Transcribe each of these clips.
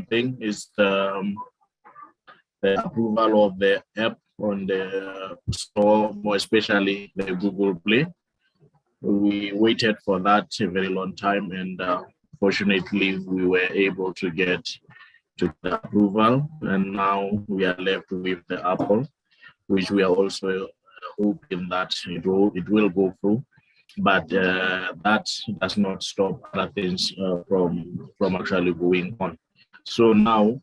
thing is the approval of the app on the store, more especially the Google Play. We waited for that a very long time, and fortunately, we were able to get to the approval, and now we are left with the Apple, which we are also hoping that it will go through. But that does not stop other things from actually going on. So now,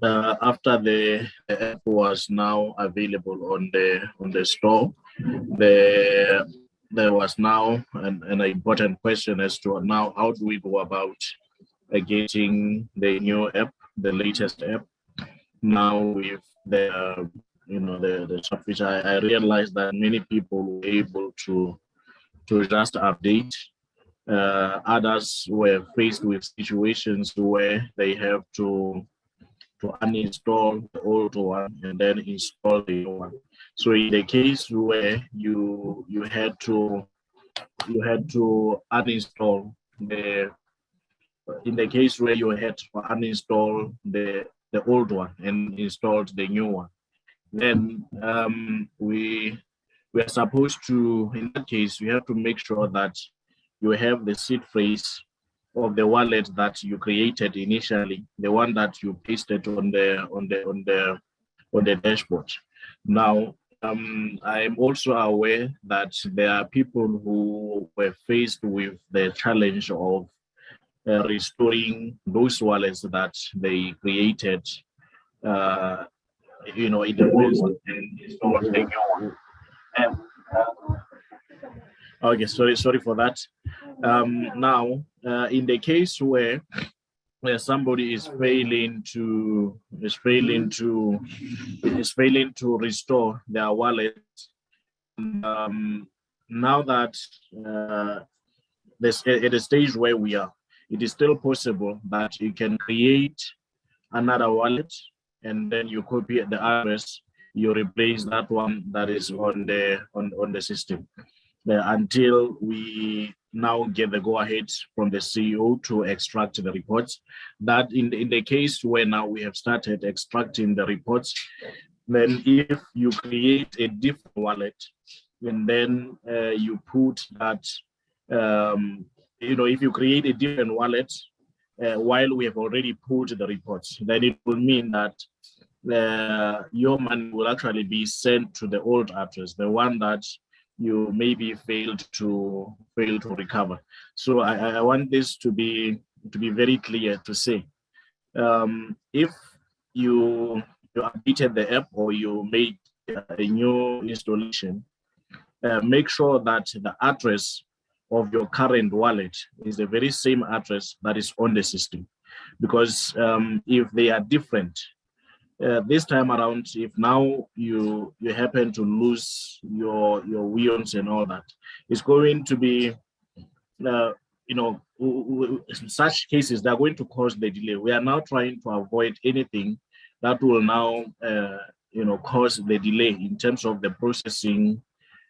after the app was now available on the store, there was now an important question as to now how do we go about getting the new app, the latest app. Now with the the stuff which I realized that many people were able to just update. Others were faced with situations where they have to uninstall the old one and then install the new one. So in the case where you had to uninstall in the case where you had to uninstall the old one and installed the new one, then we are supposed to, in that case, you have to make sure that you have the seed phrase of the wallet that you created initially, the one that you pasted on the dashboard. Now, I'm also aware that there are people who were faced with the challenge of restoring those wallets that they created, in the past and installed the new one. Okay, sorry for that. Now, in the case where somebody is failing to restore their wallet, now that at the stage where we are, it is still possible that you can create another wallet and then you copy the address, you replace that one that is on the system. Until we now get the go-ahead from the CEO to extract the reports. That in the case where now we have started extracting the reports, then if you create a different wallet, and then you put that, if you create a different wallet while we have already put the reports, then it will mean that your money will actually be sent to the old address, the one that you maybe failed to recover. So I want this to be very clear to say, if you updated the app or you made a new installation, make sure that the address of your current wallet is the very same address that is on the system, because if they are different, this time around, if now you happen to lose your Weowns and all that, it's going to be, such cases that are going to cause the delay. We are now trying to avoid anything that will now, cause the delay in terms of the processing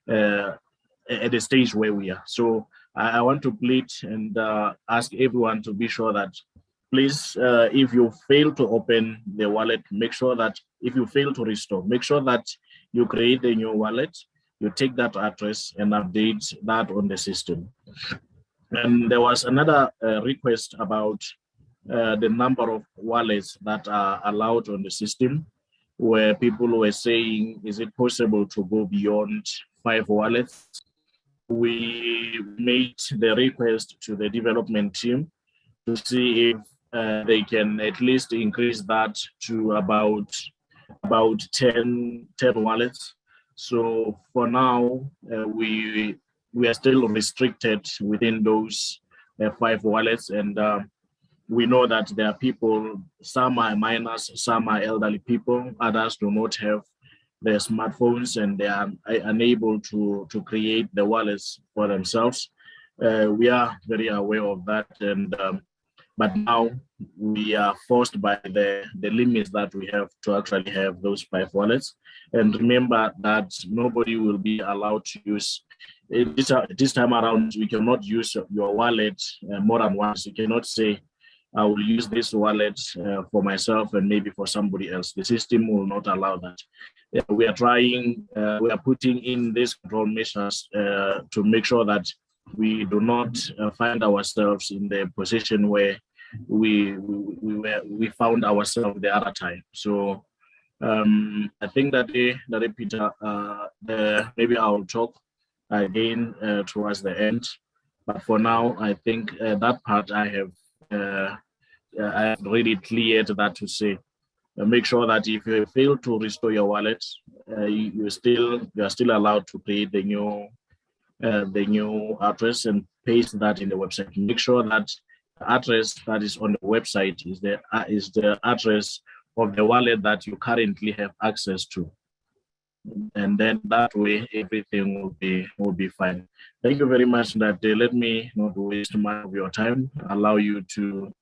at the stage where we are. So I want to plead and ask everyone to be sure that, please, if you fail to open the wallet, make sure that if you fail to restore, make sure that you create a new wallet, you take that address and update that on the system. And there was another request about the number of wallets that are allowed on the system, where people were saying, is it possible to go beyond 5 wallets? We made the request to the development team to see if they can at least increase that to about 10 wallets. So for now, we are still restricted within those 5 wallets, and we know that there are people, some are minors, some are elderly people, others do not have their smartphones and they are unable to create the wallets for themselves. We are very aware of that, and but now we are forced by the limits that we have to actually have those 5 wallets. And remember that nobody will be allowed to use this time around. We cannot use your wallet more than once. You cannot say I will use this wallet for myself and maybe for somebody else. The system will not allow that. We are trying, we are putting in these control measures to make sure that we do not find ourselves in the position where we found ourselves the other time. So I think that Peter, maybe I'll talk again towards the end. But for now, I think that part I have really cleared that to say. Make sure that if you fail to restore your wallet, you are still allowed to create the new address and paste that in the website. Make sure that the address that is on the website is the address of the wallet that you currently have access to, and then that way everything will be fine. Thank you very much. That let me not waste much of your time. Allow you to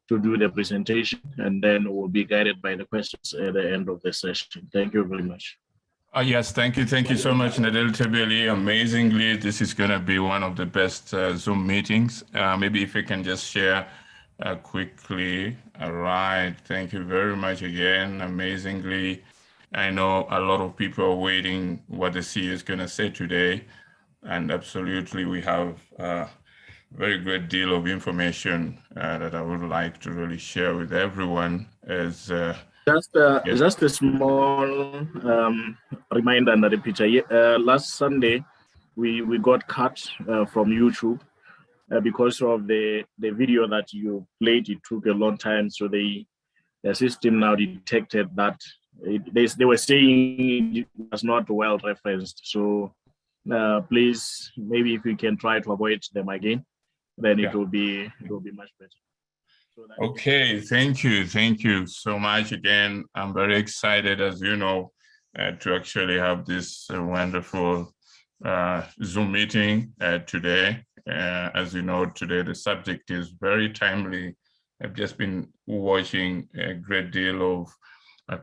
do the presentation, and then we'll be guided by the questions at the end of the session. Thank you very much. Yes, thank you so much, Nadel Tebeli. Amazingly, this is going to be one of the best Zoom meetings. Maybe if you can just share quickly. All right, thank you very much again. Amazingly, I know a lot of people are waiting what the CEO is going to say today, and absolutely we have a very great deal of information that I would like to really share with everyone. As just a small reminder and a repeater. Last Sunday, we got cut from YouTube because of the video that you played. It took a long time, so the system now detected that they were saying it was not well referenced. So please, maybe if you can try to avoid them again, then it will be much better. Okay, thank you so much again. I'm very excited, as you know, to actually have this wonderful Zoom meeting today. As you know, today the subject is very timely. I've just been watching a great deal of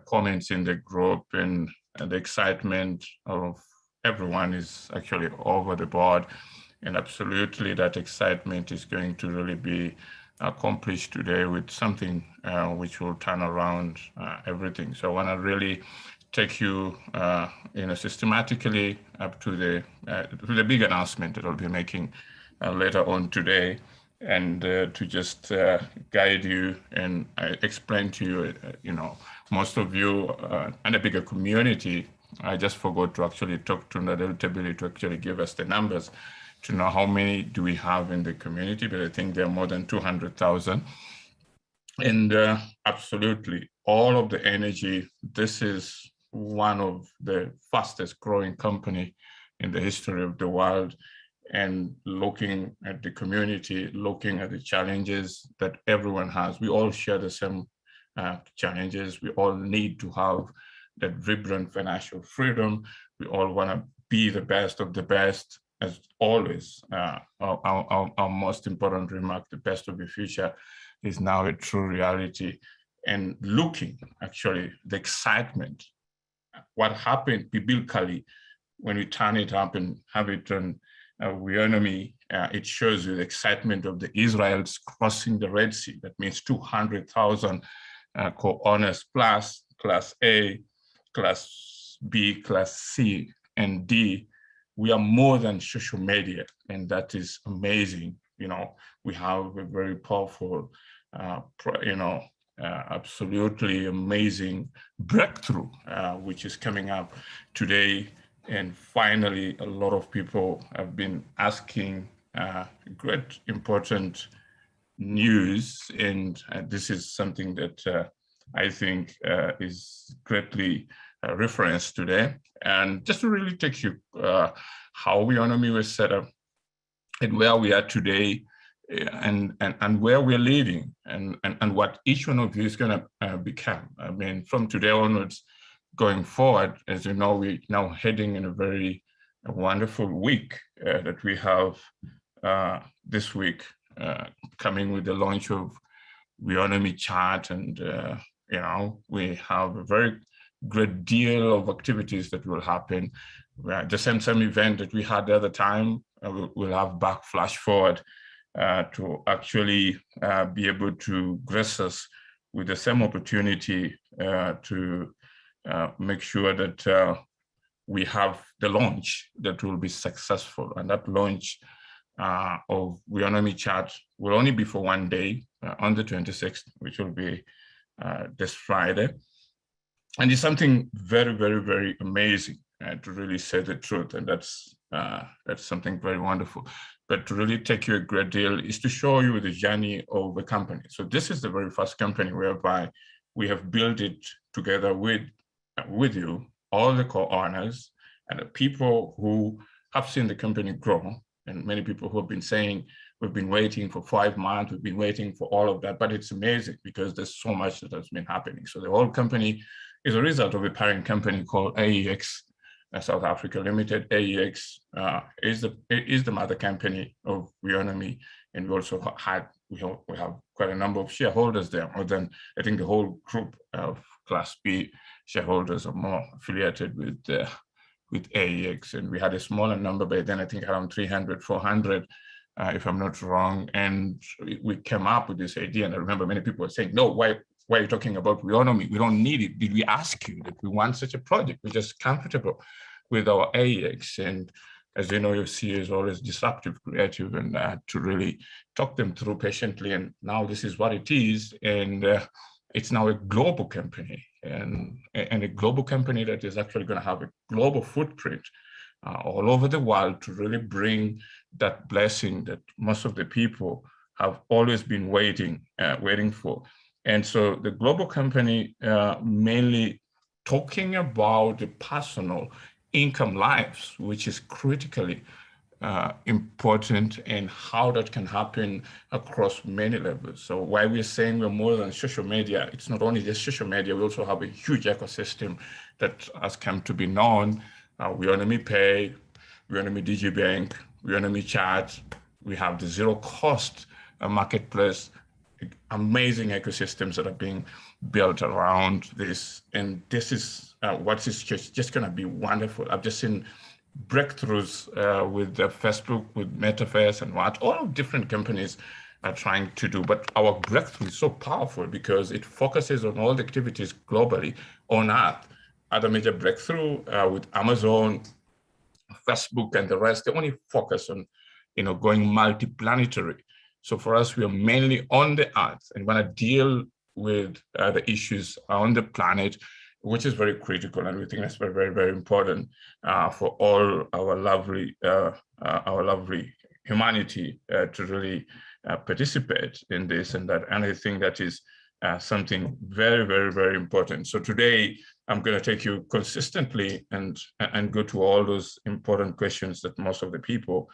comments in the group, and the excitement of everyone is actually over the board, and absolutely that excitement is going to really be accomplished today with something which will turn around everything. So I want to really take you, systematically up to the big announcement that I'll be making later on today, and to just guide you and explain to you, most of you and a bigger community. I just forgot to actually talk to Nadel Tebeli to actually give us the numbers to know how many do we have in the community, but I think there are more than 200,000. And absolutely, all of the energy, this is one of the fastest growing company in the history of the world. And looking at the community, looking at the challenges that everyone has, we all share the same challenges. We all need to have that vibrant financial freedom. We all want to be the best of the best. As always, our most important remark, the best of the future, is now a true reality. And looking, actually, the excitement, what happened biblically when we turn it up and have it on Weownomy, it shows you the excitement of the Israelites crossing the Red Sea. That means 200,000 co-owners plus Class A, Class B, Class C, and D. We are more than social media, and that is amazing. We have a very powerful, absolutely amazing breakthrough, which is coming up today. And finally, a lot of people have been asking great important news, and this is something that I think is greatly referenced today. And just to really take you how Weownomy was set up and where we are today, and where we're leading, and what each one of you is going to become. I mean, from today onwards, going forward, as you know, we're now heading in a very wonderful week that we have this week, coming with the launch of Weownomy Chat, and we have a very great deal of activities that will happen. The same event that we had the other time, we'll have back flash forward, to actually be able to grace us with the same opportunity to make sure that we have the launch that will be successful. And that launch of Weownomy chat will only be for one day on the 26th, which will be this Friday. And it's something very, very, very amazing, to really say the truth. And that's something very wonderful. But to really take you a great deal is to show you the journey of the company. So this is the very first company whereby we have built it together with you, all the co-owners and the people who have seen the company grow. And many people who have been saying, we've been waiting for 5 months, we've been waiting for all of that, but it's amazing because there's so much that has been happening. So the whole company is a result of a parent company called AEX, South Africa Limited. AEX is the mother company of Weownomy, and we also we have quite a number of shareholders there. More than, I think, the whole group of Class B shareholders are more affiliated with AEX, and we had a smaller number by then, I think around 300, 400, if I'm not wrong. And we came up with this idea, and I remember many people were saying, no, why are you talking about Weownomy? We don't need it. Did we ask you that we want such a project? We're just comfortable with our AEX. And as you know, your CEO is always disruptive, creative, and to really talk them through patiently. And now this is what it is. And it's now a global company, and a global company that is actually going to have a global footprint all over the world to really bring that blessing that most of the people have always been waiting for. And so the global company mainly talking about the personal income lives, which is critically important, and how that can happen across many levels. So why we're saying we're more than social media, it's not only just social media, we also have a huge ecosystem that has come to be known. Weownomy Pay, Weownomy DigiBank, Weownomy Chat, we have the zero cost marketplace, amazing ecosystems that are being built around this. And this is what is just going to be wonderful. I've just seen breakthroughs with Facebook, with Metaverse, and what all different companies are trying to do. But our breakthrough is so powerful because it focuses on all the activities globally on Earth. Other major breakthrough with Amazon, Facebook, and the rest, they only focus on, going multi-planetary. So for us, we are mainly on the Earth and want to deal with the issues on the planet, which is very critical, and we think that's very, very, very important for all our lovely humanity to really participate in this and that. And I think that is something very, very, very important. So today, I'm going to take you consistently and go to all those important questions that most of the people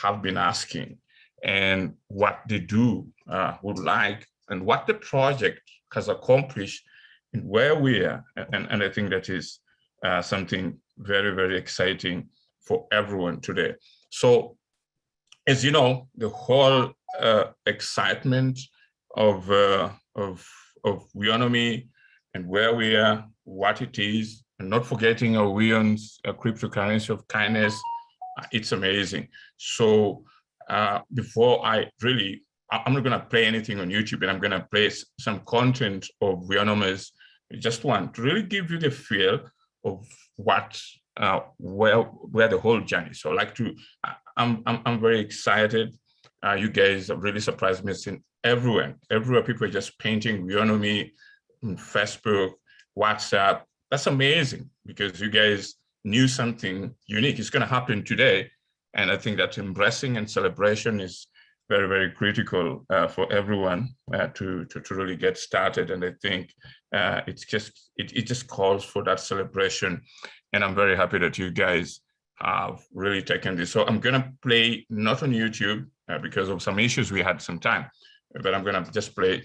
have been asking, and what they would like, and what the project has accomplished, and where we are. And I think that is something very, very exciting for everyone today. So, as you know, the whole excitement of Weownomy and where we are, what it is, and not forgetting our Weon's cryptocurrency of kindness, it's amazing. So before I'm not going to play anything on YouTube, and I'm going to play some content of Weownomy's. Just want to really give you the feel of what, where the whole journey. So I'm very excited. You guys have really surprised me. Seeing everywhere people are just painting Weownomy on Facebook, WhatsApp. That's amazing because you guys knew something unique. It's going to happen today. And I think that embracing and celebration is very, very critical for everyone to really get started. And I think it just calls for that celebration. And I'm very happy that you guys have really taken this. So I'm going to play not on YouTube because of some issues we had some time, but I'm going to just play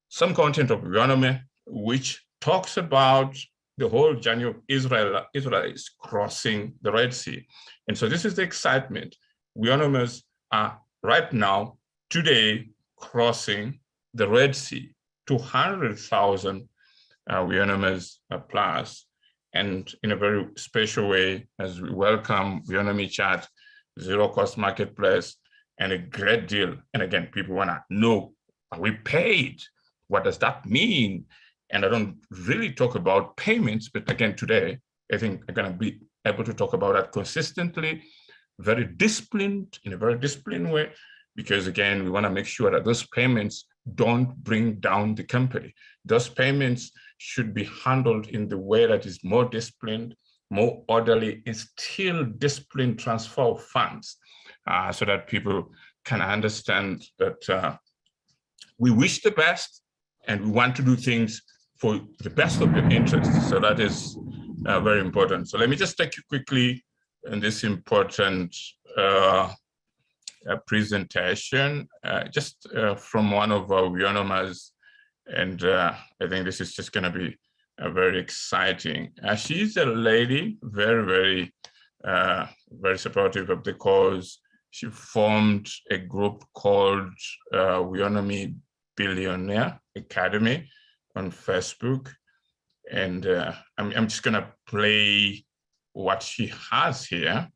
some content of Weownomy, which talks about the whole journey of Israel is crossing the Red Sea. And so this is the excitement. Weownomers are right now, today, crossing the Red Sea, 200,000 Weownomers plus. And in a very special way, as we welcome Weownomy Chat, Zero Cost Marketplace, and a great deal. And again, people want to know, are we paid? What does that mean? And I don't really talk about payments, but again, today, I think I'm going to be able to talk about that consistently, very disciplined, in a very disciplined way, because again, we want to make sure that those payments don't bring down the company. Those payments should be handled in the way that is more disciplined, more orderly, and still disciplined transfer of funds, so that people can understand that we wish the best and we want to do things for the best of your interests. So that is very important. So let me just take you quickly in this important presentation, just from one of our Weownomers, and I think this is just going to be very exciting. She's a lady, very supportive of the cause. She formed a group called Weownomy Billionaire Academy on Facebook, and I'm just going to play what she has here.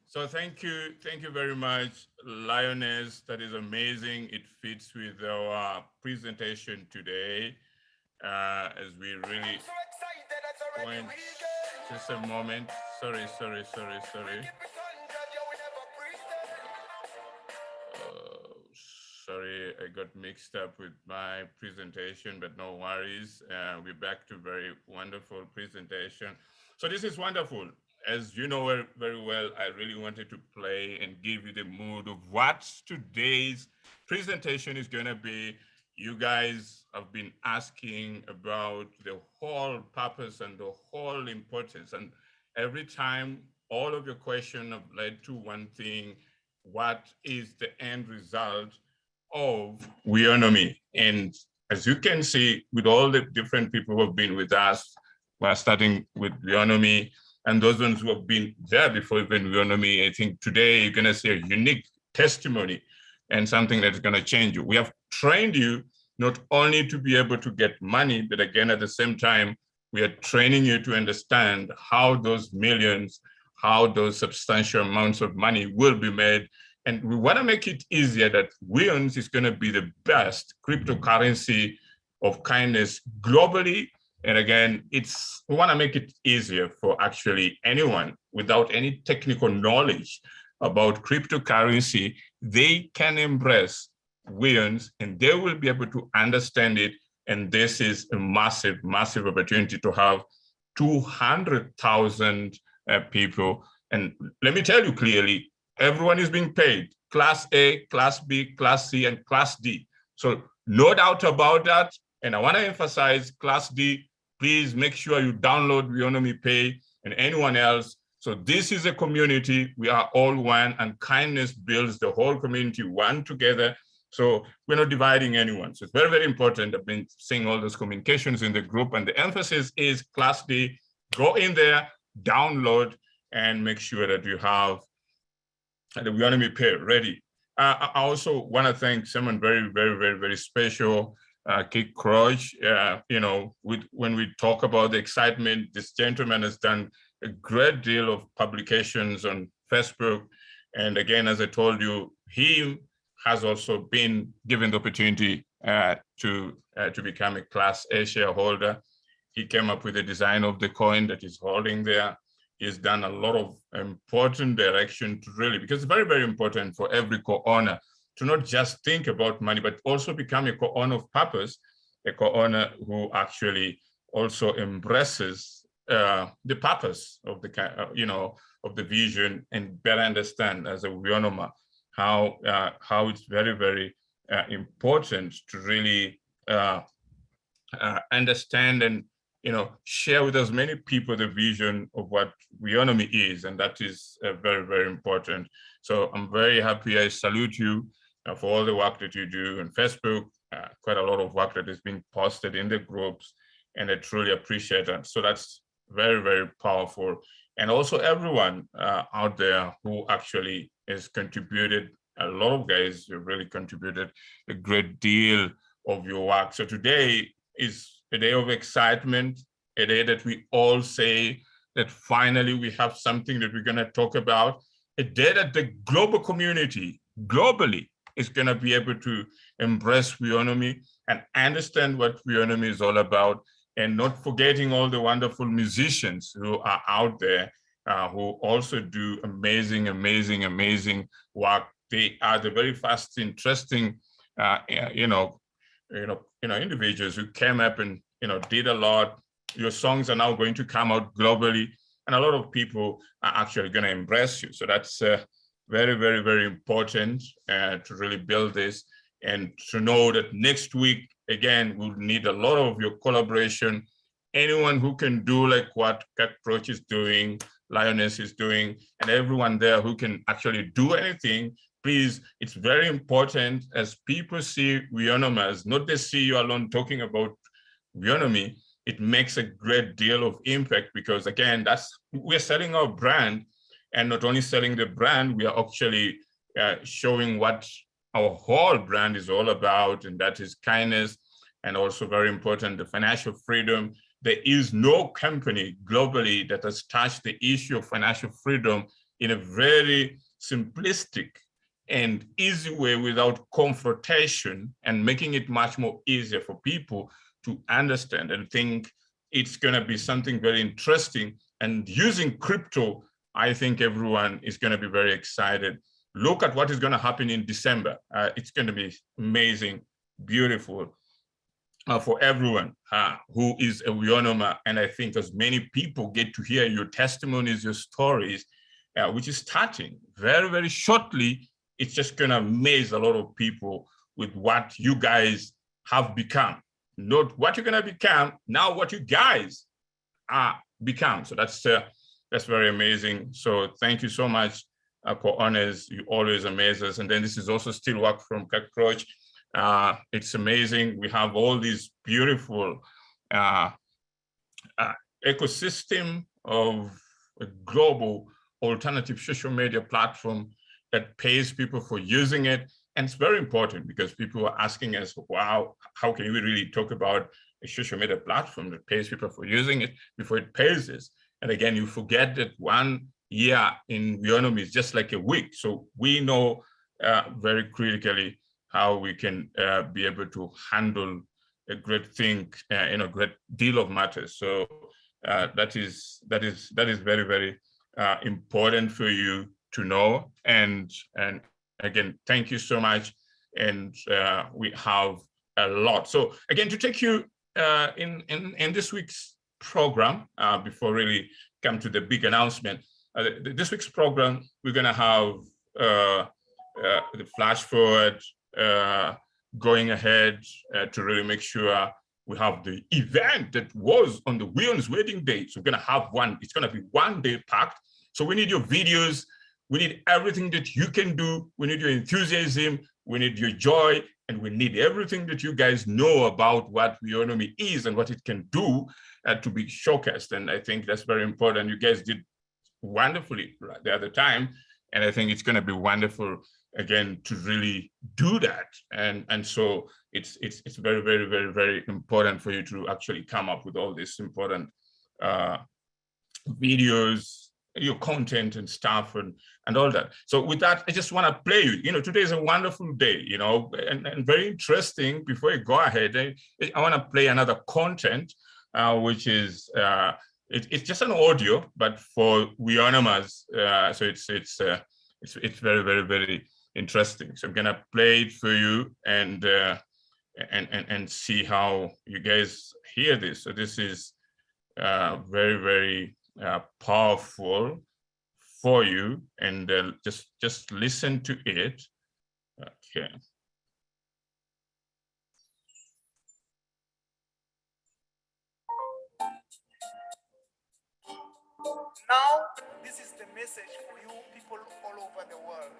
So thank you very much, Lioness. That is amazing. It fits with our presentation today, as we really went. Just a moment. Sorry. I got mixed up with my presentation, but no worries. We're back to very wonderful presentation. So this is wonderful. As you know very well, I really wanted to play and give you the mood of what today's presentation is going to be. You guys have been asking about the whole purpose and the whole importance. And every time, all of your questions have led to one thing: what is the end result of Weownomy? And as you can see, with all the different people who have been with us, we're starting with Weownomy, and those ones who have been there before even Weownomy, I think today you're going to see a unique testimony and something that's going to change you. We have trained you not only to be able to get money, but again, at the same time, we are training you to understand how those millions, how those substantial amounts of money will be made. And we want to make it easier that Weowns is going to be the best cryptocurrency of kindness globally. And again, we want to make it easier for actually anyone without any technical knowledge about cryptocurrency. They can embrace Weowns and they will be able to understand it. And this is a massive, massive opportunity to have 200,000 people. And let me tell you clearly, everyone is being paid: Class A, Class B, Class C, and Class D. So no doubt about that. And I want to emphasize Class D, please make sure you download Weownomy Pay, and anyone else. So this is a community. We are all one, and kindness builds the whole community one together. So we're not dividing anyone. So it's very, very important. I've been seeing all those communications in the group, and the emphasis is Class D. Go in there, download, and make sure that you have the Weownomy Pay ready. I also want to thank someone very, very, very, very special, Kate Crouch. When we talk about the excitement, this gentleman has done a great deal of publications on Facebook. And again, as I told you, he has also been given the opportunity to become a Class A shareholder. He came up with the design of the coin that he's holding there. He's done a lot of important direction to really, because it's very, very important for every co-owner to not just think about money, but also become a co-owner of purpose, a co-owner who actually also embraces the purpose of the of the vision, and better understand as a Weownomer how it's very, very important to really understand and share with as many people the vision of what Weownomy is, and that is very, very important. So I'm very happy. I salute you for all the work that you do on Facebook. Quite a lot of work that is being posted in the groups, and I truly appreciate that. So that's very, very powerful. And also everyone out there who actually has contributed. A lot of guys have really contributed a great deal of your work. So today is a day of excitement, a day that we all say that finally we have something that we're going to talk about, a day that the global community globally is going to be able to embrace Weownomy and understand what Weownomy is all about, and not forgetting all the wonderful musicians who are out there who also do amazing, amazing, amazing work. They are the very fast, interesting, individuals who came up and did a lot. Your songs are now going to come out globally, and a lot of people are actually going to embrace you. So that's very, very, very important to really build this, and to know that next week again we'll need a lot of your collaboration. Anyone who can do like what Cockroach is doing, Lioness is doing, and everyone there who can actually do anything. Please, it's very important as people see Weownomers, not just see you alone talking about Weownomy. It makes a great deal of impact, because again, we're selling our brand, and not only selling the brand, we are actually showing what our whole brand is all about, and that is kindness, and also very important, the financial freedom. There is no company globally that has touched the issue of financial freedom in a very simplistic and easy way, without confrontation, and making it much more easier for people to understand and think it's going to be something very interesting. And using crypto, I think everyone is going to be very excited, look at what is going to happen in December. It's going to be amazing, beautiful for everyone who is a Weownomer. And I think as many people get to hear your testimonies, your stories, which is starting very, very shortly, it's just going to amaze a lot of people with what you guys have become. Not what you're going to become, now what you guys are become. So that's very amazing. So thank you so much, co-owners. You always amaze us. And then this is also still work from Cockroach. It's amazing. We have all these beautiful ecosystem of a global alternative social media platform that pays people for using it. And it's very important because people are asking us, wow, how can we really talk about a social media platform that pays people for using it before it pays us? And again, you forget that 1 year in Weownomy is just like a week. So we know very critically how we can be able to handle a great thing in a great deal of matters. So that is very, very important for you to know. And again, thank you so much. And we have a lot. So again, to take you in this week's program, before really come to the big announcement, this week's program, we're going to have the flash forward going ahead to really make sure we have the event that was on the Weon's wedding day. So we're going to have one. It's going to be 1 day packed. So we need your videos. We need everything that you can do. We need your enthusiasm. We need your joy. And we need everything that you guys know about what Weownomy is and what it can do to be showcased. And I think that's very important. You guys did wonderfully the other time. And I think it's going to be wonderful again to really do that. And so it's very, very, very, very important for you to actually come up with all these important videos, your content and stuff and all that. So with that, I just want to play you. Today is a wonderful day, and very interesting. Before I go ahead, I want to play another content, which is it's just an audio, but for Weownomers. So it's very, very, very interesting. So I'm gonna play it for you and see how you guys hear this. So this is very, very powerful for you, and just listen to it. Okay. Now, this is the message for you people all over the world.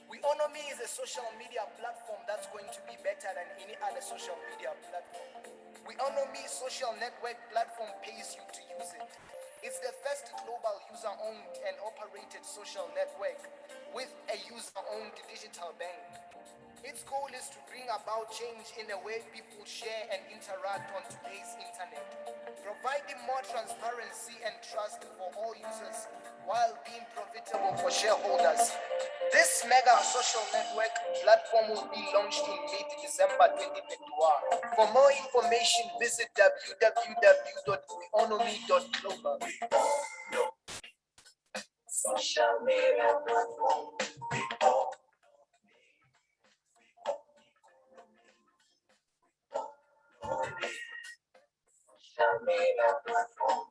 Weownomy is a social media platform that's going to be better than any other social media platform. Weownomy social network platform pays you to use it. It's the first global user-owned and operated social network with a user-owned digital bank. Its goal is to bring about change in the way people share and interact on today's internet, providing more transparency and trust for all users while being profitable for shareholders. This mega social network platform will be launched in mid-December 2021. For more information, visit www.weownomy.global. Social media platform. Social media platform.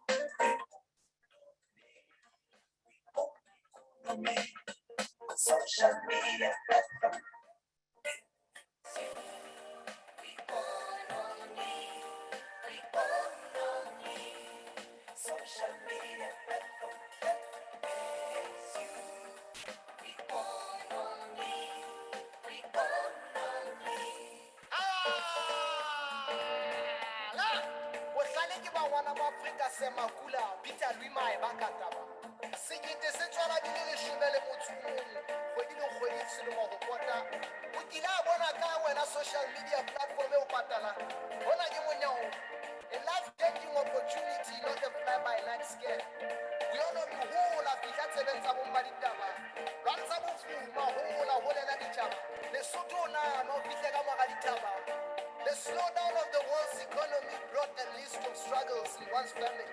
Social media platform. Social media platform. Semakula Peter Luima Bakataba. Sigite Central Adile Shumele Mutumu, Hodino Holy Cinema Hopota, Ukila Bonaka when a social media platform Opatala, Bona Yamuno, a life-changing opportunity, not a fly-by-night scare. We all know you who have become 7 Maritama, Ransabu Fuma, who are one and each other. The Sotona, no Pitega Maritama. The slowdown of the world's economy brought a list of struggles in one's family.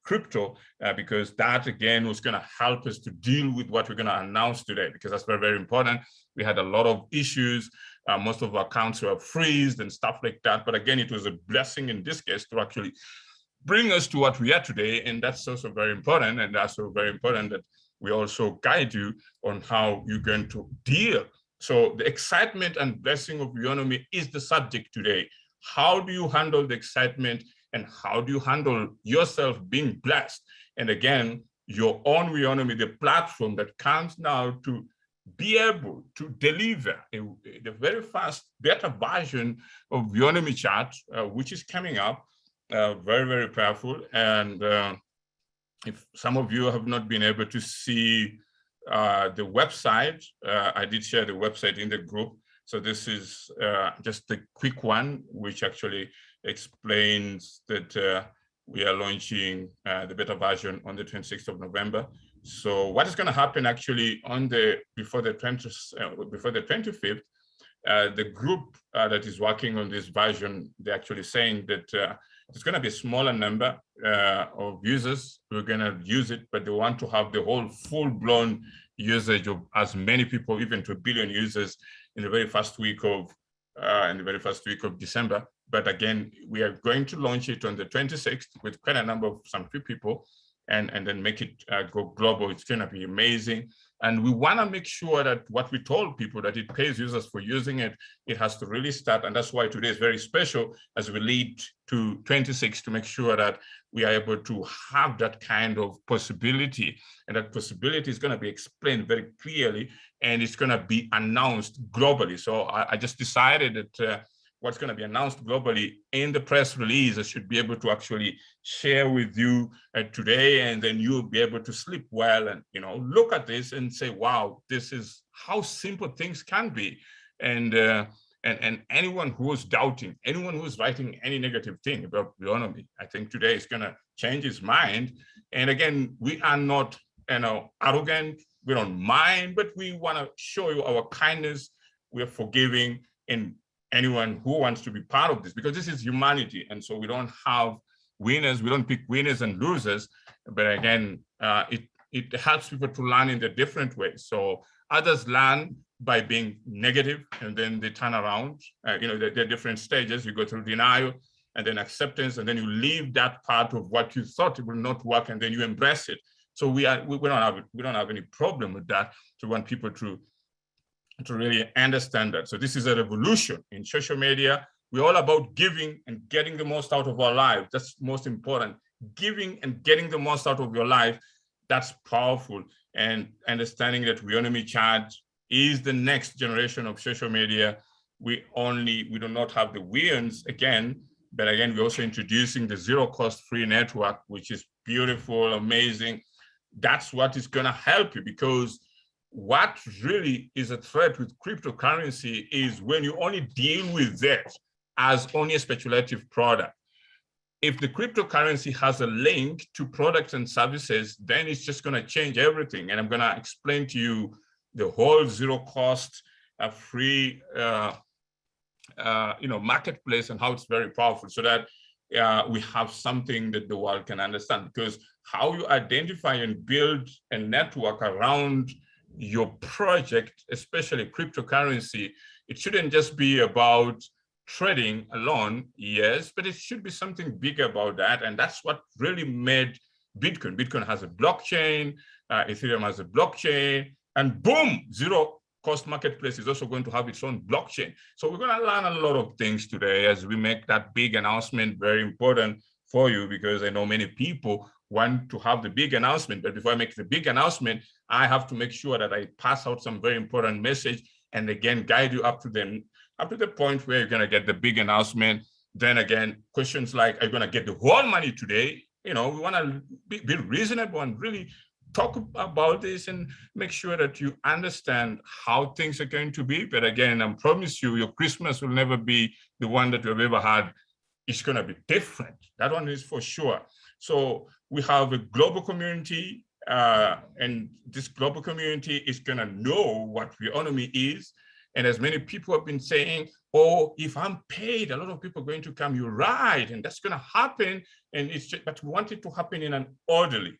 crypto, because that again was going to help us to deal with what we're going to announce today, because that's very, very important. We had a lot of issues. Most of our accounts were freezed and stuff like that. But again, it was a blessing in this case to actually bring us to what we are today. And that's also very important. And that's also very important that we also guide you on how you're going to deal. So the excitement and blessing of Weownomy is the subject today. How do you handle the excitement, and how do you handle yourself being blessed? And again, your own Weownomy, the platform that comes now to be able to deliver the very fast beta version of Weownomy Chat, which is coming up, very, very powerful. And if some of you have not been able to see the website, I did share the website in the group. So this is just a quick one, which actually explains that we are launching the beta version on the 26th of November. So what is going to happen actually on before the 25th, the group that is working on this version, they're actually saying that it's going to be a smaller number of users who are going to use it, but they want to have the whole full-blown usage of as many people, even to 1 billion users, in the very first week of December. But again, we are going to launch it on the 26th with quite a number of some few people, and then make it go global. It's going to be amazing. And we want to make sure that what we told people, that it pays users for using it, it has to really start. And that's why today is very special as we lead to 26 to make sure that we are able to have that kind of possibility. And that possibility is going to be explained very clearly, and it's going to be announced globally. So I just decided that what's going to be announced globally in the press release, I should be able to actually share with you today, and then you'll be able to sleep well and look at this and say, wow, this is how simple things can be. And anyone who was doubting, anyone who was writing any negative thing about Weownomy, I think today is going to change his mind. And again, we are not arrogant, we don't mind, but we want to show you our kindness. We are forgiving, and anyone who wants to be part of this, because this is humanity. And so we don't have winners, we don't pick winners and losers, but again, it helps people to learn in the different ways. So others learn by being negative, and then they turn around. There are different stages. You go through denial, and then acceptance, and then you leave that part of what you thought it will not work, and then you embrace it. So we don't have any problem with that. So we want people to really understand that. So this is a revolution in social media. We're all about giving and getting the most out of our life. That's most important. Giving and getting the most out of your life, that's powerful. And understanding that Weownomy Chat is the next generation of social media. We do not have the Weons again, but again, we're also introducing the zero-cost free network, which is beautiful, amazing. That's what is going to help you, because what really is a threat with cryptocurrency is when you only deal with it as only a speculative product. If the cryptocurrency has a link to products and services, then it's just going to change everything. And I'm going to explain to you the whole zero cost, free, marketplace, and how it's very powerful, so that we have something that the world can understand. Because how you identify and build a network around your project, especially cryptocurrency, it shouldn't just be about trading alone, yes, but it should be something bigger about that. And that's what really made Bitcoin. Bitcoin has a blockchain, Ethereum has a blockchain, and boom, zero cost marketplace is also going to have its own blockchain. So we're going to learn a lot of things today as we make that big announcement. Very important for you, because I know many people want to have the big announcement, but before I make the big announcement, I have to make sure that I pass out some very important message, and again, guide you up to the point where you're going to get the big announcement. Then again, questions like, are you going to get the whole money today? We want to be reasonable and really talk about this and make sure that you understand how things are going to be. But again, I promise you, your Christmas will never be the one that you've ever had. It's going to be different. That one is for sure. So we have a global community, and this global community is going to know what Weownomy is. And as many people have been saying, oh, if I'm paid, a lot of people are going to come. You're right, and that's going to happen. And it's just, but we want it to happen in an orderly,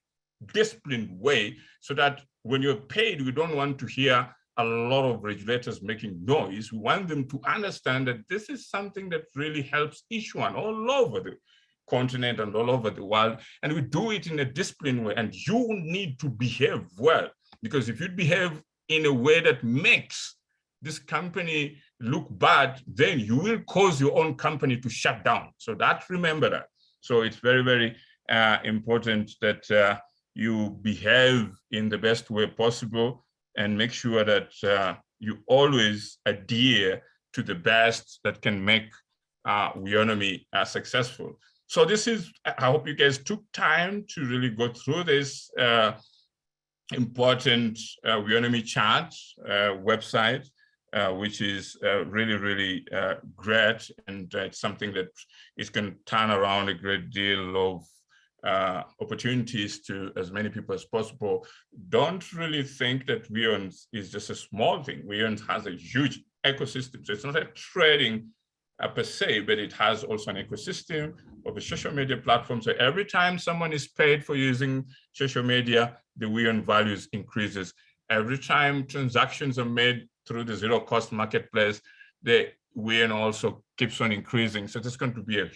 disciplined way, so that when you're paid, we don't want to hear a lot of regulators making noise. We want them to understand that this is something that really helps each one all over the continent and all over the world. And we do it in a disciplined way. And you need to behave well, because if you behave in a way that makes this company look bad, then you will cause your own company to shut down. So remember that. So it's very, very important that you behave in the best way possible and make sure that you always adhere to the best that can make Weownomy successful. So this is, I hope you guys took time to really go through this important Weownomy chart website, which is really, really great. And it's something that is going to turn around a great deal of opportunities to as many people as possible. Don't really think that Weowns is just a small thing. Weowns has a huge ecosystem. So it's not a trading per se, but it has also an ecosystem of a social media platform. So every time someone is paid for using social media, the Weown values increases. Every time transactions are made through the zero cost marketplace, the Weown also keeps on increasing. So there's going to be a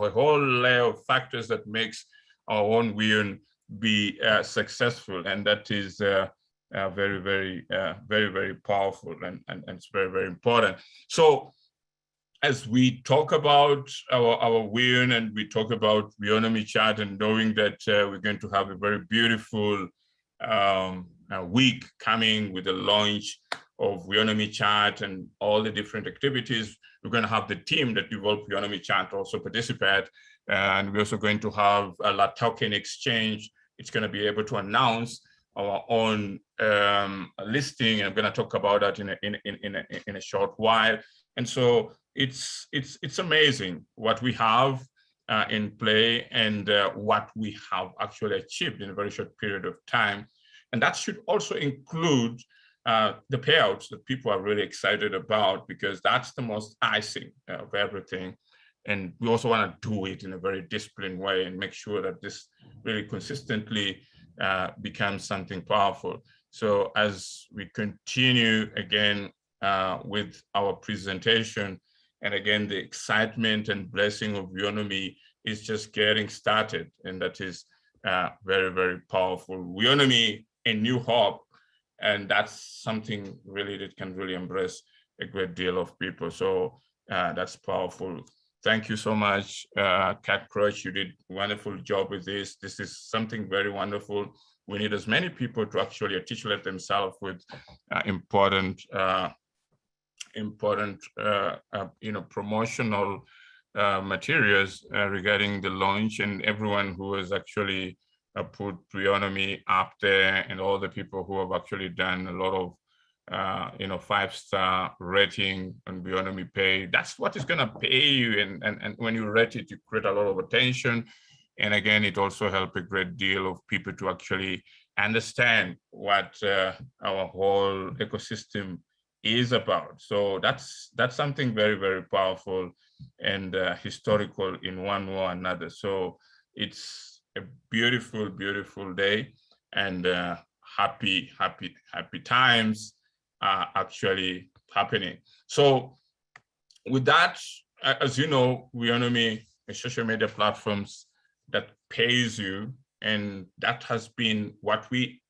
whole layer of factors that makes our own Weown be successful, and that is very, very, very powerful, and it's very, very important. So as we talk about our Weown and we talk about Weownomy chart, and knowing that we're going to have a very beautiful week coming with the launch of Weownomy chart and all the different activities, we're going to have the team that developed Weownomy chart also participate. And we're also going to have a token exchange. It's going to be able to announce our own listing. And I'm going to talk about that in a short while. And so it's amazing what we have in play, and what we have actually achieved in a very short period of time. And that should also include the payouts that people are really excited about, because that's the most icing of everything. And we also want to do it in a very disciplined way and make sure that this really consistently becomes something powerful. So as we continue again with our presentation, and again, the excitement and blessing of Weownomy is just getting started, and that is very, very powerful. Weownomy, a new hope, and that's something really that can really embrace a great deal of people. So that's powerful. Thank you so much, Kat Crouch. You did a wonderful job with this. This is something very wonderful. We need as many people to actually articulate themselves with important promotional materials regarding the launch, and everyone who has actually put Weownomy up there, and all the people who have actually done a lot of 5-star rating on Weownomy Pay. That's what is going to pay you, and when you rate it, you create a lot of attention. And again, it also helps a great deal of people to actually understand what our whole ecosystem is about. So that's something very, very powerful and historical in one way or another. So it's a beautiful, beautiful day, and happy times are actually happening. So with that, as you know, Weownomy is social media platforms that pays you, and that has been what we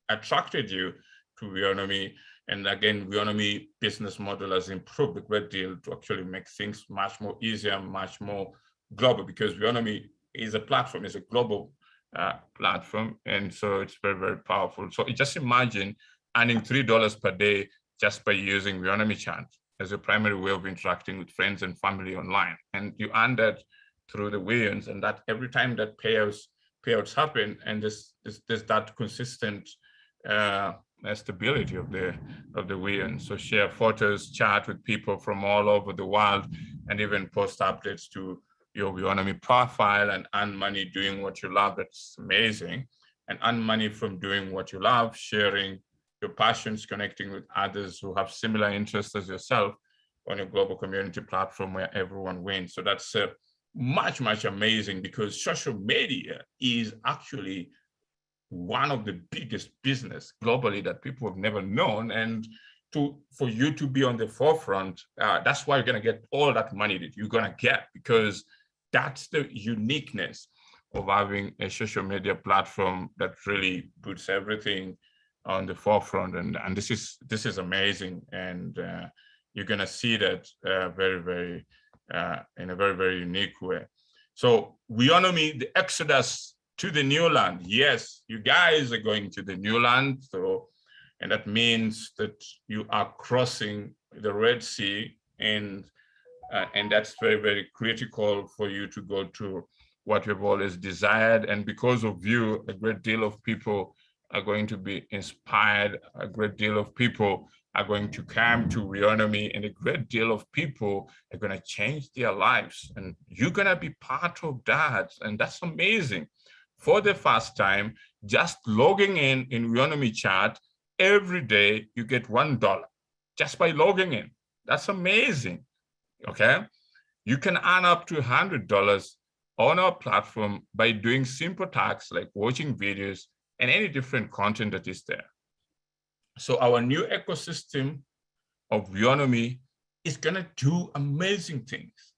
attracted you to Weownomy. And again, Weownomy business model has improved a great deal to actually make things much more easier, much more global, because Weownomy is a platform, is a global platform. And so it's very, very powerful. So just imagine earning $3 per day just by using Weownomy chat as a primary way of interacting with friends and family online. And you earn that through the Weowns, and that every time that payouts happen, and there's that consistent stability of the Weowns. So share photos, chat with people from all over the world, and even post updates to your Weownomy profile, and earn money doing what you love. That's amazing. And earn money from doing what you love, sharing your passions, connecting with others who have similar interests as yourself on a global community platform where everyone wins. So that's much, much amazing, because social media is actually one of the biggest business globally that people have never known. And for you to be on the forefront, that's why you're going to get all that money that you're going to get, because that's the uniqueness of having a social media platform that really puts everything on the forefront. And this is amazing. And you're going to see that very, very in a very, very unique way. So Weownomy, the exodus to the new land. Yes, you guys are going to the new land. So, and that means that you are crossing the Red Sea, and that's very, very critical for you to go to what you've always desired. And because of you, a great deal of people are going to be inspired. A great deal of people are going to come to Weownomy, and a great deal of people are going to change their lives. And you're going to be part of that. And that's amazing. For the first time, just logging in Weownomy chat, every day you get $1 just by logging in. That's amazing, okay? You can earn up to $100 on our platform by doing simple tasks like watching videos and any different content that is there. So our new ecosystem of Weownomy is gonna do amazing things.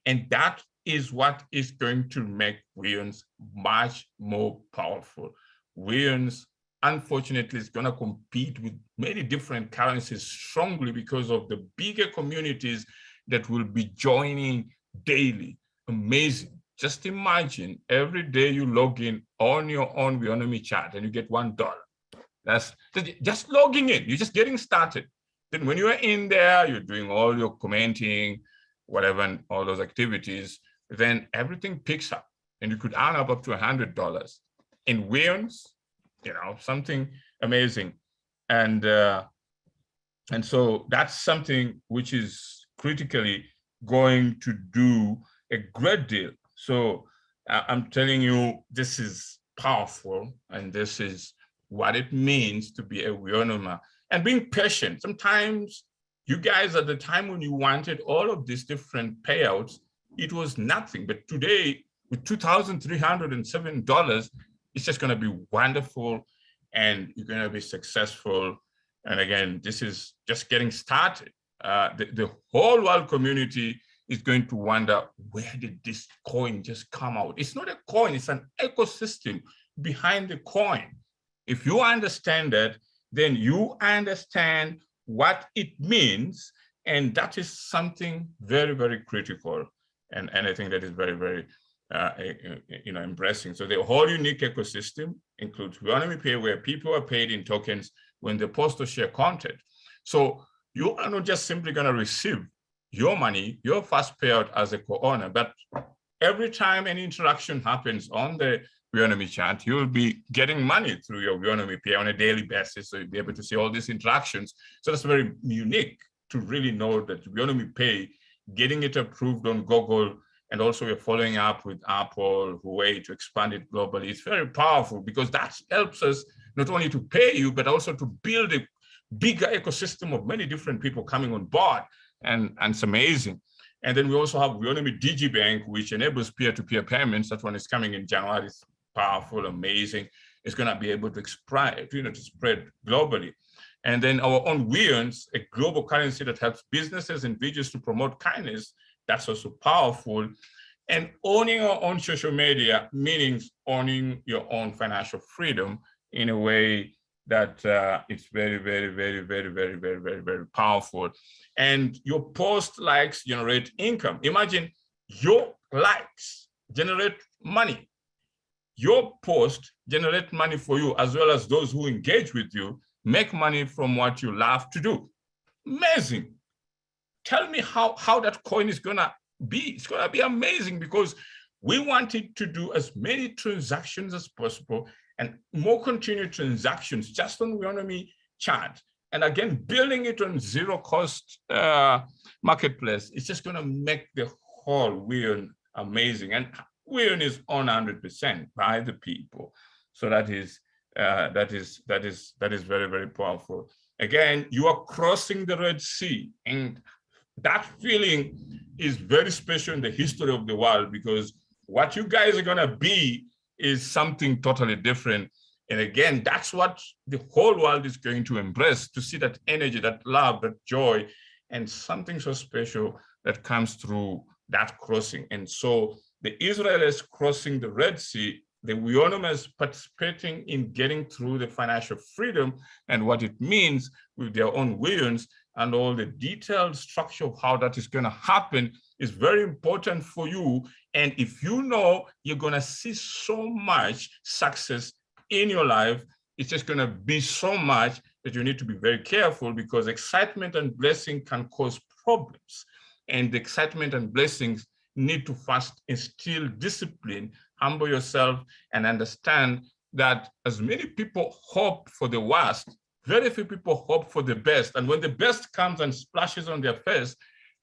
And that is what is going to make Weowns much more powerful. Weowns, unfortunately, is going to compete with many different currencies strongly because of the bigger communities that will be joining daily. Amazing. Just imagine every day you log in on your own Weownomy chat and you get $1. That's just logging in. You're just getting started. Then when you are in there, you're doing all your commenting, whatever, and all those activities, then everything picks up and you could earn up to $100 in Weowns, you know, something amazing. And so that's something which is critically going to do a great deal. So I'm telling you, this is powerful, and this is what it means to be a Weownomer. And being patient. Sometimes you guys, at the time when you wanted all of these different payouts, it was nothing. But today, with $2,307, it's just going to be wonderful, and you're going to be successful. And again, this is just getting started. The whole world community is going to wonder, where did this coin just come out? It's not a coin, it's an ecosystem behind the coin. If you understand that, then you understand what it means. And that is something very, very critical. And I think that is very, very embracing. So the whole unique ecosystem includes Weownomy Pay, where people are paid in tokens when they post or share content. So you are not just simply going to receive your money, your first payout as a co-owner, but every time any interaction happens on the Weownomy chat, you'll be getting money through your Weownomy Pay on a daily basis. So you'll be able to see all these interactions. So that's very unique to really know that Weownomy Pay, getting it approved on Google, and also we're following up with Apple, Huawei to expand it globally. It's very powerful because that helps us not only to pay you, but also to build a bigger ecosystem of many different people coming on board. And it's amazing. And then we also have Weownomy DigiBank, which enables peer-to-peer payments. That one is coming in January. It's powerful, amazing. It's going to be able to spread globally. And then our own Weowns, a global currency that helps businesses and individuals to promote kindness. That's also powerful. And owning our own social media, meaning owning your own financial freedom in a way that it's very, very, very, very, very, very, very, very powerful. And your post likes generate income. Imagine your likes generate money. Your post generate money for you, as well as those who engage with you make money from what you love to do. Amazing. Tell me how that coin is gonna be. It's gonna be amazing, because we wanted to do as many transactions as possible and more continued transactions just on Weownomy chat. And again, building it on zero cost marketplace, it's just gonna make the whole Weown amazing. And Weown is on 100% by the people. So that is that is very, very powerful. Again, you are crossing the Red Sea, and that feeling is very special in the history of the world, because what you guys are gonna be is something totally different. And again, that's what the whole world is going to embrace, to see that energy, that love, that joy, and something so special that comes through that crossing. And so the Israelis crossing the Red Sea, the Weownomers participating in getting through the financial freedom and what it means with their own Weons, and all the detailed structure of how that is going to happen is very important for you. And if you know you're going to see so much success in your life, it's just going to be so much that you need to be very careful, because excitement and blessing can cause problems. And the excitement and blessings need to first instill discipline, humble yourself, and understand that as many people hope for the worst, very few people hope for the best. And when the best comes and splashes on their face,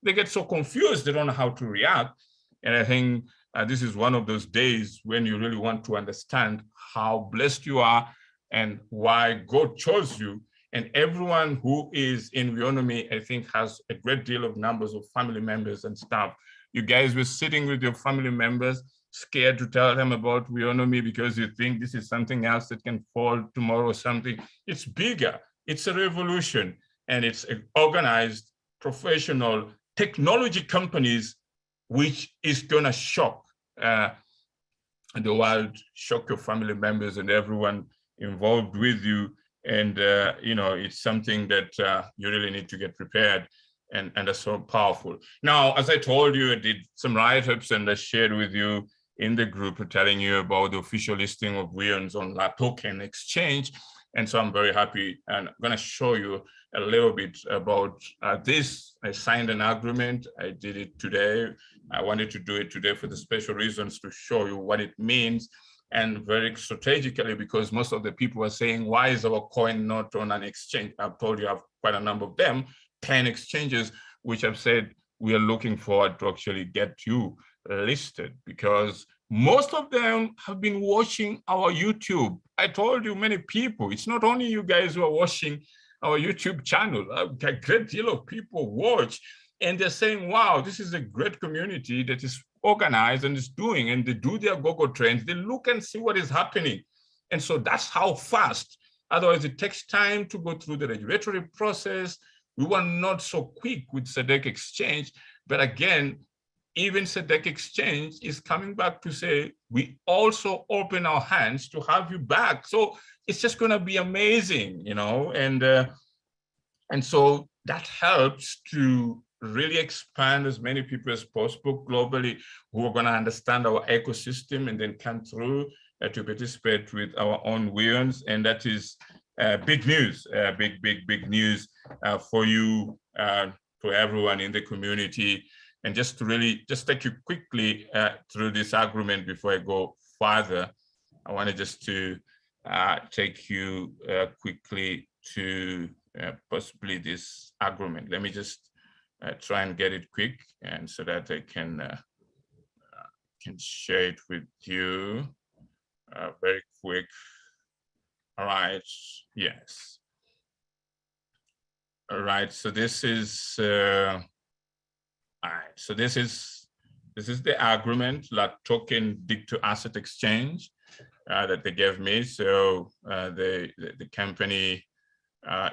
they get so confused, they don't know how to react. And I think this is one of those days when you really want to understand how blessed you are and why God chose you. And everyone who is in Weownomy, I think, has a great deal of numbers of family members and stuff. You guys were sitting with your family members, scared to tell them about Weownomy because you think this is something else that can fall tomorrow or something. It's bigger. It's a revolution, and it's organized, professional technology companies, which is going to shock the world, shock your family members and everyone involved with you. And, you know, it's something that you really need to get prepared, and that's so powerful. Now, as I told you, I did some write-ups and I shared with you in the group telling you about the official listing of Weons on La Token Exchange. And so I'm very happy, and I'm going to show you a little bit about this. I signed an agreement. I did it today. I wanted to do it today for the special reasons to show you what it means, and very strategically, because most of the people are saying, why is our coin not on an exchange? I've told you I have quite a number of them, 10 exchanges, which I've said we are looking forward to actually get you listed, because most of them have been watching our YouTube. I told you, many people, it's not only you guys who are watching our YouTube channel. A great deal of people watch, and they're saying, wow, this is a great community that is organized and is doing, and they do their Google Trends. They look and see what is happening. And so that's how fast. Otherwise, it takes time to go through the regulatory process. We were not so quick with SEDEC Exchange, but again, even SEDEC Exchange is coming back to say, we also open our hands to have you back. So it's just going to be amazing, you know, and so that helps to really expand as many people as possible globally who are going to understand our ecosystem and then come through to participate with our own Weons. And that is big news, big news for you, for everyone in the community. And just to really just take you quickly through this agreement before I go further, I wanted just to take you quickly to possibly this agreement. Let me just try and get it quick, and so that I can share it with you very quick. All right, yes. All right, so this is all right, so this is the agreement, La Token Digital Asset Exchange that they gave me. So the company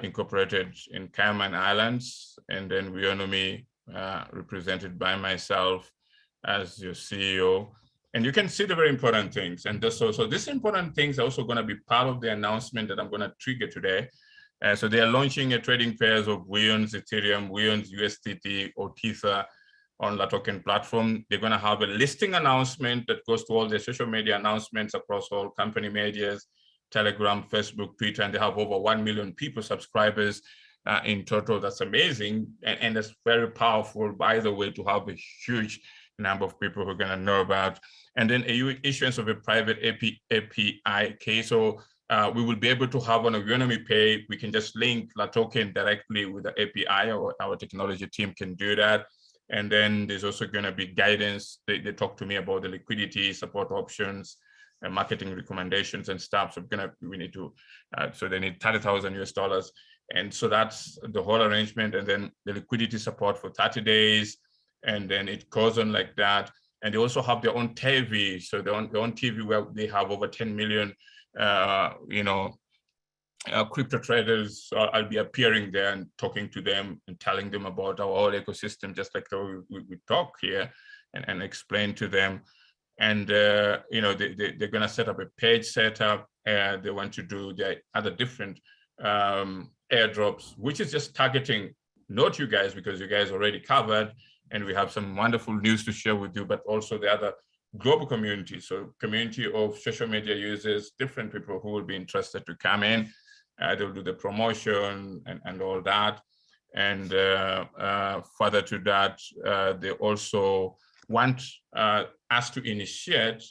incorporated in Cayman Islands, and then Weownomy represented by myself as your CEO. And you can see the very important things. And so these important things are also going to be part of the announcement that I'm going to trigger today. So they are launching a trading pairs of Weons, Ethereum, Weons, USDT, or Tether on La Token platform. They're going to have a listing announcement that goes to all the social media announcements across all company medias, Telegram, Facebook, Twitter, and they have over 1 million people, subscribers in total. That's amazing. And that's very powerful, by the way, to have a huge number of people who are going to know about. And then a issuance of a private API key. So we will be able to have on a Weownomy Pay, we can just link La Token directly with the API, or our technology team can do that. And then there's also going to be guidance. They talk to me about the liquidity support options, marketing recommendations and stuff. So we need to, so they need $30,000 US. And so that's the whole arrangement. And then the liquidity support for 30 days. And then it goes on like that. And they also have their own TV. So their own TV where they have over 10 million, crypto traders. So I'll be appearing there and talking to them and telling them about our whole ecosystem, just like we talk here, and explain to them. And they're going to set up a page setup. They want to do their other different airdrops, which is just targeting not you guys, because you guys already covered, and we have some wonderful news to share with you, but also the other global community. So community of social media users, different people who will be interested to come in. They'll do the promotion and all that. And further to that, they also want us to initiate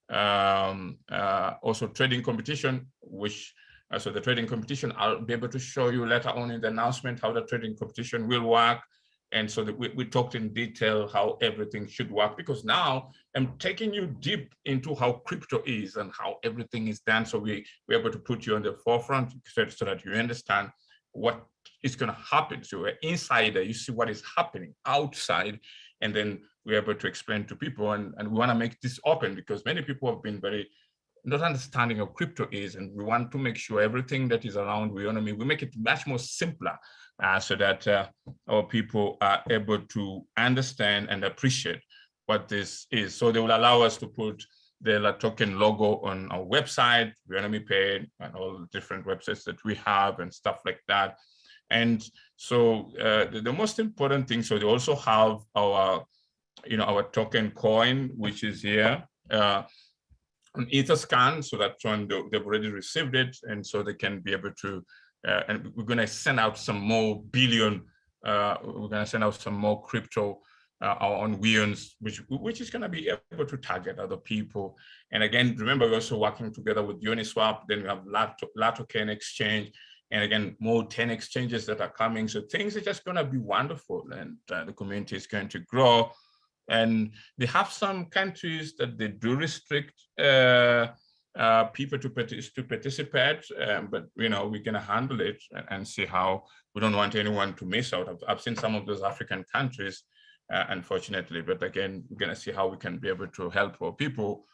also trading competition, which so the trading competition, I'll be able to show you later on in the announcement how the trading competition will work. And so that we talked in detail how everything should work, because now I'm taking you deep into how crypto is and how everything is done. So we're able to put you on the forefront so that you understand what is going to happen. So we're insider, you see what is happening outside, and then we're able to explain to people. And we want to make this open, because many people have been very not understanding of crypto is, and we want to make sure everything that is around Weownomy, we make it much more simpler, so that our people are able to understand and appreciate what this is. So they will allow us to put the token logo on our website, Weownomy Pay, and all the different websites that we have and stuff like that. And so the most important thing, so they also have our, our token coin, which is here. On Etherscan, so that's when they've already received it, and so they can be able to, and we're going to send out some more billion, we're going to send out some more crypto on Weons, which is going to be able to target other people. And again, remember, we're also working together with Uniswap, then we have Latoken exchange, and again, more 10 exchanges that are coming. So things are just going to be wonderful, and the community is going to grow. And they have some countries that they do restrict people to participate, but we're going to handle it and see how. We don't want anyone to miss out. I've seen some of those African countries, unfortunately, but again, we're going to see how we can be able to help our people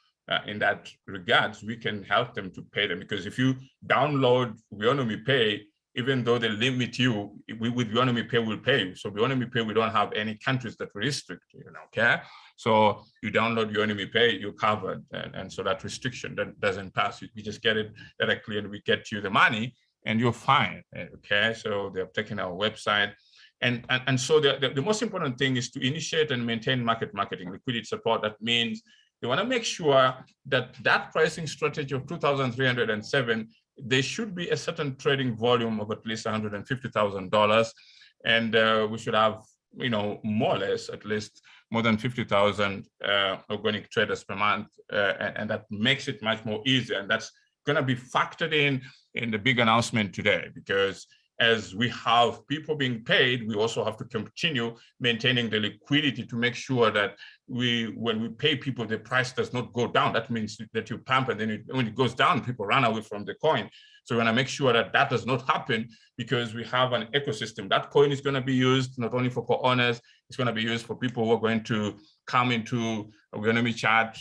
in that regards. We can help them to pay them, because if you download Weownomy Pay, even though they limit you, with Weownomy Pay will pay you. So Weownomy Pay, we don't have any countries that restrict, okay? So you download Weownomy Pay, you're covered. And so that restriction that doesn't pass. You just get it directly and we get you the money and you're fine, okay? So they've taken our website. And so the most important thing is to initiate and maintain marketing, liquidity support. That means they want to make sure that that pricing strategy of 2,307, there should be a certain trading volume of at least $150,000, and we should have, more or less at least more than 50,000 organic traders per month, and that makes it much more easier. And that's going to be factored in the big announcement today, because as we have people being paid, we also have to continue maintaining the liquidity to make sure that when we pay people, the price does not go down. That means that you pump, and then when it goes down, people run away from the coin. So we want to make sure that that does not happen, because we have an ecosystem. That coin is going to be used not only for co-owners, it's going to be used for people who are going to come into a Weownomy chat,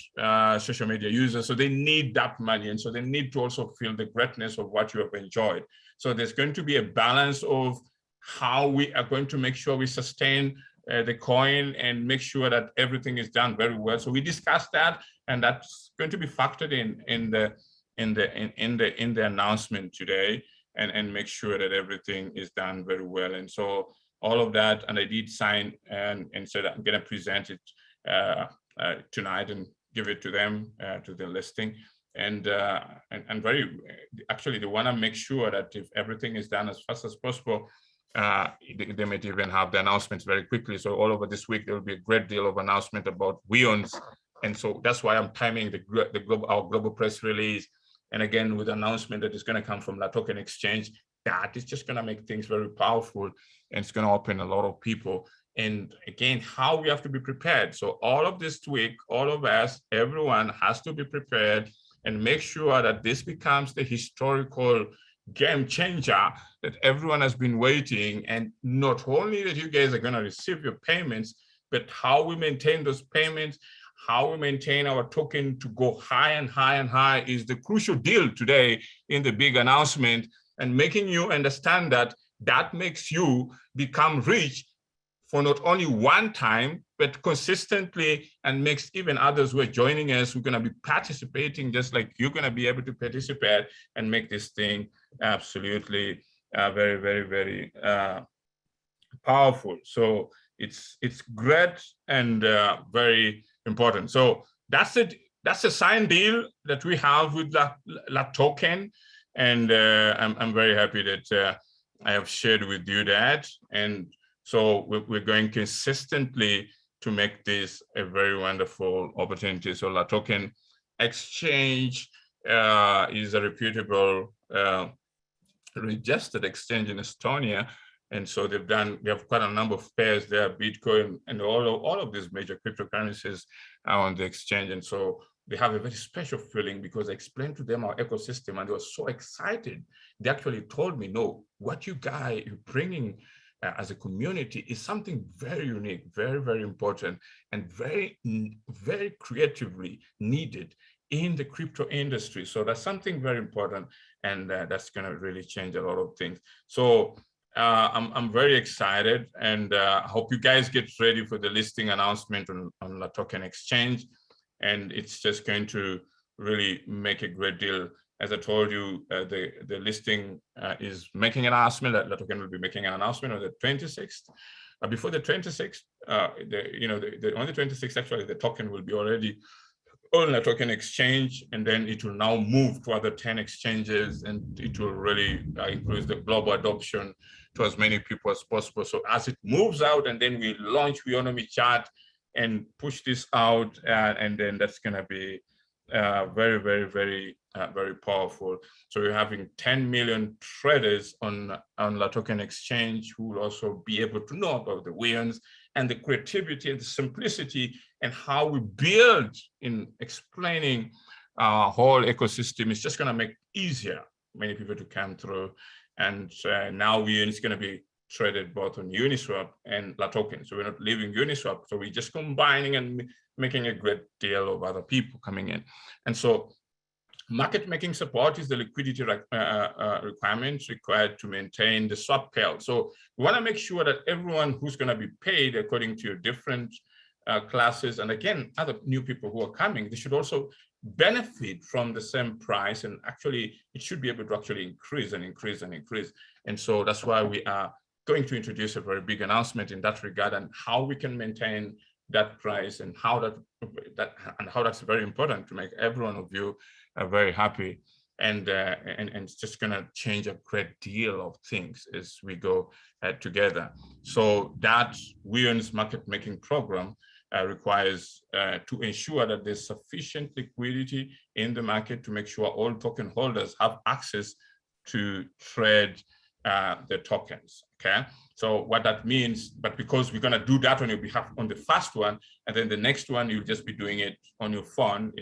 social media users. So they need that money. And so they need to also feel the greatness of what you have enjoyed. So there's going to be a balance of how we are going to make sure we sustain the coin and make sure that everything is done very well. So we discussed that, and that's going to be factored in the announcement today, and make sure that everything is done very well. And so all of that, and I did sign, and so I'm going to present it tonight and give it to them, to the listing. And actually they want to make sure that if everything is done as fast as possible, they might even have the announcements very quickly. So all over this week, there will be a great deal of announcement about Weons. And so that's why I'm timing our global press release. And again, with the announcement that is going to come from Latoken Exchange, that is just going to make things very powerful, and it's going to open a lot of people. And again, how we have to be prepared. So all of this week, all of us, everyone has to be prepared and make sure that this becomes the historical game changer that everyone has been waiting. And not only that you guys are going to receive your payments, but how we maintain those payments, how we maintain our token to go high and high and high is the crucial deal today in the big announcement, and making you understand that that makes you become rich for not only one time, but consistently, and makes even others who are joining us, who are going to be participating just like you're going to be able to participate, and make this thing absolutely very, very, very powerful. So it's great and very important. So that's it. That's a signed deal that we have with La Token, and I'm very happy that I have shared with you that. And so we're going consistently to make this a very wonderful opportunity. So La Token Exchange is a reputable registered exchange in Estonia. And so we have quite a number of pairs there, Bitcoin and all of these major cryptocurrencies are on the exchange. And so they have a very special feeling, because I explained to them our ecosystem and they were so excited. They actually told me, no, what you guys are bringing as a community is something very unique, very, very important, and very, very creatively needed in the crypto industry. So that's something very important, and that's going to really change a lot of things. So I'm very excited, and I hope you guys get ready for the listing announcement on La Token Exchange. And it's just going to really make a great deal. As I told you, the listing is making an announcement. La Token will be making an announcement on the 26th. Before the 26th, on the 26th, actually, the token will be already on La Token Exchange, and then it will now move to other 10 exchanges, and it will really increase the global adoption to as many people as possible. So as it moves out, and then we launch Weownomy Chat and push this out, and then that's going to be very, very, very, very powerful. So we're having 10 million traders on La Token Exchange who will also be able to know about the Weons and the creativity and the simplicity and how we build in explaining our whole ecosystem. Is just going to make easier many people to come through. And now it's going to be traded both on Uniswap and La Token. So we're not leaving Uniswap. So we're just combining and making a great deal of other people coming in. And so market making support is the liquidity requirements required to maintain the swap payout. So we want to make sure that everyone who's going to be paid according to your different classes, and again, other new people who are coming, they should also benefit from the same price, and actually it should be able to actually increase and increase and increase. And so that's why we are going to introduce a very big announcement in that regard, and how we can maintain that price, and how that's very important to make every one of you very happy. And it's just going to change a great deal of things as we go together. So that Weons market making program requires to ensure that there's sufficient liquidity in the market to make sure all token holders have access to trade the tokens. Okay, so what that means, but because we're going to do that on your behalf on the first one, and then the next one you'll just be doing it on your phone,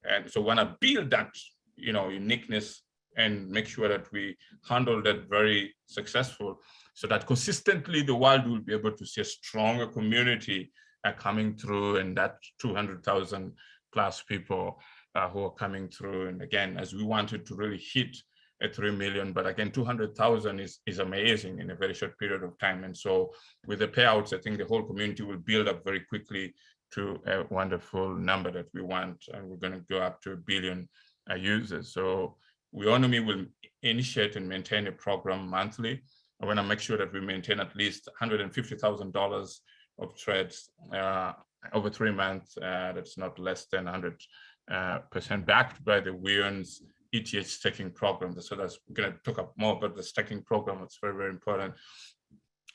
and so we want to build that uniqueness and make sure that we handle that very successful, so that consistently the world will be able to see a stronger community coming through, and that 200,000 plus people who are coming through. And again, as we wanted to really hit at 3 million, but again, 200,000 is amazing in a very short period of time. And so with the payouts, I think the whole community will build up very quickly to a wonderful number that we want, and we're going to go up to 1 billion users. So Weownomy will initiate and maintain a program monthly. I want to make sure that we maintain at least $150,000 of trades over 3 months. That's not less than 100% backed by the Weons ETH staking program. So that's going to talk up more about the staking program. It's very, very important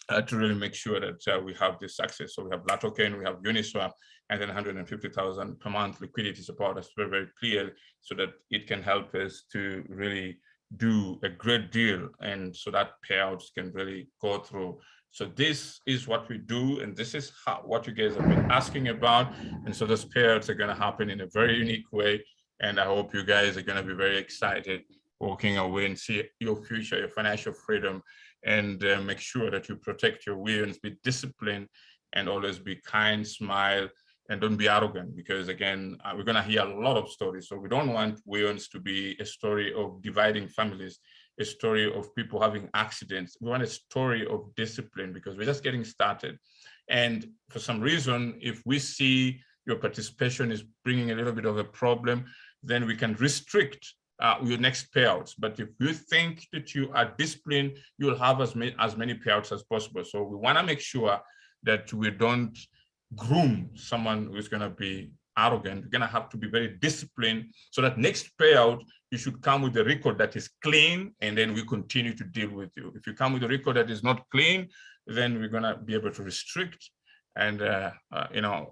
to really make sure that we have this access. So we have La Token, we have Uniswap, and then 150,000 per month liquidity support. That's very, very clear, so that it can help us to really do a great deal, and so that payouts can really go through. So this is what we do, and this is what you guys have been asking about. And so those payouts are going to happen in a very unique way. And I hope you guys are going to be very excited walking away and see your future, your financial freedom, and make sure that you protect your wills, be disciplined, and always be kind, smile, and don't be arrogant, because again, we're going to hear a lot of stories. So we don't want wills to be a story of dividing families, a story of people having accidents. We want a story of discipline, because we're just getting started. And for some reason, if we see your participation is bringing a little bit of a problem, then we can restrict your next payouts. But if you think that you are disciplined, you'll have as many payouts as possible. So we want to make sure that we don't groom someone who's going to be arrogant. We're going to have to be very disciplined, so that next payout, you should come with a record that is clean, and then we continue to deal with you. If you come with a record that is not clean, then we're going to be able to restrict and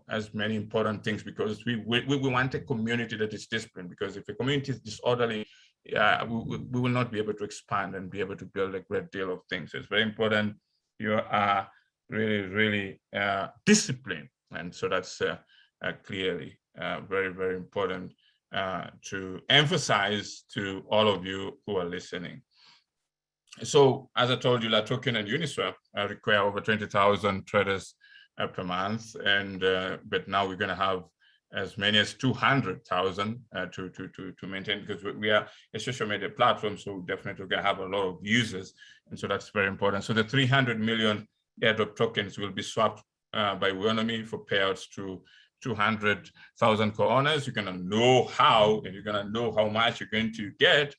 as many important things, because we want a community that is disciplined, because if a community is disorderly, we will not be able to expand and be able to build a great deal of things. So it's very important you are really disciplined, and so that's clearly very, very important to emphasize to all of you who are listening. So as I told you, La Token and Uniswap require over 20,000 traders per month, and but now we're going to have as many as 200,000 to maintain, because we are a social media platform, so definitely going to have a lot of users, and so that's very important. So the 300 million airdrop tokens will be swapped by Weownomy for payouts to 200,000 co-owners. You're going to know how, and you're going to know how much you're going to get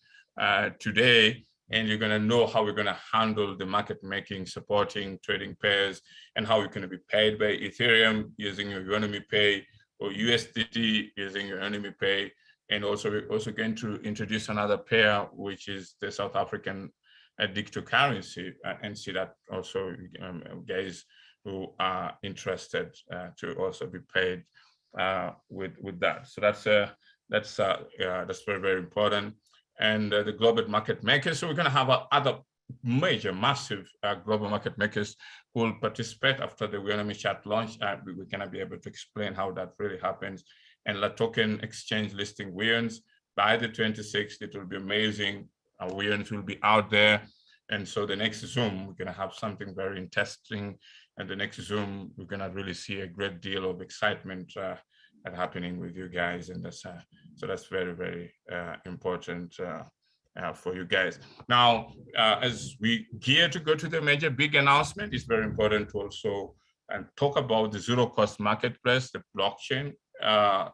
today. And you're going to know how we're going to handle the market making, supporting trading pairs, and how you're going to be paid by Ethereum using your Weownomy Pay, or USDT using your Weownomy Pay. And also, we're also going to introduce another pair, which is the South African digital currency, and see that also guys who are interested to also be paid with that. So that's very, very important. And the global market makers. So we're going to have other major, massive global market makers who will participate after the Weownomy chat launch. We're going to be able to explain how that really happens. And La Token exchange listing Weowns by the 26th. It will be amazing. Our Weowns will be out there. And so the next Zoom, we're going to have something very interesting. And the next Zoom, we're going to really see a great deal of excitement happening with you guys, and that's so that's very, very important for you guys. Now, as we gear to go to the major big announcement, it's very important to also talk about the zero cost marketplace, the blockchain.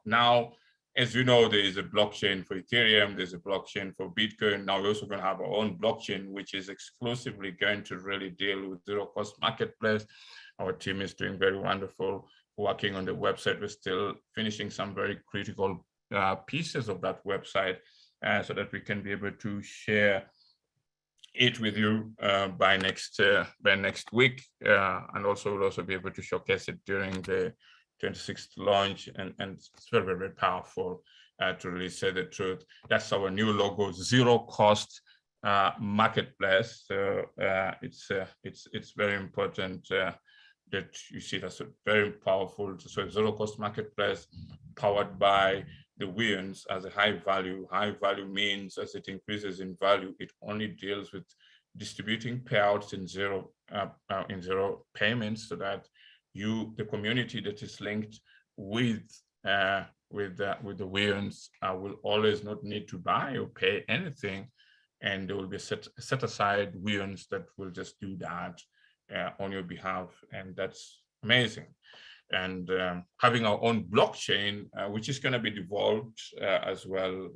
Now, as you know, there is a blockchain for Ethereum, there's a blockchain for Bitcoin. Now we're also going to have our own blockchain, which is exclusively going to really deal with zero cost marketplace. Our team is doing very wonderful working on the website. We're still finishing some very critical pieces of that website so that we can be able to share it with you by next week, and also we'll also be able to showcase it during the 26th launch, and it's very, very, very powerful to really say the truth. That's our new logo, zero cost marketplace. So it's very important that you see that's a very powerful, so zero cost marketplace powered by the Weowns as a high value. High value means as it increases in value, it only deals with distributing payouts in zero payments, so that the community that is linked with the Weowns will always not need to buy or pay anything, and there will be set aside Weowns that will just do that on your behalf, and that's amazing. And having our own blockchain, which is going to be devolved as well,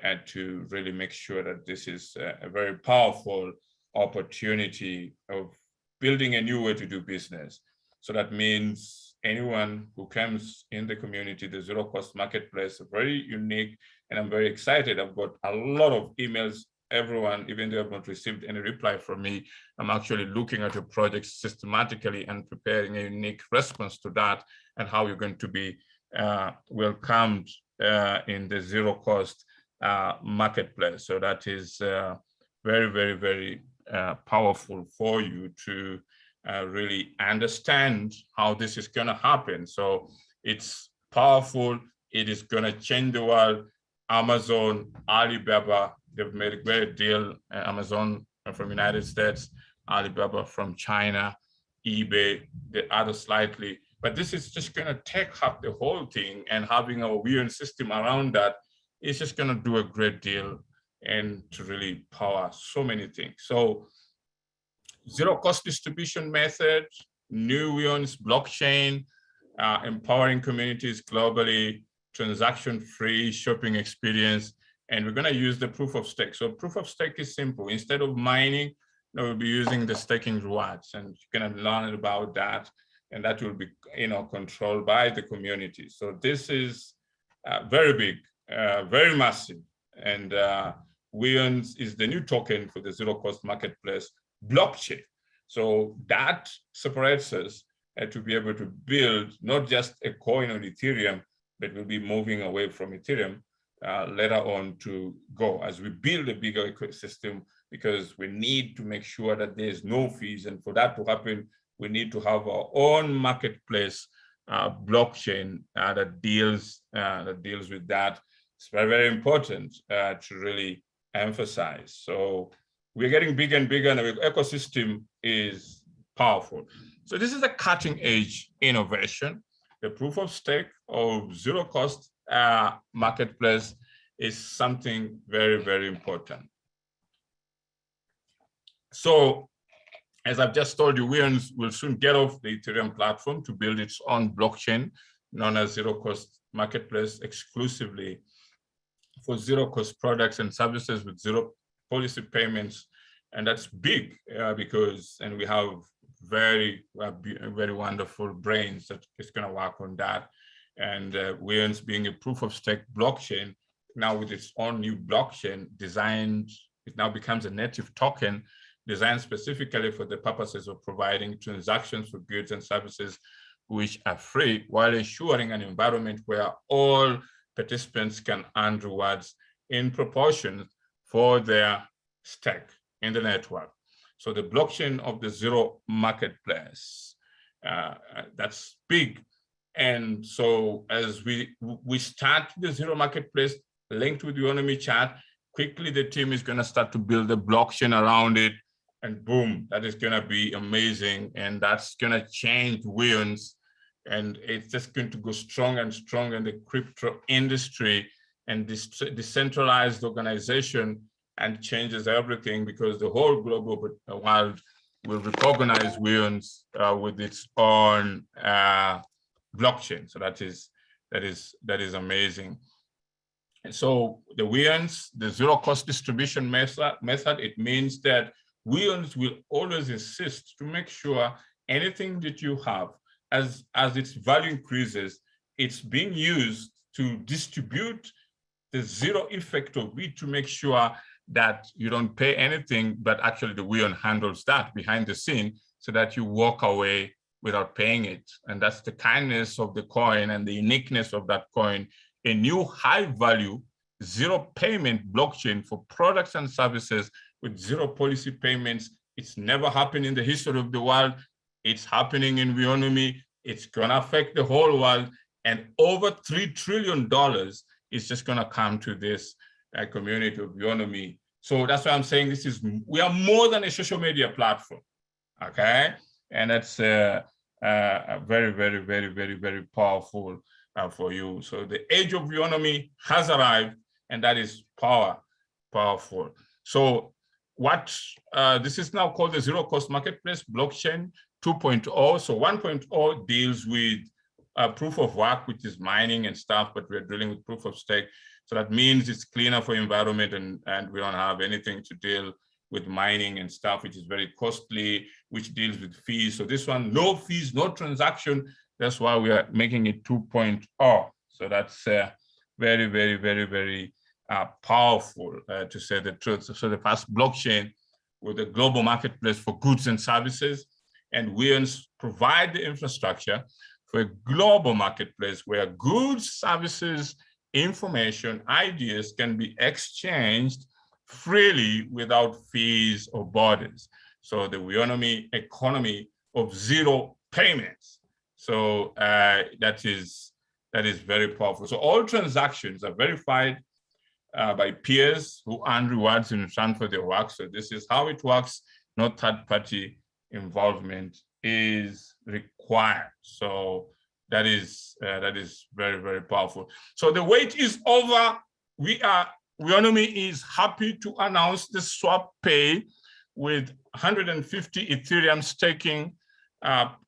and to really make sure that this is a very powerful opportunity of building a new way to do business. So that means anyone who comes in the community, the zero cost marketplace, very unique, and I'm very excited. I've got a lot of emails. Everyone, even though I've not received any reply from me, I'm actually looking at your project systematically and preparing a unique response to that, and how you're going to be welcomed in the zero cost marketplace. So that is very, very, very powerful for you to really understand how this is going to happen. So it's powerful, It is going to change the world. Amazon, Alibaba, they've made a great deal. Amazon from United States, Alibaba from China, eBay, the other slightly. But this is just going to take up the whole thing, and having a weird system around that is just going to do a great deal and to really power so many things. So zero cost distribution method, new Weownomy blockchain, empowering communities globally, transaction-free shopping experience, and we're going to use the proof of stake. So proof of stake is simple. Instead of mining, we'll be using the staking rewards, and you're going to learn about that, and that will be, controlled by the community. So this is very big, very massive, and Weownomy is the new token for the zero-cost marketplace blockchain. So that separates us to be able to build not just a coin on Ethereum, but we'll be moving away from Ethereum later on to Go as we build a bigger ecosystem, because we need to make sure that there's no fees. And for that to happen, we need to have our own marketplace blockchain that deals with that. It's very, very important to really emphasize. So we're getting bigger and bigger, and our ecosystem is powerful. So this is a cutting edge innovation. The proof of stake of zero cost marketplace is something very, very important. So as I've just told you, Weownomy will soon get off the Ethereum platform to build its own blockchain known as zero cost marketplace exclusively for zero cost products and services with zero policy payments. And that's big because we have very wonderful brains that is going to work on that. And Weownomy being a proof of stake blockchain, now with its own new blockchain designed, it now becomes a native token designed specifically for the purposes of providing transactions for goods and services which are free, while ensuring an environment where all participants can earn rewards in proportion for their stake in the network. So the blockchain of the zero marketplace, that's big. And so as we start the zero marketplace linked with the Weownomy chat, quickly the team is going to start to build a blockchain around it, and boom, that is going to be amazing. And that's going to change Weownomy, and it's just going to go strong and strong in the crypto industry and this decentralized organization, and changes everything, because the whole global world will recognize Weownomy with its own blockchain. So that is amazing. And so the Weownomy, the zero cost distribution method, it means that Weownomy will always insist to make sure anything that you have, as its value increases, it's being used to distribute the zero effect of it, to make sure that you don't pay anything, but actually the Weownomy handles that behind the scene so that you walk away without paying it. And that's the kindness of the coin and the uniqueness of that coin, a new high value, zero payment blockchain for products and services with zero policy payments. It's never happened in the history of the world. It's happening in Weownomy. It's gonna affect the whole world. And over $3 trillion is just gonna come to this community of Weownomy. So that's why I'm saying we are more than a social media platform, okay? And that's very, very, very, very, very powerful for you. So the age of Weownomy has arrived, and that is powerful. So what this is now called the zero cost marketplace blockchain 2.0. So 1.0 deals with proof of work, which is mining and stuff, but we're dealing with proof of stake. So that means it's cleaner for environment, and we don't have anything to deal with mining and stuff, which is very costly, which deals with fees. So this one, no fees, no transaction. That's why we are making it 2.0. So that's very, very, very, very powerful, to say the truth. So the first blockchain with a global marketplace for goods and services, and Weownomy provide the infrastructure for a global marketplace where goods, services, information, ideas can be exchanged freely without fees or borders. So the Weownomy economy of zero payments. So that is that is very powerful. So all transactions are verified by peers who earn rewards in return for their work. So this is how it works. No third-party involvement is required. So that is very, very powerful. So the wait is over. Weownomy is happy to announce the swap pay with 150 Ethereum staking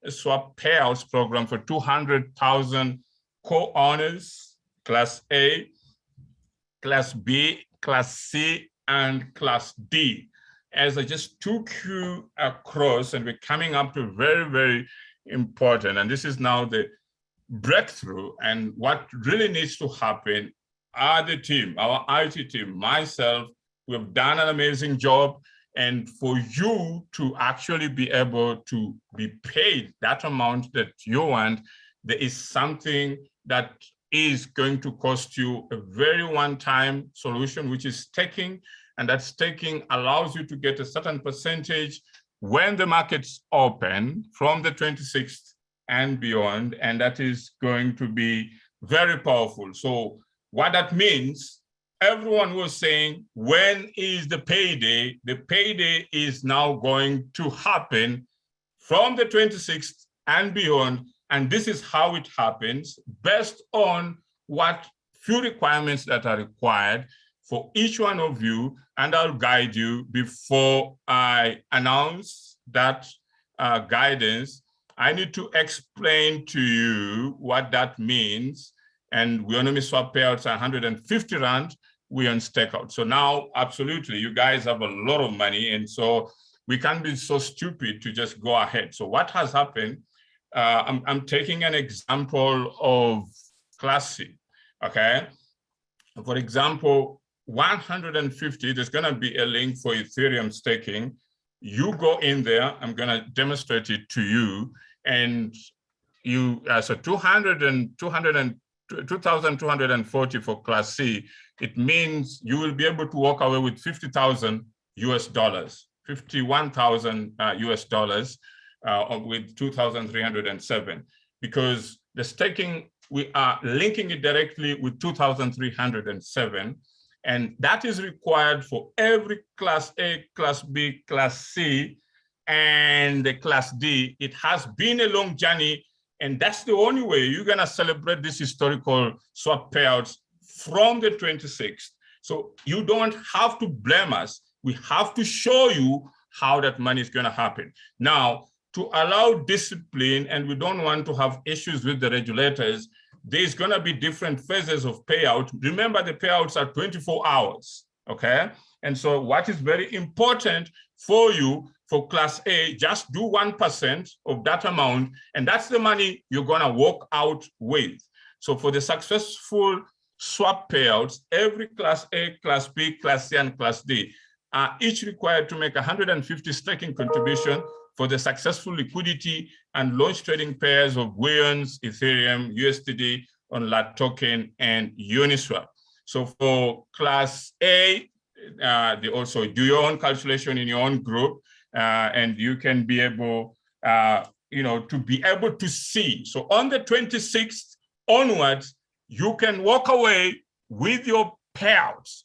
swap payouts program for 200,000 co-owners, Class A, Class B, Class C, and Class D. As I just took you across, and we're coming up to very, very important, and this is now the breakthrough, and what really needs to happen are the team, our IT team, myself, we have done an amazing job. And for you to actually be able to be paid that amount that you want, there is something that is going to cost you a very one-time solution, which is staking. And that staking allows you to get a certain percentage when the markets open from the 26th and beyond. And that is going to be very powerful. So what that means, everyone was saying, when is the payday? The payday is now going to happen from the 26th and beyond. And this is how it happens based on what few requirements that are required for each one of you. And I'll guide you before I announce that guidance. I need to explain to you what that means. And Weownomy swap payouts are 150 Rand. We on stakeout. So now, absolutely, you guys have a lot of money. And so we can't be so stupid to just go ahead. So what has happened, I'm taking an example of Class C, okay? For example, 150, there's gonna be a link for Ethereum staking. You go in there, I'm gonna demonstrate it to you. And you, so 2,240 for Class C, it means you will be able to walk away with 50,000 US dollars, 51,000 US dollars with 2,307, because the staking, we are linking it directly with 2,307. And that is required for every Class A, Class B, Class C, and the Class D. It has been a long journey. And that's the only way you're gonna celebrate this historical swap payouts from the 26th. So you don't have to blame us. We have to show you how that money is gonna happen. Now, to allow discipline, and we don't want to have issues with the regulators, there's gonna be different phases of payout. Remember, the payouts are 24 hours, okay? And so what is very important for you, for Class A, just do 1% of that amount, and that's the money you're gonna walk out with. So for the successful swap payouts, every Class A, Class B, Class C, and Class D are each required to make 150 staking contribution for the successful liquidity and launch trading pairs of Weons, Ethereum, USDD, on LAT token, and Uniswap. So for Class A, they also do your own calculation in your own group, and you can be able, to be able to see. So on the 26th onwards, you can walk away with your payouts,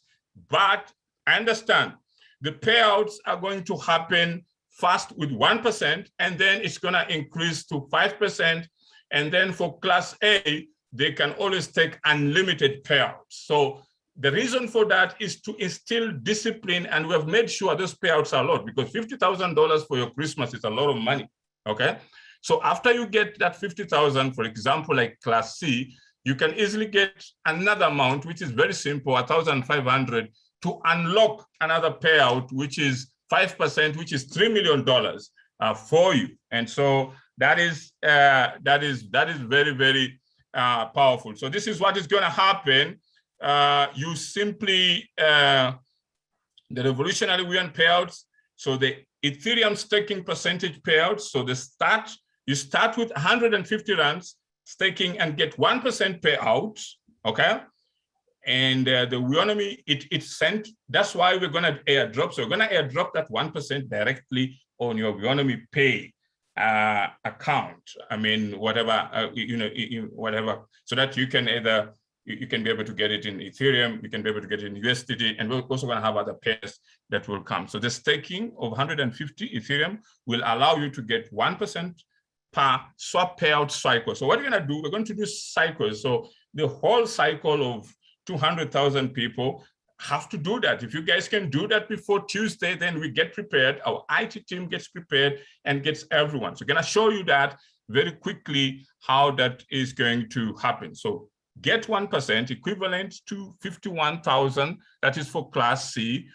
but understand the payouts are going to happen first with 1%, and then it's gonna increase to 5%. And then for Class A, they can always take unlimited payouts. So the reason for that is to instill discipline, and we have made sure those payouts are a lot, because $50,000 for your Christmas is a lot of money, okay? So after you get that 50,000, for example, like Class C, you can easily get another amount, which is very simple, 1,500, to unlock another payout, which is 5%, which is $3 million for you. And so that is very, very powerful. So this is what is going to happen. You simply, the revolutionary Weon payouts, so the Ethereum staking percentage payouts, so you start with 150 Rands staking and get 1% payout, okay? And the Weownomy, it's sent. That's why we're going to airdrop. So we're going to airdrop that 1% directly on your Weownomy Pay. account. I mean, whatever, whatever, so that you can either, you can be able to get it in Ethereum, you can be able to get it in USDT, and we're also going to have other pairs that will come. So the staking of 150 Ethereum will allow you to get 1% per swap payout cycle. So what we're going to do, we're going to do cycles. So the whole cycle of 200,000 people have to do that. If you guys can do that before Tuesday, then we get prepared. Our IT team gets prepared and gets everyone. So I'm going to show you that very quickly, how that is going to happen. So get 1% equivalent to 51,000. That is for Class C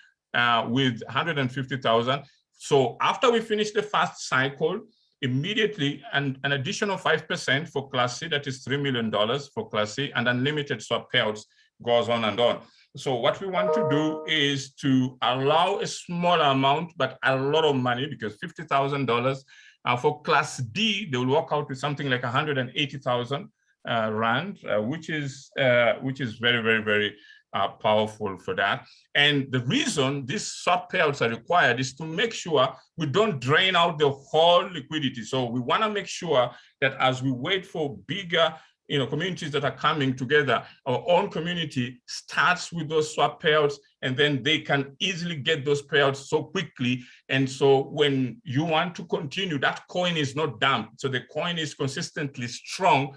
with 150,000. So after we finish the first cycle, immediately an additional 5% for Class C, that is $3 million for Class C, and unlimited swap payouts goes on and on. So what we want to do is to allow a small amount, but a lot of money, because $50,000 for Class D, they will work out with something like 180,000 Rand, which is very, very, very powerful for that. And the reason these swap payouts are required is to make sure we don't drain out the whole liquidity. So we want to make sure that as we wait for bigger communities that are coming together, our own community starts with those swap payouts, and then they can easily get those payouts so quickly. And so when you want to continue, that coin is not dumped. So the coin is consistently strong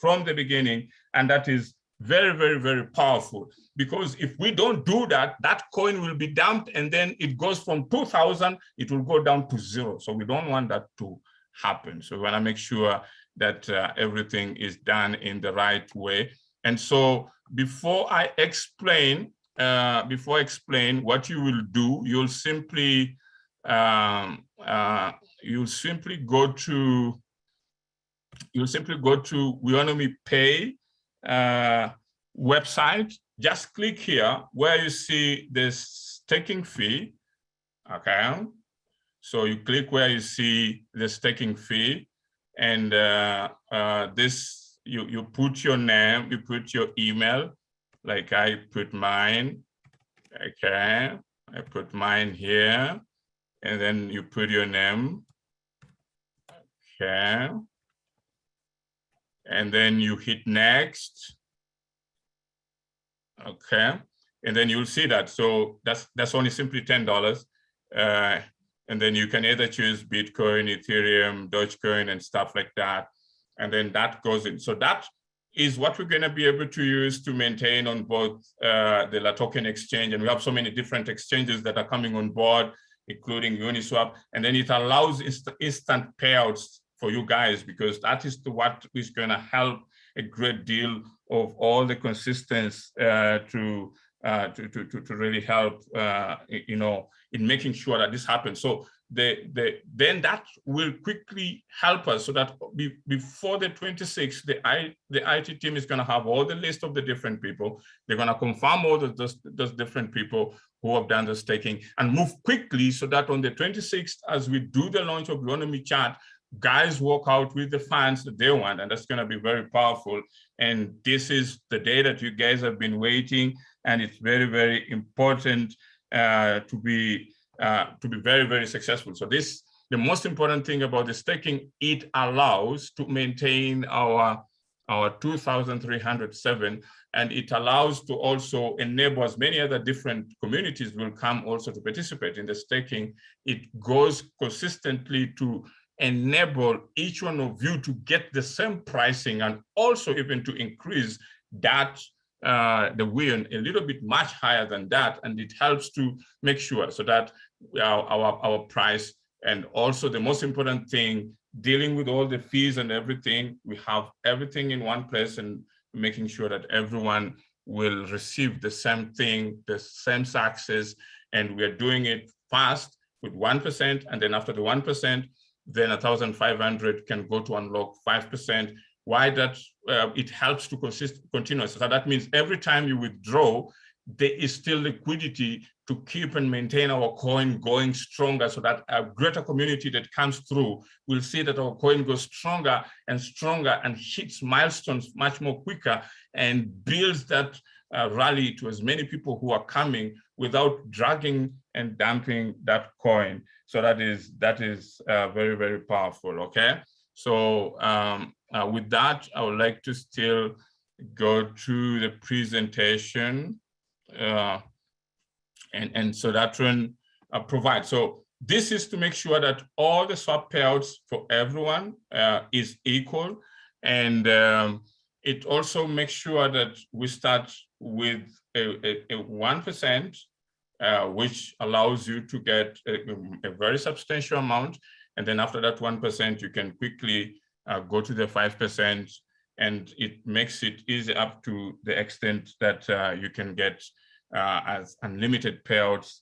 from the beginning, and that is very, very, very powerful. Because if we don't do that, that coin will be dumped, and then it goes from 2,000, it will go down to 0. So we don't want that to happen. So we want to make sure that everything is done in the right way. And so before I explain what you will do, you'll simply go to Weownomy Pay website. Just click here where you see this staking fee. Okay, so you click where you see the staking fee, and this, you put your name, you put your email, like I put mine. Okay, I put mine here, and then you put your name. Okay, and then you hit next. Okay, and then you'll see that. So that's only simply $10. And then you can either choose Bitcoin, Ethereum, Dogecoin, and stuff like that. And then that goes in. So that is what we're going to be able to use to maintain on both the La Token exchange. And we have so many different exchanges that are coming on board, including Uniswap. And then it allows instant payouts for you guys, because that is what is going to help a great deal of all the consistency to really help, in making sure that this happens. So then that will quickly help us, so that before the 26th, the IT team is going to have all the list of the different people. They're going to confirm all those different people who have done the staking, and move quickly, so that on the 26th, as we do the launch of Weownomy Chat, guys walk out with the funds that they want, and that's going to be very powerful. And this is the day that you guys have been waiting, and it's very, very important to be very, very successful. So the most important thing about the staking, it allows to maintain our 2,307, and it allows to also enable as many other different communities will come also to participate in the staking. It goes consistently to enable each one of you to get the same pricing, and also even to increase that the win a little bit much higher than that. And it helps to make sure so that our price, and also the most important thing, dealing with all the fees and everything, we have everything in one place, and making sure that everyone will receive the same thing, the same success. And we are doing it fast with 1%, and then after the 1%, then 1,500 can go to unlock 5%. Why that? It helps to continue. So that means every time you withdraw, there is still liquidity to keep and maintain our coin going stronger, so that a greater community that comes through will see that our coin goes stronger and stronger, and hits milestones much more quicker, and builds that rally to as many people who are coming without dragging and dumping that coin. So that is very, very powerful, okay? So with that, I would like to still go to the presentation. And so that one provides. So this is to make sure that all the swap payouts for everyone is equal. And it also makes sure that we start with a 1%, which allows you to get a very substantial amount. And then after that 1%, you can quickly go to the 5%, and it makes it easy up to the extent that you can get as unlimited payouts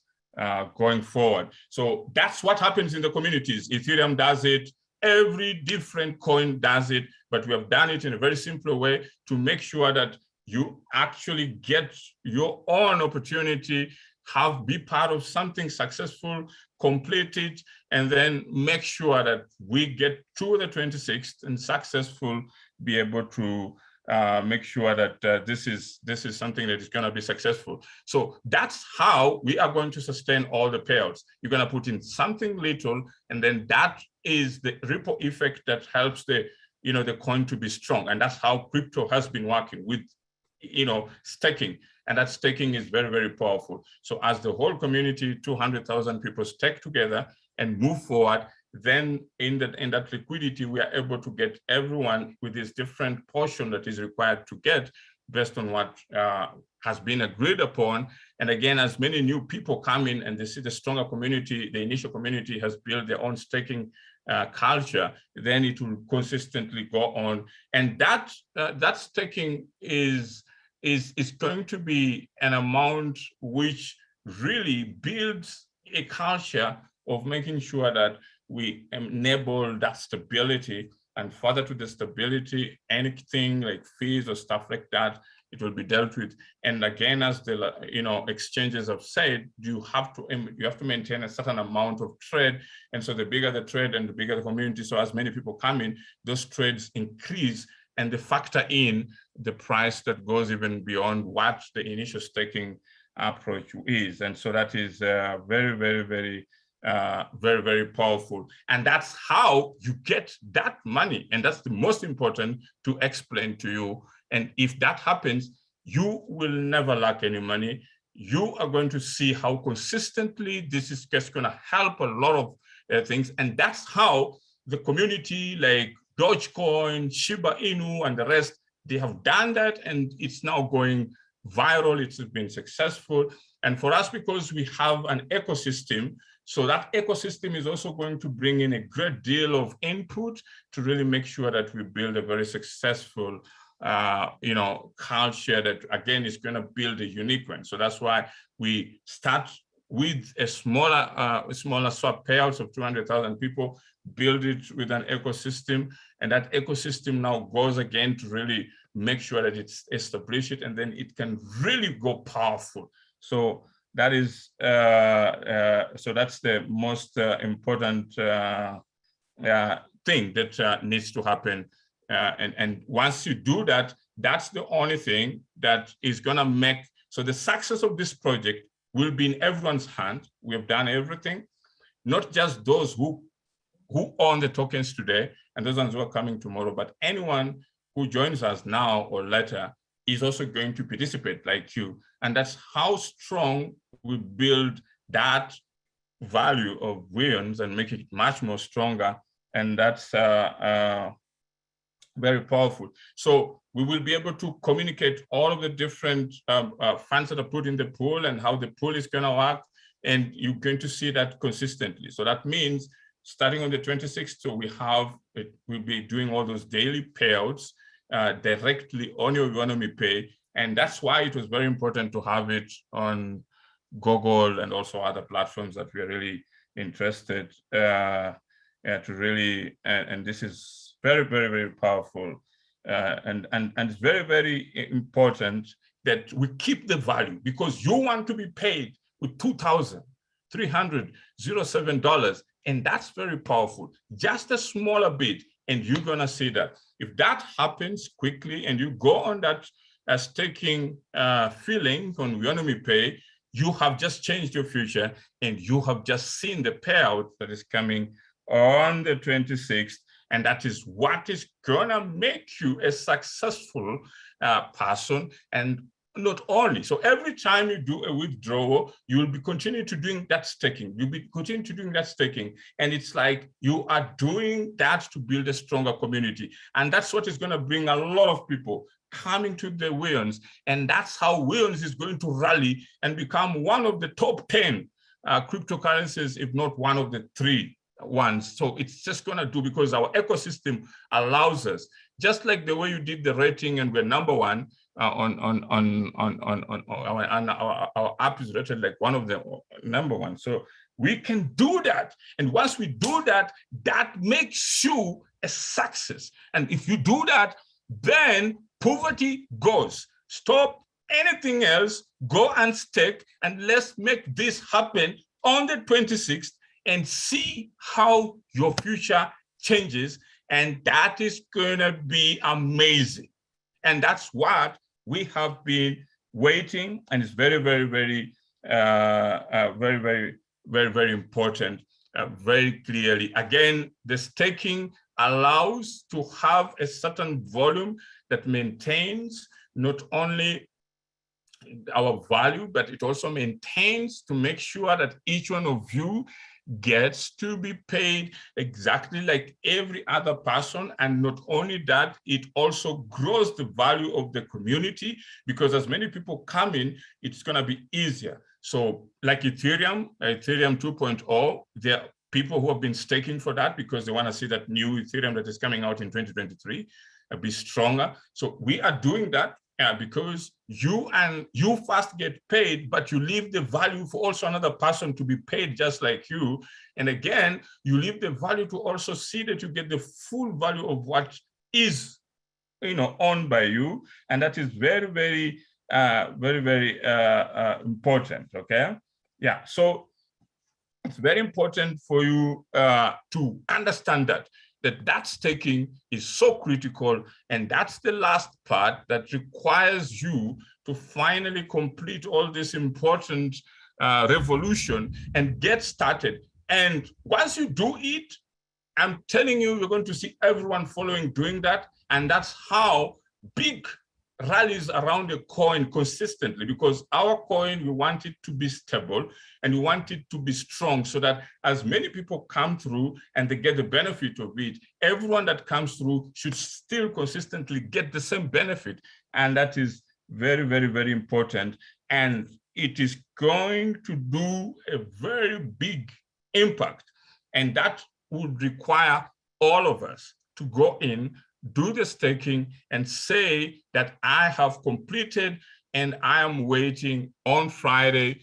going forward. So that's what happens in the communities. Ethereum does it, every different coin does it, but we have done it in a very simple way to make sure that you actually get your own opportunity, be part of something successful, complete it, and then make sure that we get to the 26th and successful, be able to make sure that this is something that is going to be successful. So that's how we are going to sustain all the payouts. You're going to put in something little, and then that is the ripple effect that helps the coin to be strong. And that's how crypto has been working with staking. And that staking is very, very powerful. So as the whole community, 200,000 people stake together and move forward, then in that liquidity, we are able to get everyone with this different portion that is required to get based on what has been agreed upon. And again, as many new people come in and they see the stronger community, the initial community has built their own staking culture, then it will consistently go on. And that staking is going to be an amount which really builds a culture of making sure that we enable that stability, and further to the stability, anything like fees or stuff like that, it will be dealt with. And again, as the exchanges have said, you have to maintain a certain amount of trade. And so the bigger the trade and the bigger the community, so as many people come in, those trades increase, and they factor in the price that goes even beyond what the initial staking approach is. And so that is very, very, very very, very powerful. And that's how you get that money. And that's the most important to explain to you. And if that happens, you will never lack any money. You are going to see how consistently this is just going to help a lot of things. And that's how the community like Dogecoin, Shiba Inu, and the rest, they have done that. And it's now going viral. It's been successful. And for us, because we have an ecosystem, so that ecosystem is also going to bring in a great deal of input to really make sure that we build a very successful, culture that, again, is going to build a unique one. So that's why we start with a smaller swap payouts of 200,000 people, build it with an ecosystem, and that ecosystem now goes again to really make sure that it's established, and then it can really go powerful. So that is so that's the most important thing that needs to happen. And once you do that, that's the only thing that is going to make, so the success of this project will be in everyone's hand. We have done everything, not just those who own the tokens today and those ones who are coming tomorrow, but anyone who joins us now or later is also going to participate like you. And that's how strong we build that value of Weowns and make it much more stronger. And that's very powerful. So we will be able to communicate all of the different funds that are put in the pool and how the pool is going to work. And you're going to see that consistently. So that means starting on the 26th, so we'll be doing all those daily payouts directly on your Weownomy Pay. And that's why it was very important to have it on Google and also other platforms that we are really interested to really, and this is very, very, very powerful. And it's very, very important that we keep the value, because you want to be paid with $2,307, and that's very powerful. Just a smaller bit, and you're gonna see that. If that happens quickly and you go on that staking feeling on Weownomy Pay, you have just changed your future, and you have just seen the payout that is coming on the 26th. And that is what is gonna make you a successful person. And not only, so every time you do a withdrawal, you will be continuing to doing that staking. You'll be continuing to doing that staking. And it's like you are doing that to build a stronger community. And that's what is gonna bring a lot of people coming to the Weowns. And that's how Weowns is going to rally and become one of the top 10 cryptocurrencies, if not one of the 3 ones. So it's just going to do, because our ecosystem allows us, just like the way you did the rating and we're number 1 on our app is rated like one of the number 1. So we can do that. And once we do that, that makes you a success. And if you do that, then poverty goes. Stop anything else, go and stake, and let's make this happen on the 26th and see how your future changes. And that is gonna be amazing. And that's what we have been waiting, and it's very, very, very, very important, very clearly. Again, the staking allows to have a certain volume that maintains not only our value, but it also maintains to make sure that each one of you gets to be paid exactly like every other person. And not only that, it also grows the value of the community, because as many people come in, it's going to be easier. So like Ethereum 2.0, there are people who have been staking for that because they want to see that new Ethereum that is coming out in 2023 be stronger. So we are doing that because you first get paid, but you leave the value for also another person to be paid just like you. And again, you leave the value to also see that you get the full value of what is, owned by you. And that is very, very, very important. Okay. Yeah. So it's very important for you to understand that staking is so critical. And that's the last part that requires you to finally complete all this important revolution and get started. And once you do it, I'm telling you, you're going to see everyone following doing that. And that's how big rallies around a coin consistently, because our coin, we want it to be stable and we want it to be strong, so that as many people come through and they get the benefit of it, everyone that comes through should still consistently get the same benefit. And that is very, very, very important. And it is going to do a very big impact. And that would require all of us to go in, do the staking, and say that I have completed and I am waiting on Friday,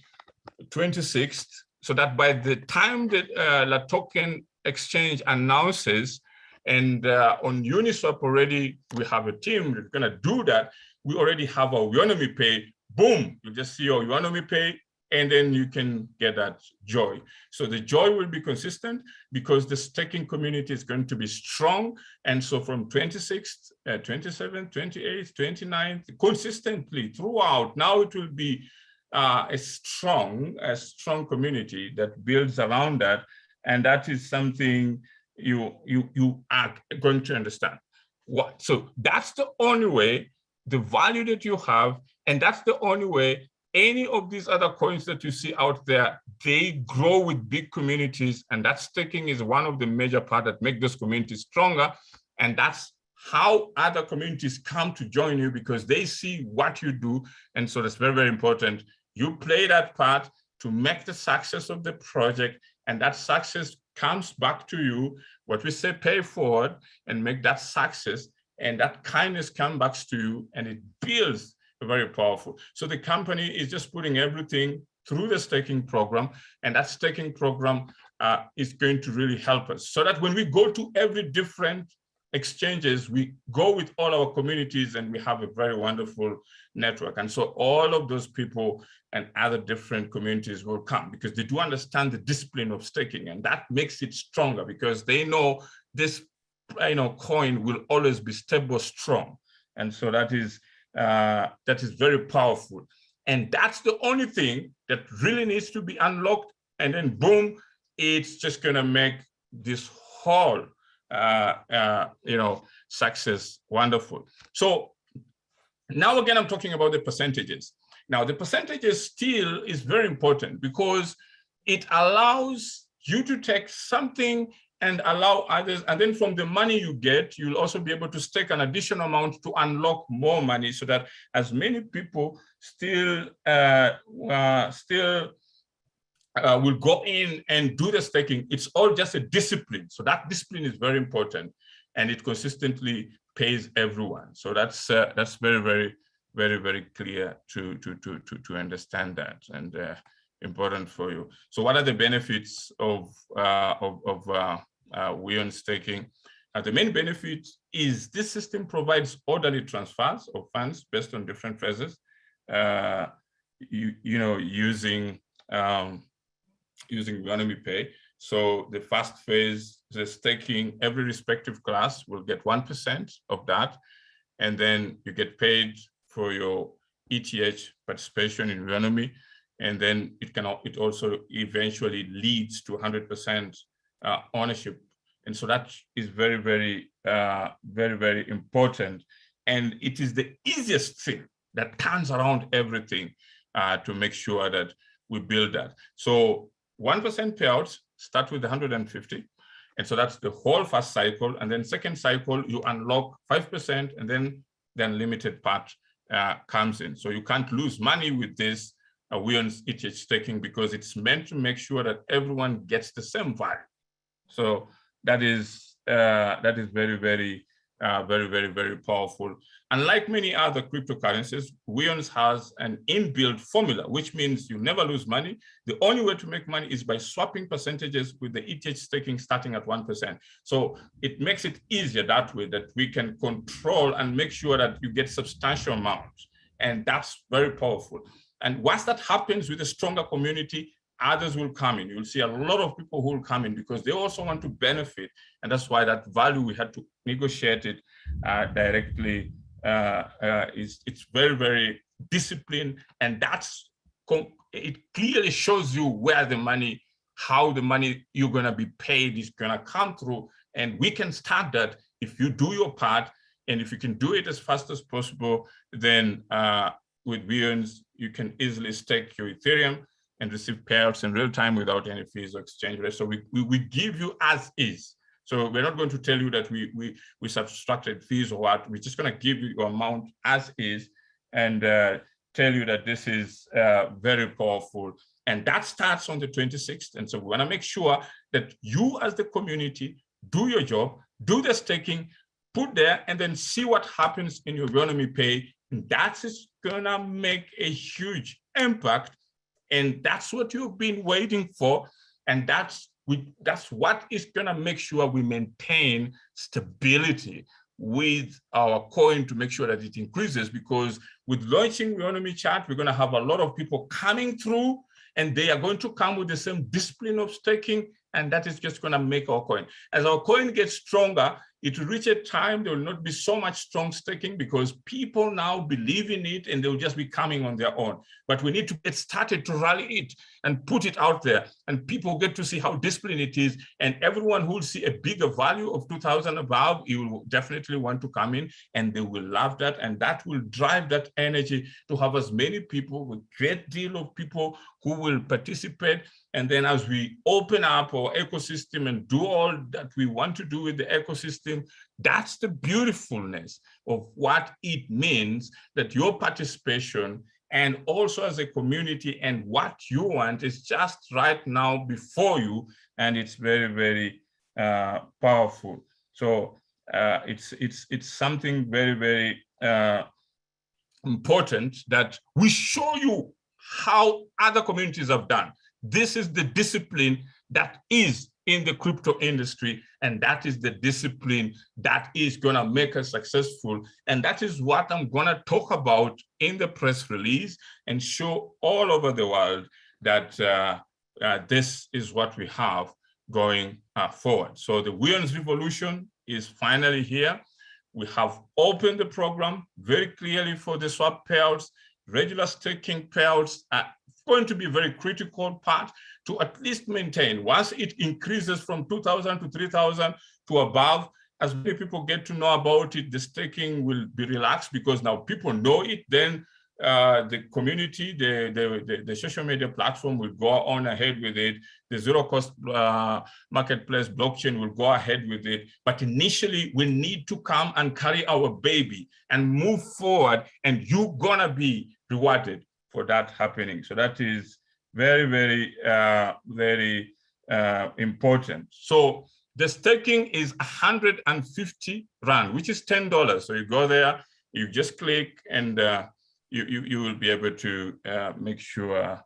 26th, so that by the time that the token exchange announces, and on Uniswap already, we have a team that's gonna do that. We already have our Weownomy Pay. Boom, you just see your Weownomy Pay, and then you can get that joy. So the joy will be consistent because the staking community is going to be strong. And so from 26th, 27th, 28th, 29th, consistently throughout, now it will be a strong community that builds around that. And that is something you are going to understand. So that's the only way, the value that you have, and that's the only way any of these other coins that you see out there, they grow with big communities, and that staking is one of the major parts that make those communities stronger. And that's how other communities come to join you, because they see what you do. And so that's very, very important. You play that part to make the success of the project, and that success comes back to you. What we say, pay forward and make that success, and that kindness comes back to you, and it builds very powerful. So the company is just putting everything through the staking program, and that staking program is going to really help us, so that when we go to every different exchanges, we go with all our communities and we have a very wonderful network. And so all of those people and other different communities will come because they do understand the discipline of staking, and that makes it stronger because they know this coin will always be stable, strong. And so that is very powerful. And that's the only thing that really needs to be unlocked. And then boom, it's just going to make this whole, success wonderful. So now again, I'm talking about the percentages. Now the percentages still is very important because it allows you to take something and allow others, and then from the money you get, you'll also be able to stake an additional amount to unlock more money, so that as many people still will go in and do the staking. It's all just a discipline. So that discipline is very important, and it consistently pays everyone. So that's very, very, very, very clear to understand that, and important for you. So what are the benefits of Weownomy staking? The main benefit is this system provides orderly transfers of funds based on different phases, using Weownomy Pay. So the first phase, the staking, every respective class will get 1% of that, and then you get paid for your ETH participation in Weownomy, and then it also eventually leads to 100% ownership. And so that is very, very, very, very important. And it is the easiest thing that turns around everything to make sure that we build that. So 1% payouts start with 150. And so that's the whole first cycle. And then second cycle, you unlock 5%, and then the unlimited part comes in. So you can't lose money with this Weownomy ETH staking, because it's meant to make sure that everyone gets the same value. So that is very, very, very, very, very powerful. Unlike many other cryptocurrencies, Weownomy has an inbuilt formula, which means you never lose money. The only way to make money is by swapping percentages with the ETH staking starting at 1%. So it makes it easier that way, that we can control and make sure that you get substantial amounts. And that's very powerful. And once that happens with a stronger community, others will come in. You'll see a lot of people who will come in because they also want to benefit. And that's why that value, we had to negotiate it directly. It's very, very disciplined. And it clearly shows you where the money, how the money you're going to be paid is going to come through. And we can start that if you do your part. And if you can do it as fast as possible, then with Weownomy, you can easily stake your Ethereum and receive payouts in real time without any fees or exchange rates. So we give you as is. So we're not going to tell you that we subtracted fees or what. We're just going to give you your amount as is, and tell you that this is very powerful. And that starts on the 26th. And so we want to make sure that you as the community do your job, do the staking, put there, and then see what happens in your Weownomy Pay. And that is going to make a huge impact. And that's what you've been waiting for. And that's what is going to make sure we maintain stability with our coin, to make sure that it increases. Because with launching Weownomy Chat, we're going to have a lot of people coming through, and they are going to come with the same discipline of staking. And that is just going to make our coin. As our coin gets stronger, it will reach a time there will not be so much strong staking, because people now believe in it and they'll just be coming on their own. But we need to get started to rally it and put it out there, and people get to see how disciplined it is. And everyone who will see a bigger value of 2,000 above, you will definitely want to come in, and they will love that. And that will drive that energy to have as many people, a great deal of people who will participate. And then as we open up our ecosystem and do all that we want to do with the ecosystem, that's the beautifulness of what it means, that your participation and also as a community and what you want is just right now before you. And it's very, very powerful. So it's something very, very important that we show you how other communities have done. This is the discipline that is in the crypto industry, and that is the discipline that is going to make us successful. And that is what I'm going to talk about in the press release and show all over the world that this is what we have going forward. So the Weownomy revolution is finally here. We have opened the program very clearly for the swap payouts, regular staking payouts are going to be a very critical part to at least maintain. Once it increases from 2,000 to 3,000 to above, as many people get to know about it, the staking will be relaxed because now people know it. Then the community, the social media platform will go on ahead with it. The zero cost marketplace blockchain will go ahead with it. But initially, we need to come and carry our baby and move forward, and you're gonna be rewarded for that happening. So that is very, very, very important. So the staking is 150 Rand, which is $10. So you go there, you just click, and you will be able to make sure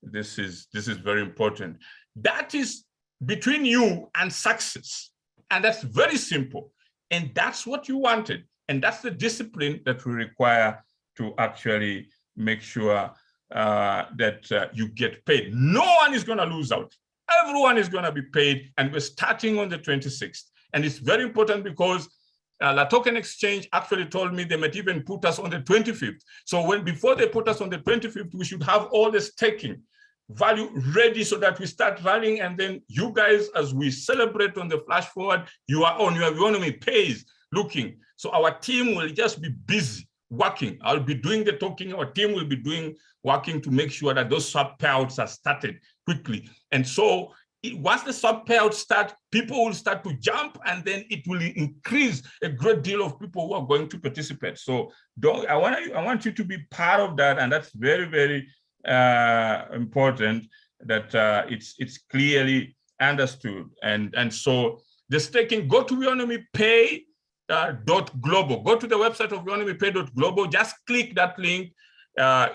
this is very important. That is between you and success, and that's very simple. And that's what you wanted, and that's the discipline that we require to actually make sure that you get paid. No one is going to lose out. Everyone is going to be paid, and we're starting on the 26th. And it's very important because La Token Exchange actually told me they might even put us on the 25th. So before they put us on the 25th, we should have all the staking value ready so that we start running. And then you guys, as we celebrate on the flash forward, you are on your Weownomy pays looking. So our team will just be busy working. I'll be doing the talking. Our team will be working to make sure that those swap payouts are started quickly. And so once the swap payouts start, people will start to jump, and then it will increase a great deal of people who are going to participate. So I want you to be part of that, and that's very, very important that it's clearly understood. And so the staking, go to Weownomy Pay. .global. Go to the website of weownomypay.global. Just click that link,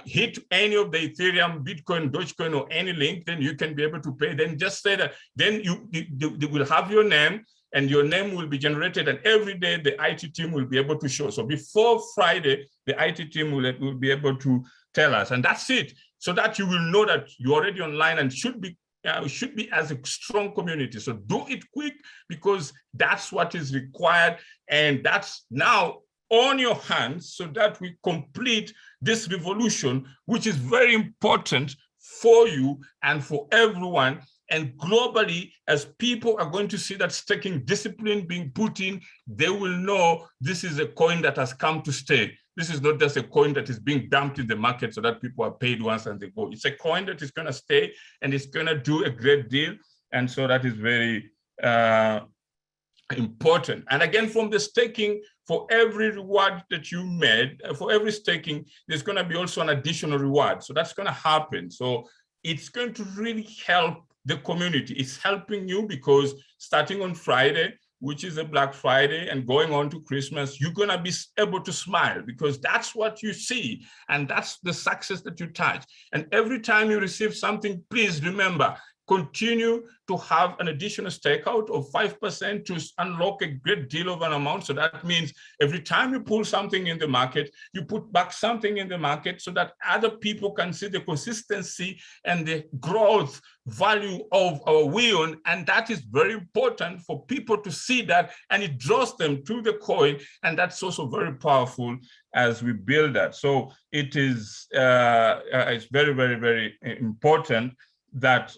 hit any of the Ethereum, Bitcoin, Dogecoin, or any link, then you can be able to pay. Then just say that, then they will have your name, and your name will be generated, and every day the IT team will be able to show. So before Friday, the IT team will be able to tell us, and that's it. So that you will know that you're already online and should be as a strong community. So do it quick, because that's what is required. And that's now on your hands, so that we complete this revolution, which is very important for you and for everyone. And globally, as people are going to see that staking discipline being put in, they will know this is a coin that has come to stay. This is not just a coin that is being dumped in the market so that people are paid once and they go. It's a coin that is going to stay, and it's going to do a great deal. And so that is very important. And again, from the staking, for every reward that you made, for every staking, there's going to be also an additional reward. So that's going to happen. So it's going to really help the community. It's helping you because starting on Friday, which is a Black Friday, and going on to Christmas, you're going to be able to smile, because that's what you see, and that's the success that you touch. And every time you receive something, please remember, continue to have an additional stakeout of 5% to unlock a great deal of an amount. So that means every time you pull something in the market, you put back something in the market so that other people can see the consistency and the growth value of our Weon. And that is very important for people to see that, and it draws them to the coin. And that's also very powerful as we build that. So it is it's very, very, very important that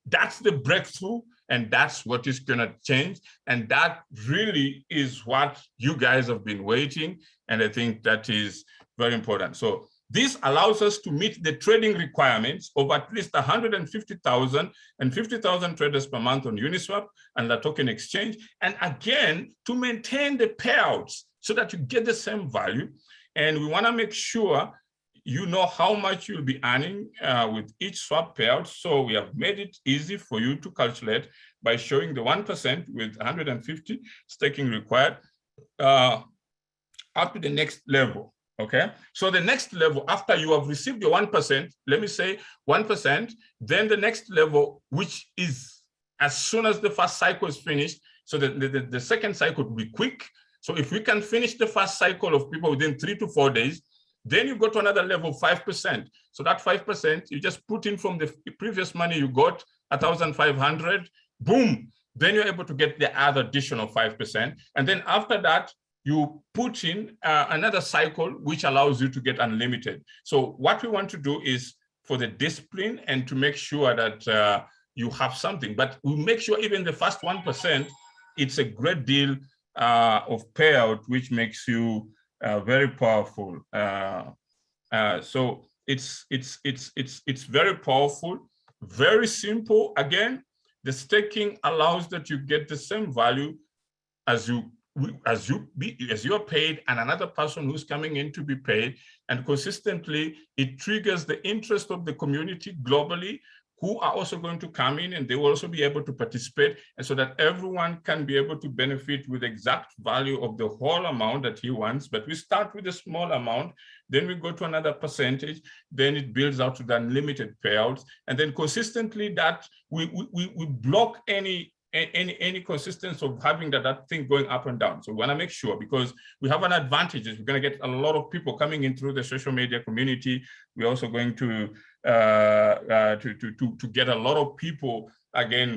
that's the breakthrough, and that's what is going to change. And that really is what you guys have been waiting. And I think that is very important. So this allows us to meet the trading requirements of at least 150,000 and 50,000 traders per month on Uniswap and La Token Exchange. And again, to maintain the payouts so that you get the same value. And we want to make sure you know how much you'll be earning with each swap payout. So we have made it easy for you to calculate by showing the 1% with 150 staking required up to the next level, okay? So the next level, after you have received your 1%, let me say 1%, then the next level, which is as soon as the first cycle is finished, so the second cycle will be quick. So if we can finish the first cycle of people within 3 to 4 days, then you go to another level, 5%. So that 5%, you just put in from the previous money you got, 1,500, boom. Then you're able to get the other additional 5%. And then after that, you put in another cycle, which allows you to get unlimited. So what we want to do is for the discipline and to make sure that you have something, but we make sure even the first 1%, it's a great deal of payout, which makes you very powerful. So it's very powerful, very simple. Again, the staking allows that you get the same value as you're paid and another person who's coming in to be paid, and consistently it triggers the interest of the community globally, who are also going to come in and they will also be able to participate, and so that everyone can be able to benefit with exact value of the whole amount that he wants. But we start with a small amount, then we go to another percentage, then it builds out to the unlimited payouts, and then consistently that we block any consistency of having that thing going up and down. So we want to make sure, because we have an advantage, is we're going to get a lot of people coming in through the social media community. We're also going to get a lot of people, again,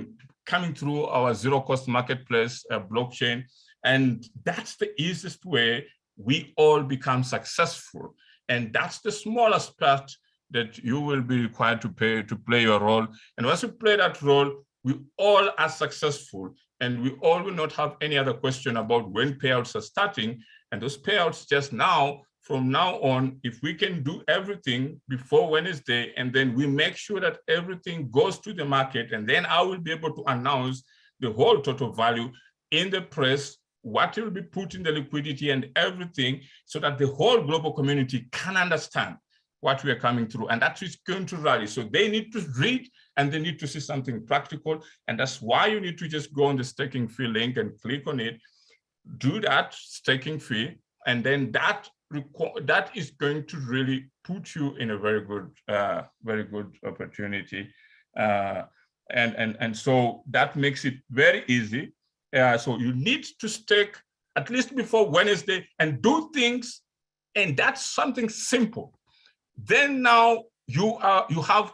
coming through our zero-cost marketplace blockchain. And that's the easiest way we all become successful. And that's the smallest part that you will be required to play your role. And once you play that role, we all are successful, and we all will not have any other question about when payouts are starting. And those payouts just now, from now on, if we can do everything before Wednesday, and then we make sure that everything goes to the market, and then I will be able to announce the whole total value in the press, what will be put in the liquidity and everything, so that the whole global community can understand what we are coming through, and that is going to rally. So they need to read and they need to see something practical. And that's why you need to just go on the staking fee link and click on it, do that staking fee, and then that is going to really put you in a very good opportunity. And so that makes it very easy. So you need to stake at least before Wednesday and do things, and that's something simple. Then now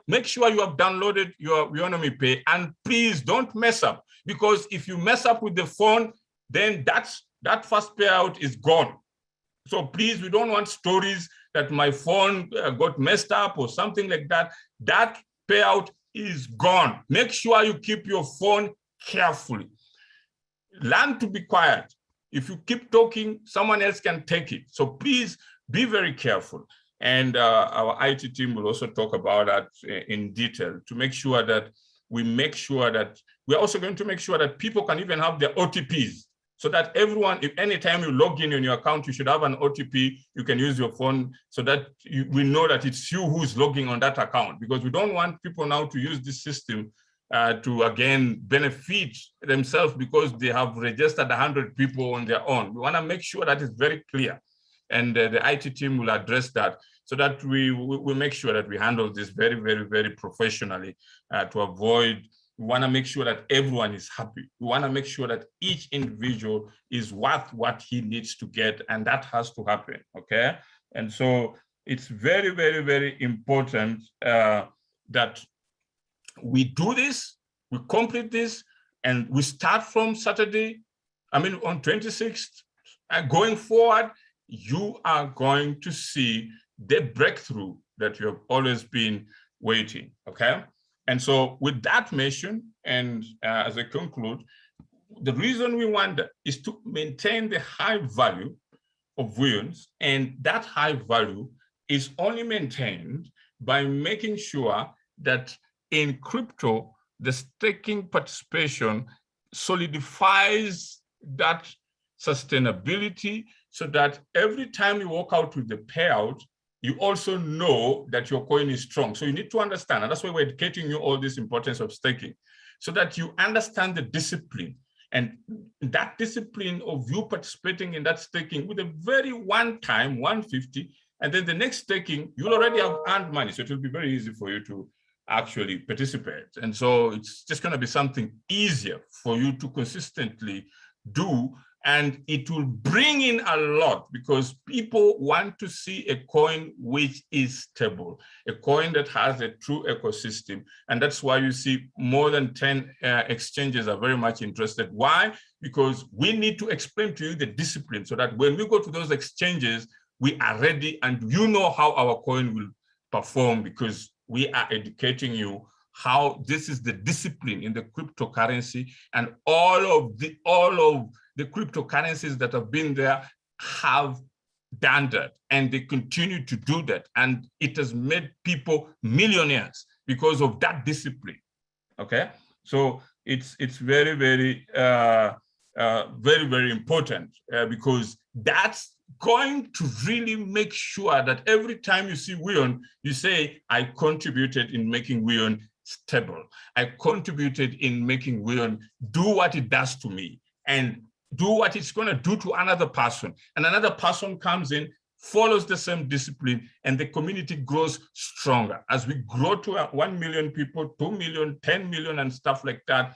make sure you have downloaded your Weownomy Pay, and please don't mess up, because if you mess up with the phone, then that first payout is gone. So please, we don't want stories that my phone got messed up or something like that. That payout is gone. Make sure you keep your phone carefully. Learn to be quiet. If you keep talking, someone else can take it. So please be very careful. And our IT team will also talk about that in detail to make sure that we're also going to make sure that people can even have their OTPs, so that everyone, if anytime you log in your account, you should have an OTP. You can use your phone so that we know that it's you who's logging on that account, because we don't want people now to use this system to, again, benefit themselves because they have registered 100 people on their own. We want to make sure that it's very clear. And the IT team will address that, so that we make sure that we handle this very, very, very professionally to avoid. We want to make sure that everyone is happy. We want to make sure that each individual is worth what he needs to get, and that has to happen, okay? And so it's very, very, very important that we do this, we complete this, and we start from Saturday, on 26th, going forward, you are going to see the breakthrough that you have always been waiting, okay? And so with that mention, and as I conclude, the reason we want that is to maintain the high value of Weowns, and that high value is only maintained by making sure that in crypto, the staking participation solidifies that sustainability, so that every time you walk out with the payout, you also know that your coin is strong. So you need to understand, and that's why we're educating you all this importance of staking, so that you understand the discipline, and that discipline of you participating in that staking with a very one-time 150, and then the next staking, you'll already have earned money. So it will be very easy for you to actually participate. And so it's just going to be something easier for you to consistently do And it will bring in a lot because people want to see a coin which is stable, a coin that has a true ecosystem. And that's why you see more than 10 exchanges are very much interested. Why? Because we need to explain to you the discipline so that when we go to those exchanges, we are ready and you know how our coin will perform, because we are educating you how this is the discipline in the cryptocurrency, and all of the cryptocurrencies that have been there have done that, and they continue to do that, and it has made people millionaires because of that discipline. Okay, so it's very, very, very important because that's going to really make sure that every time you see Weon, you say, I contributed in making Weon stable. I contributed in making Weon do what it does to me and do what it's going to do to another person. And another person comes in, follows the same discipline, and the community grows stronger. As we grow to 1 million people, 2 million, 10 million, and stuff like that,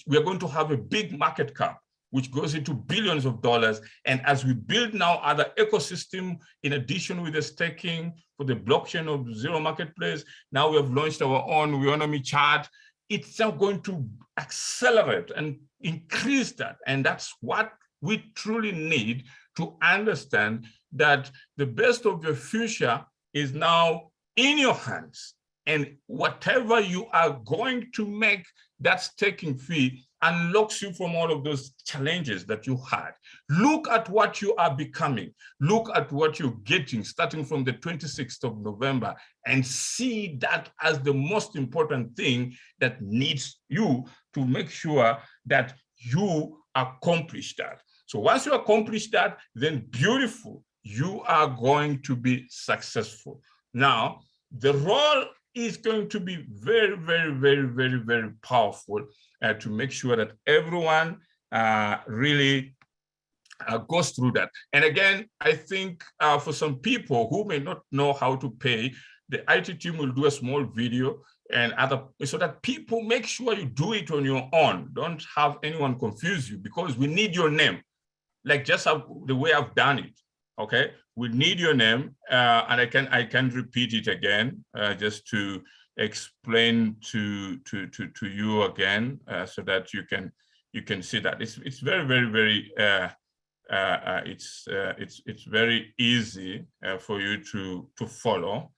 we're going to have a big market cap, which goes into billions of dollars. And as we build now other ecosystem, in addition with the staking for the blockchain of Zero Marketplace, now we have launched our own Weownomy chart. It's now going to accelerate and increase that. And that's what we truly need to understand, that the best of your future is now in your hands. And whatever you are going to make, that staking fee unlocks you from all of those challenges that you had. Look at what you are becoming. Look at what you're getting starting from the 26th of November and see that as the most important thing that needs you to make sure that you accomplish that. So once you accomplish that, then beautiful, you are going to be successful. Now, the role is going to be very, very, very, very, very powerful to make sure that everyone really goes through that. And again, I think for some people who may not know how to pay, the IT team will do a small video and so that people make sure you do it on your own. Don't have anyone confuse you, because we need your name, like just the way I've done it. Okay, we need your name, and I can repeat it again just to explain to you again, so that you can see that it's very, very, very it's very easy for you to follow.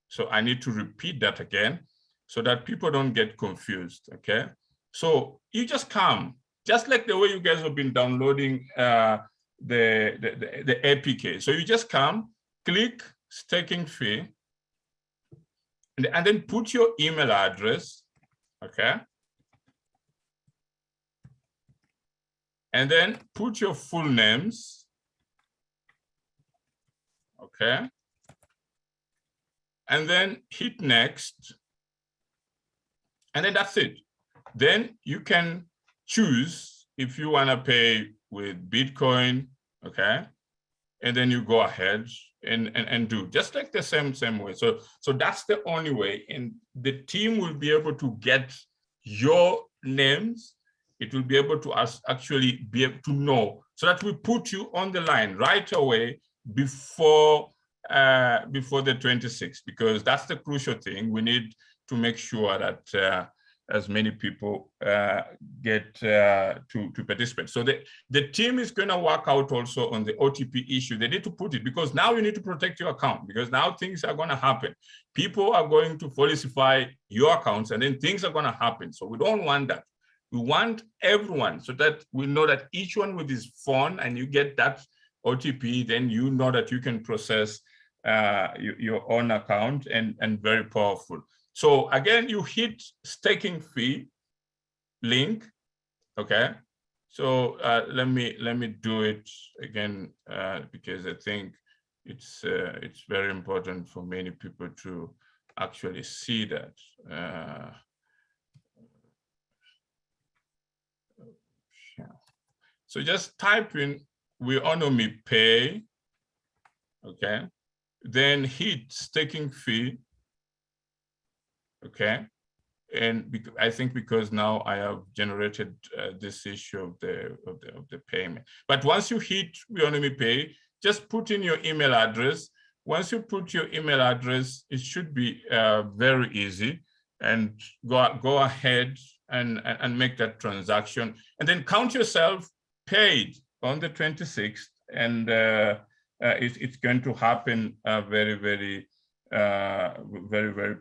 So I need to repeat that again so that people don't get confused. Okay, so you just come, just like the way you guys have been downloading the APK. So you just come, click staking fee, and then put your email address, okay? And then put your full names, okay? And then hit next, and then that's it. Then you can choose if you want to pay with Bitcoin, okay? And then you go ahead and do just like the same way. So that's the only way, and the team will be able to get your names. It will be able to actually be able to know, so that we put you on the line right away before the 26th, because that's the crucial thing. We need to make sure that as many people get to participate. So the team is going to work out also on the OTP issue. They need to put it, because now you need to protect your account, because now things are going to happen. People are going to falsify your accounts, and then things are going to happen. So we don't want that. We want everyone, so that we know that each one with his phone, and you get that OTP, then you know that you can process your own account, and very powerful. So again, you hit staking fee link, okay? So let me do it again, because I think it's very important for many people to actually see that. So just type in Weownomy pay, okay? Then hit staking fee, okay? And I think because now I have generated this issue of the payment. But once you hit Weownomy Pay, just put in your email address. Once you put your email address, it should be very easy, and go ahead and make that transaction, and then count yourself paid on the 26th, and it's going to happen very, very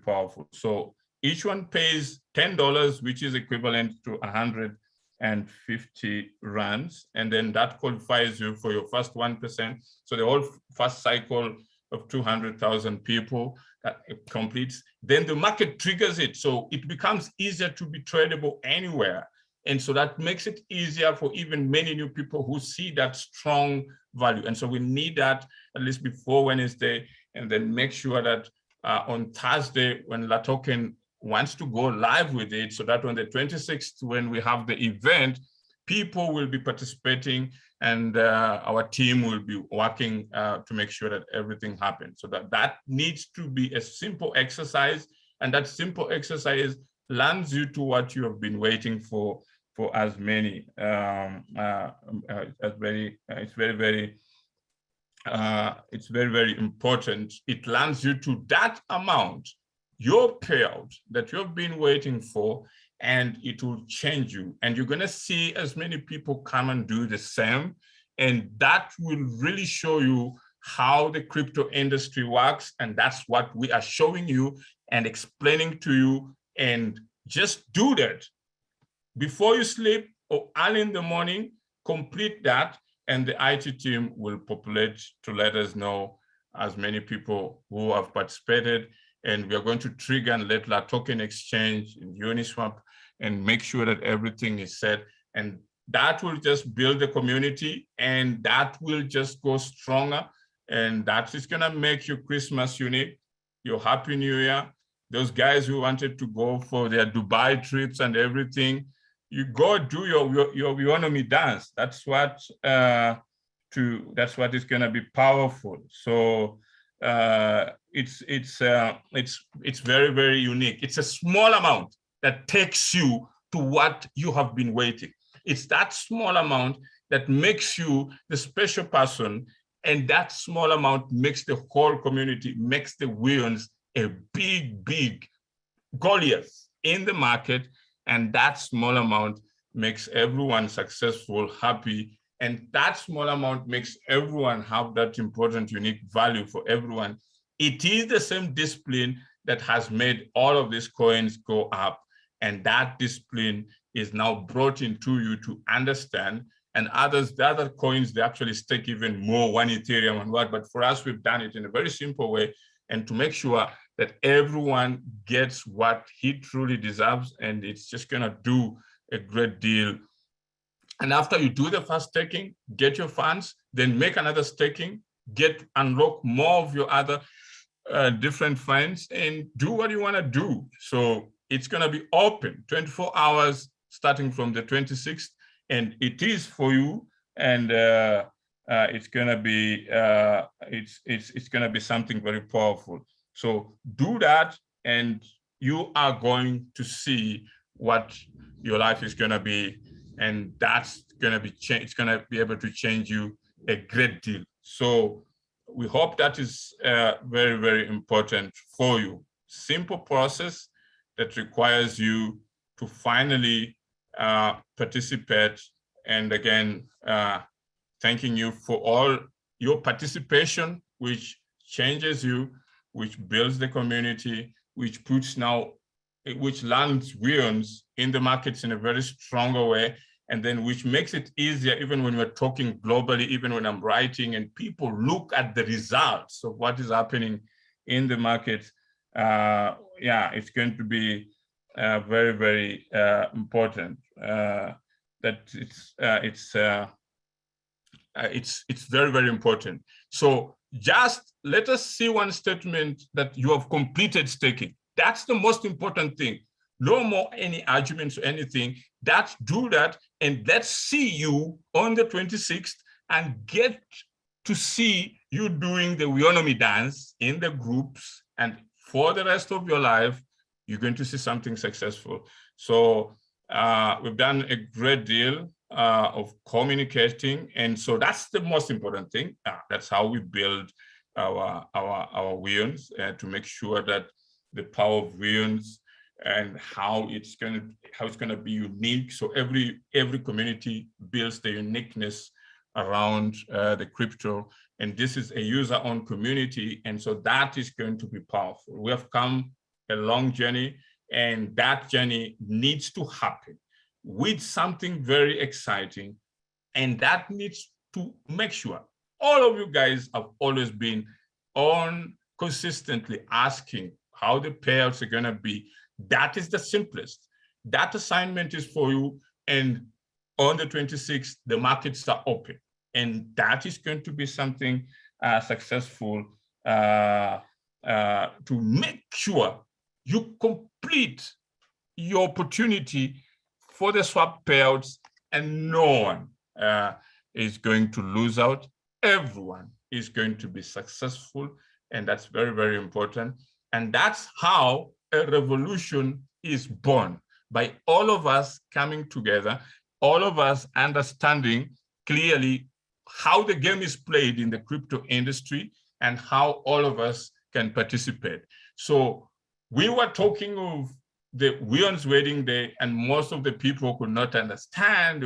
powerful. So each one pays $10, which is equivalent to 150 rands, and then that qualifies you for your first 1%. So the whole first cycle of 200,000 people that it completes, then the market triggers it. So it becomes easier to be tradable anywhere. And so that makes it easier for even many new people who see that strong value. And so we need that at least before Wednesday, and then make sure that on Thursday, when La Token wants to go live with it, so that on the 26th, when we have the event, people will be participating, and our team will be working to make sure that everything happens. So that needs to be a simple exercise, and that simple exercise lands you to what you have been waiting for as many. It's very important. It lands you to that amount, your payout that you've been waiting for, and it will change you. And you're gonna see as many people come and do the same. And that will really show you how the crypto industry works. And that's what we are showing you and explaining to you. And just do that before you sleep or early in the morning. Complete that, and the IT team will populate to let us know as many people who have participated. And we are going to trigger and let La Token Exchange in Uniswap and make sure that everything is set. And that will just build the community, and that will just go stronger. And that is gonna make your Christmas unique, your Happy New Year. Those guys who wanted to go for their Dubai trips and everything, you go do your Weownomy dance. That's what is gonna be powerful. So it's very unique. It's a small amount that takes you to what you have been waiting. It's that small amount that makes you the special person, and that small amount makes the whole community, makes the Weons a big Goliath in the market. And that small amount makes everyone successful, happy, and that small amount makes everyone have that important, unique value for everyone. It is the same discipline that has made all of these coins go up, and that discipline is now brought into you to understand. And the other coins, they actually stake even more, 1 Ethereum and what, but for us, we've done it in a very simple way, and to make sure that everyone gets what he truly deserves, and it's just gonna do a great deal. And after you do the first staking, get your funds, then make another staking, unlock more of your other different funds, and do what you wanna do. So it's gonna be open 24 hours starting from the 26th, and it is for you. And it's gonna be it's gonna be something very powerful. So do that, and you are going to see what your life is gonna be, and that's gonna be it's gonna be able to change you a great deal. So we hope that is very important for you. Simple process that requires you to finally participate. And again, thanking you for all your participation, which changes you, which builds the community, which lands Weons in the markets in a very stronger way, and then which makes it easier even when we're talking globally, even when I'm writing and people look at the results of what is happening in the market. Yeah, it's going to be very important. That it's very important. So just let us see one statement that you have completed staking. That's the most important thing. No more any arguments or anything. Do that, and let's see you on the 26th and get to see you doing the Weownomy dance in the groups. And for the rest of your life, you're going to see something successful. So we've done a great deal of communicating. And so that's the most important thing. That's how we build our Weowns, to make sure that the power of Weowns and how it's gonna be unique. So every community builds the uniqueness around the crypto, and this is a user-owned community, and so that is going to be powerful. We have come a long journey, and that journey needs to happen with something very exciting, and that needs to make sure all of you guys have always been on consistently asking how the payouts are going to be. That is the simplest. That assignment is for you, and on the 26th, the markets are open, and that is going to be something successful to make sure you complete your opportunity for the swap payouts, and no one is going to lose out. Everyone is going to be successful, and that's very, very important. And that's how a revolution is born, by all of us coming together, all of us understanding clearly how the game is played in the crypto industry and how all of us can participate. So we were talking of the Weowns wedding day, and most of the people could not understand.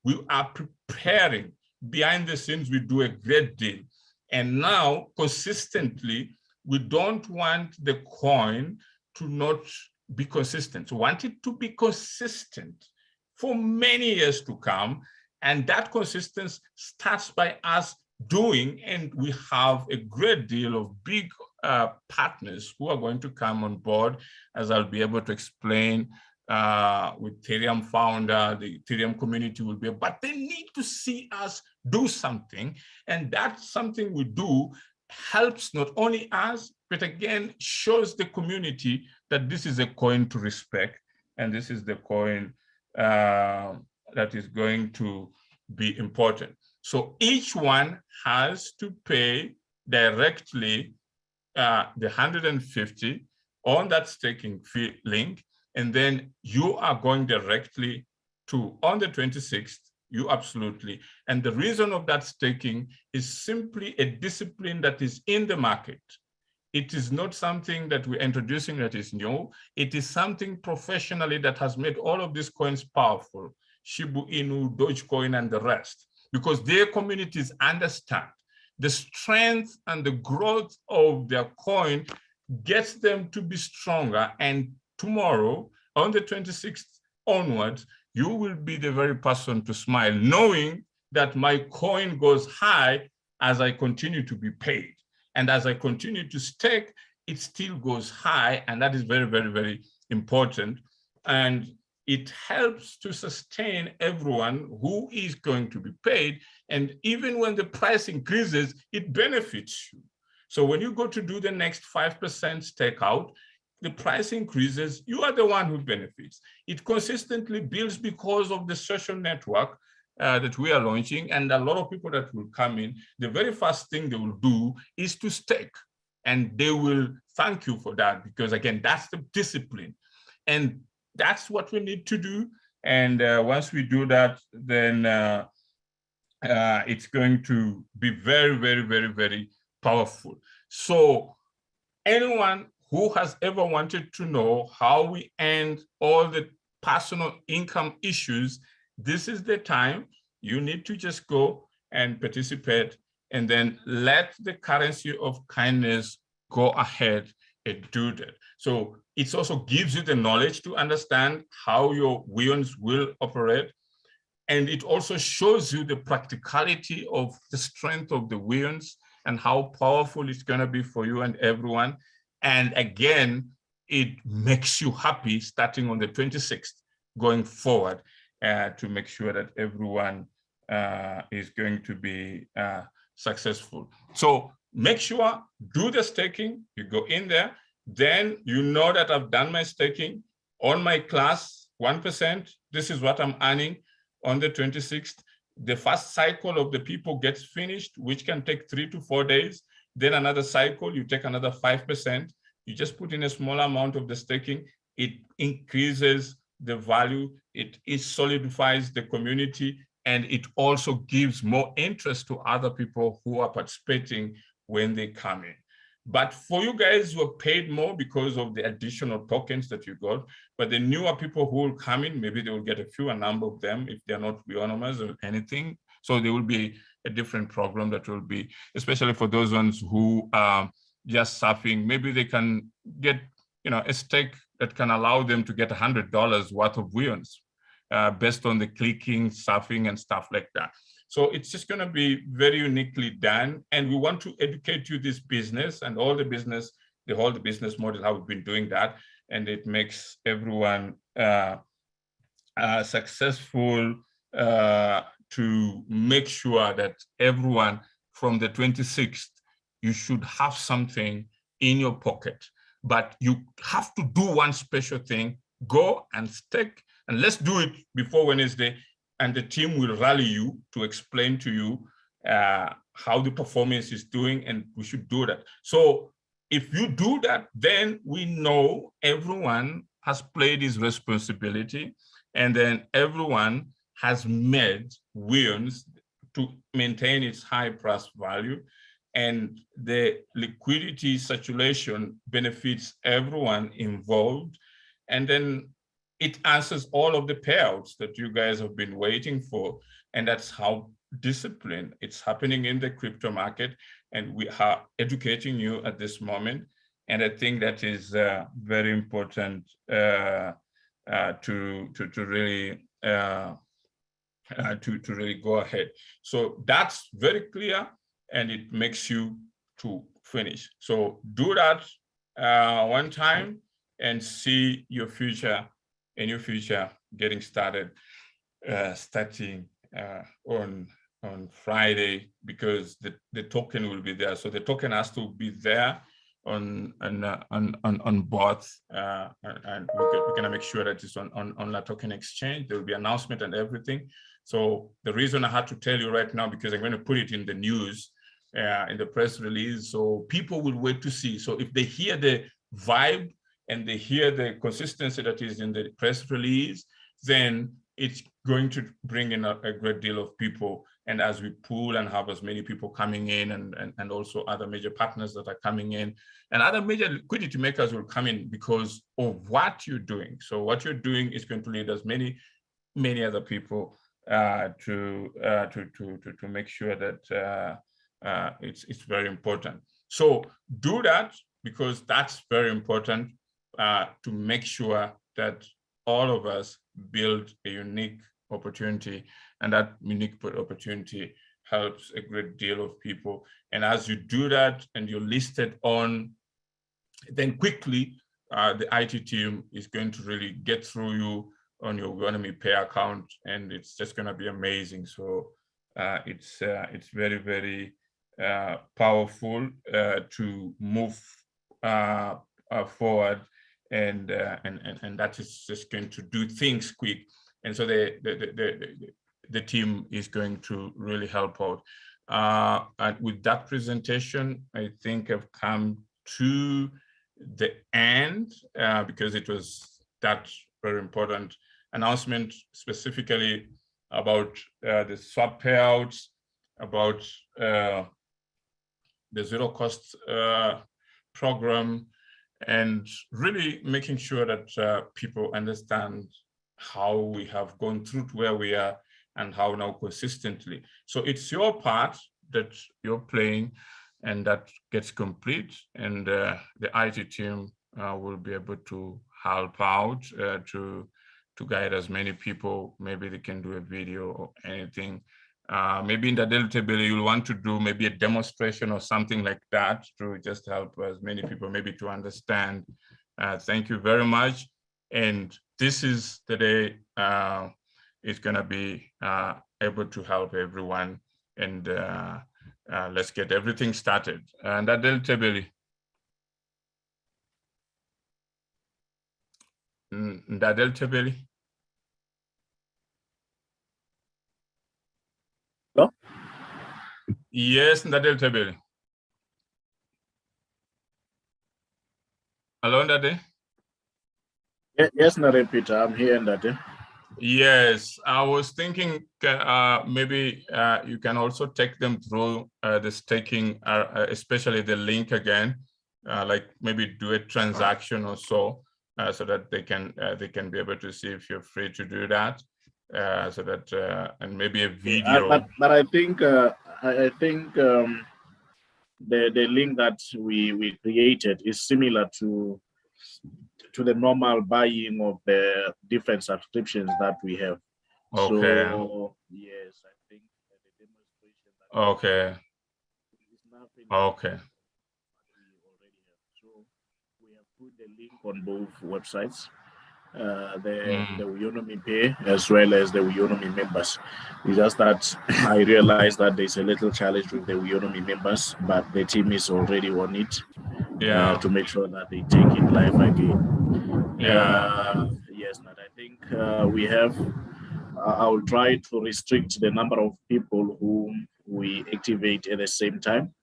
We are preparing behind the scenes. We do a great deal. And now consistently, we don't want the coin to not be consistent. We want it to be consistent for many years to come. And that consistency starts by us doing, and we have a great deal of big partners who are going to come on board, as I'll be able to explain with Ethereum founder. The Ethereum community will be, but they need to see us do something. And that something we do helps not only us, but again, shows the community that this is a coin to respect. And this is the coin that is going to be important. So each one has to pay directly the 150 on that staking fee link, and then you are going directly to, on the 26th, you absolutely. And the reason of that staking is simply a discipline that is in the market. It is not something that we're introducing that is new. It is something professionally that has made all of these coins powerful, Shiba Inu, Dogecoin, and the rest, because their communities understand the strength and the growth of their coin gets them to be stronger. And tomorrow, on the 26th onwards, you will be the very person to smile, knowing that my coin goes high as I continue to be paid. And as I continue to stake, it still goes high. And that is very, very, very important. And it helps to sustain everyone who is going to be paid. And even when the price increases, it benefits you. So when you go to do the next 5% stake out, the price increases, you are the one who benefits. It consistently builds because of the social network that we are launching, and a lot of people that will come in, the very first thing they will do is to stake. And they will thank you for that, because again, that's the discipline. And that's what we need to do. And once we do that, then it's going to be very, very, very, very powerful. So anyone who has ever wanted to know how we end all the personal income issues, this is the time. You need to just go and participate, and then let the currency of kindness go ahead and do that. So it also gives you the knowledge to understand how your Weowns will operate. And it also shows you the practicality of the strength of the Weowns and how powerful it's going to be for you and everyone. And again, it makes you happy starting on the 26th going forward to make sure that everyone is going to be successful. So make sure, do the staking, you go in there, then you know that I've done my staking on my class, 1%, this is what I'm earning on the 26th. The first cycle of the people gets finished, which can take 3 to 4 days. Then another cycle, you take another 5%. You just put in a small amount of the staking, it increases the value, it solidifies the community, and it also gives more interest to other people who are participating when they come in. But for you guys who are paid more because of the additional tokens that you got, but the newer people who will come in, maybe they will get a fewer number of them if they're not Weownomers or anything. So there will be a different program that will be, especially for those ones who are just surfing. Maybe they can get, a stake that can allow them to get $100 worth of Weons based on the clicking, surfing, and stuff like that. So it's just going to be very uniquely done. And we want to educate you this business and all the business, the whole business model, how we've been doing that. And it makes everyone successful to make sure that everyone from the 26th, you should have something in your pocket. But you have to do one special thing, go and stake, and let's do it before Wednesday. And the team will rally you to explain to you how the performance is doing, and we should do that. So if you do that, then we know everyone has played his responsibility, and then everyone has made Weons to maintain its high price value, and the liquidity circulation benefits everyone involved. And then it answers all of the payouts that you guys have been waiting for. And that's how discipline it's happening in the crypto market. And we are educating you at this moment. And I think that is very important to really go ahead. So that's very clear, and it makes you to finish. So do that one time and see your future getting started, starting on Friday, because the token will be there. So the token has to be there on both, and we're gonna make sure that it's on La Token Exchange. There will be announcement and everything. So the reason I had to tell you right now, because I'm going to put it in the news, in the press release, so people will wait to see. So if they hear the vibe and they hear the consistency that is in the press release, then it's going to bring in a great deal of people. And as we pool and have as many people coming in, and also other major partners that are coming in, and other major liquidity makers will come in because of what you're doing. So what you're doing is going to lead us many other people to make sure that it's very important. So do that, because that's very important to make sure that all of us build a unique opportunity, and that unique opportunity helps a great deal of people. And as you do that and you're listed on, then quickly the IT team is going to really get through you on your Weownomy Pay account, and it's just going to be amazing. So it's very, very powerful to move forward, and that is just going to do things quick. And so the team is going to really help out. And with that presentation, I think I've come to the end because it was that very important announcement, specifically about the swap payouts, about the zero cost program, and really making sure that people understand how we have gone through to where we are and how now consistently. So it's your part that you're playing, and that gets complete, and the IT team will be able to help out to guide as many people. Maybe they can do a video or anything. Maybe in the Deltable, you'll want to do maybe a demonstration or something like that to just help as many people maybe to understand. Thank you very much. And this is the day it's going to be able to help everyone. And let's get everything started. And that Deltable. Deltable. Hello? Yes, Deltable. Hello, Ndade? Yes, Nare Peter, I'm here, Ndade. Yes, I was thinking maybe you can also take them through the staking, especially the link again, like maybe do a transaction or so that they can be able to see if you're free to do that, so that and maybe a video. But I think the link that we created is similar to the normal buying of the different subscriptions that we have. Okay. So yes, I think the demonstration that okay. is nothing Okay. we already have. So we have put the link on both websites, the Weownomy Pay as well as the Weownomy members. It's just that I realized that there's a little challenge with the Weownomy members, but the team is already on it to make sure that they take it live again. Yes, but I think we have. I will try to restrict the number of people whom we activate at the same time.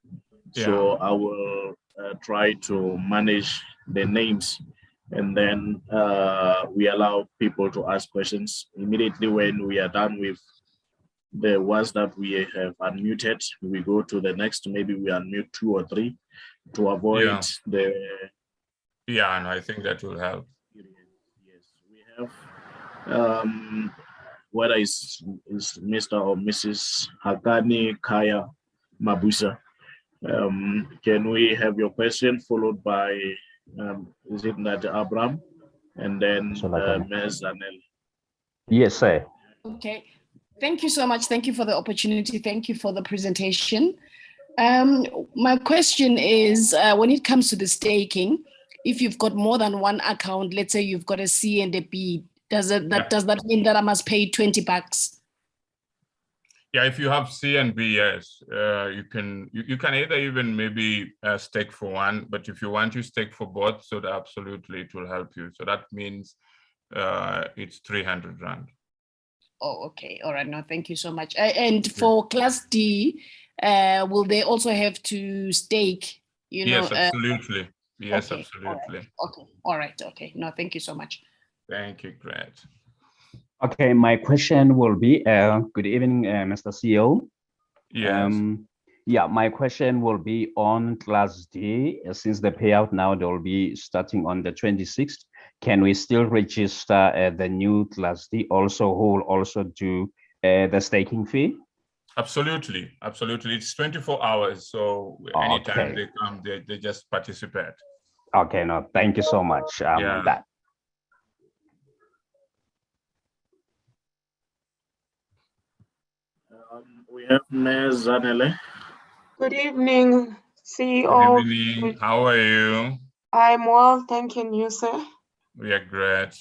So I will try to manage the names, and then we allow people to ask questions immediately when we are done with the ones that we have unmuted. We go to the next, maybe we unmute 2 or 3 to avoid the. Yeah, and I think that will help. Yes, we have whether it's Mr. or Mrs. Hakani Kaya Mabusa. Can we have your question followed by, is it not Abraham? And then Ms. Zanel. Yes, sir. Okay. Thank you so much. Thank you for the opportunity. Thank you for the presentation. My question is, when it comes to the staking, if you've got more than one account, let's say you've got a C and a B, does that mean that I must pay $20? Yeah, if you have C and B, yes, you can either even maybe stake for one, but if you want to stake for both, so that absolutely it will help you. So that means it's 300 Rand. Oh, okay. All right. No, thank you so much. And for Class D, will they also have to stake? Yes, absolutely. Yes, okay, absolutely. All right. Okay. No, thank you so much. Thank you. Great. Okay, my question will be, good evening, Mr. CEO. Yes. Yeah, my question will be on Class D. Since the payout now, they will be starting on the 26th. Can we still register the new Class D also who will also do the staking fee? Absolutely, absolutely. It's 24 hours, so anytime they come, they just participate. Okay, no, thank you so much. That. We have Ms. Zanele. Good evening, CEO. Good evening. How are you? I'm well, thank you, and you, sir? We are great.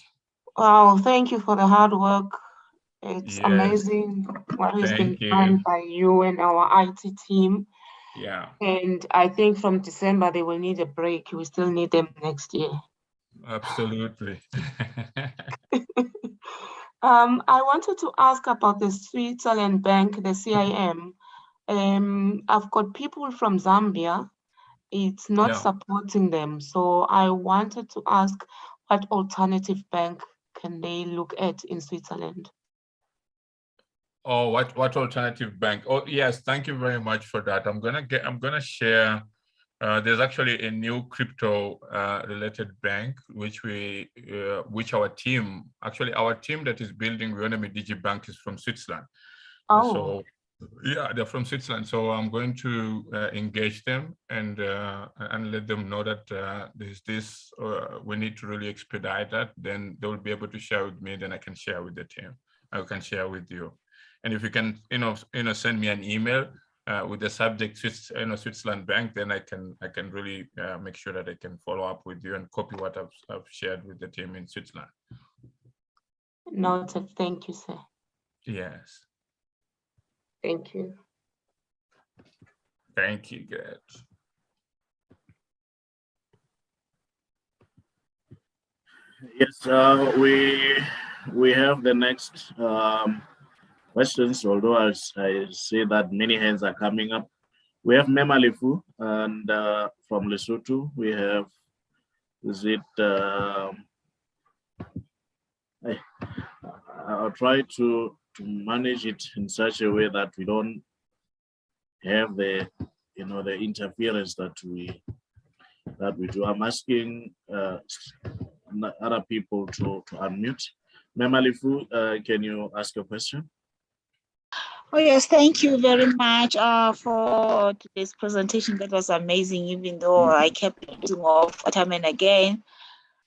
Wow, thank you for the hard work. It's amazing what has been done by you and our IT team. Yeah. And I think from December, they will need a break. We still need them next year. Absolutely. I wanted to ask about the Switzerland bank, the CIM. I've got people from Zambia. It's not supporting them. So I wanted to ask what alternative bank can they look at in Switzerland? Oh, what alternative bank? Oh, yes, thank you very much for that. I'm gonna share. There's actually a new crypto related bank which our team that is building Weownomy Digibank is from Switzerland. Oh. So yeah, they're from Switzerland. So I'm going to engage them and let them know that there's this. We need to really expedite that. Then they will be able to share with me. Then I can share with the team. I can share with you. And if you can, send me an email with the subject, Switzerland Bank, then I can really make sure that I can follow up with you and copy what I've shared with the team in Switzerland. Noted. Thank you, sir. Yes. Thank you. Thank you, good. Yes, we have the next questions, although I see that many hands are coming up. We have Memalifu, and from Lesotho, we have is it? I'll try to manage it in such a way that we don't have the the interference that we do. I'm asking other people to unmute. Memalifu, can you ask your question? Oh yes, thank you very much for today's presentation. That was amazing, even though I kept losing off time and again.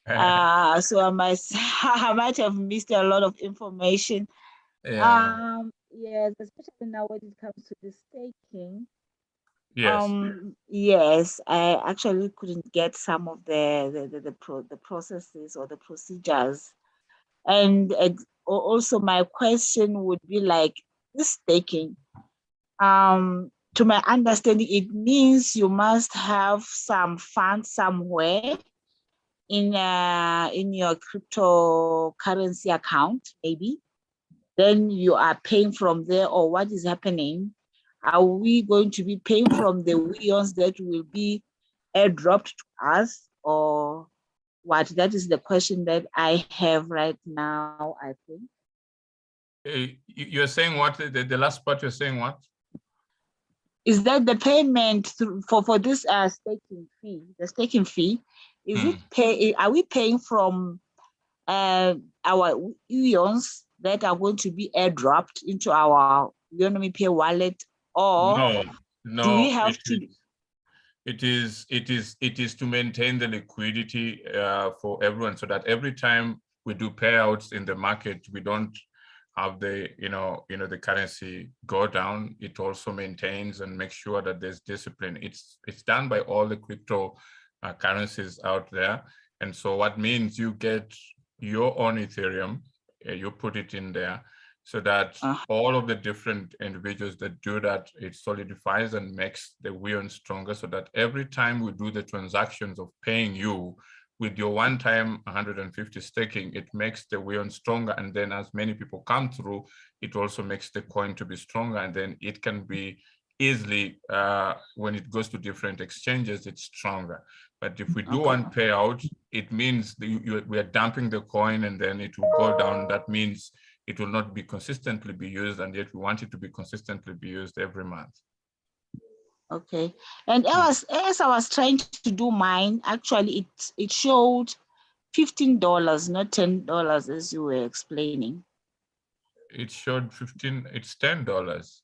So I might have missed a lot of information. Yeah. Yes, especially now when it comes to the staking. Yes. Yes, I actually couldn't get some of the processes or the procedures. And also my question would be like, this staking, to my understanding, it means you must have some funds somewhere in your cryptocurrency account, maybe. Then you are paying from there, or what is happening? Are we going to be paying from the Weons that will be airdropped to us, or what? That is the question that I have right now, I think. You're saying what? The last part you're saying what? Is that the payment for this staking fee? The staking fee, is it are we paying from our Weons that are going to be airdropped into our Weownomy Pay wallet, or do we have to? It is to maintain the liquidity for everyone, so that every time we do payouts in the market, we don't have the the currency go down. It also maintains and makes sure that there's discipline. It's done by all the crypto currencies out there, and so what means you get your own Ethereum, you put it in there, so that all of the different individuals that do that, it solidifies and makes the Weon stronger, so that every time we do the transactions of paying you with your one-time 150 staking, it makes the Weon stronger. And then as many people come through, it also makes the coin to be stronger. And then it can be easily, when it goes to different exchanges, it's stronger. But if we do one payout, it means we are dumping the coin and then it will go down. That means it will not be consistently be used, and yet we want it to be consistently be used every month. Okay, and as I was trying to do mine, actually it showed $15, not $10, as you were explaining. It showed 15. It's $10.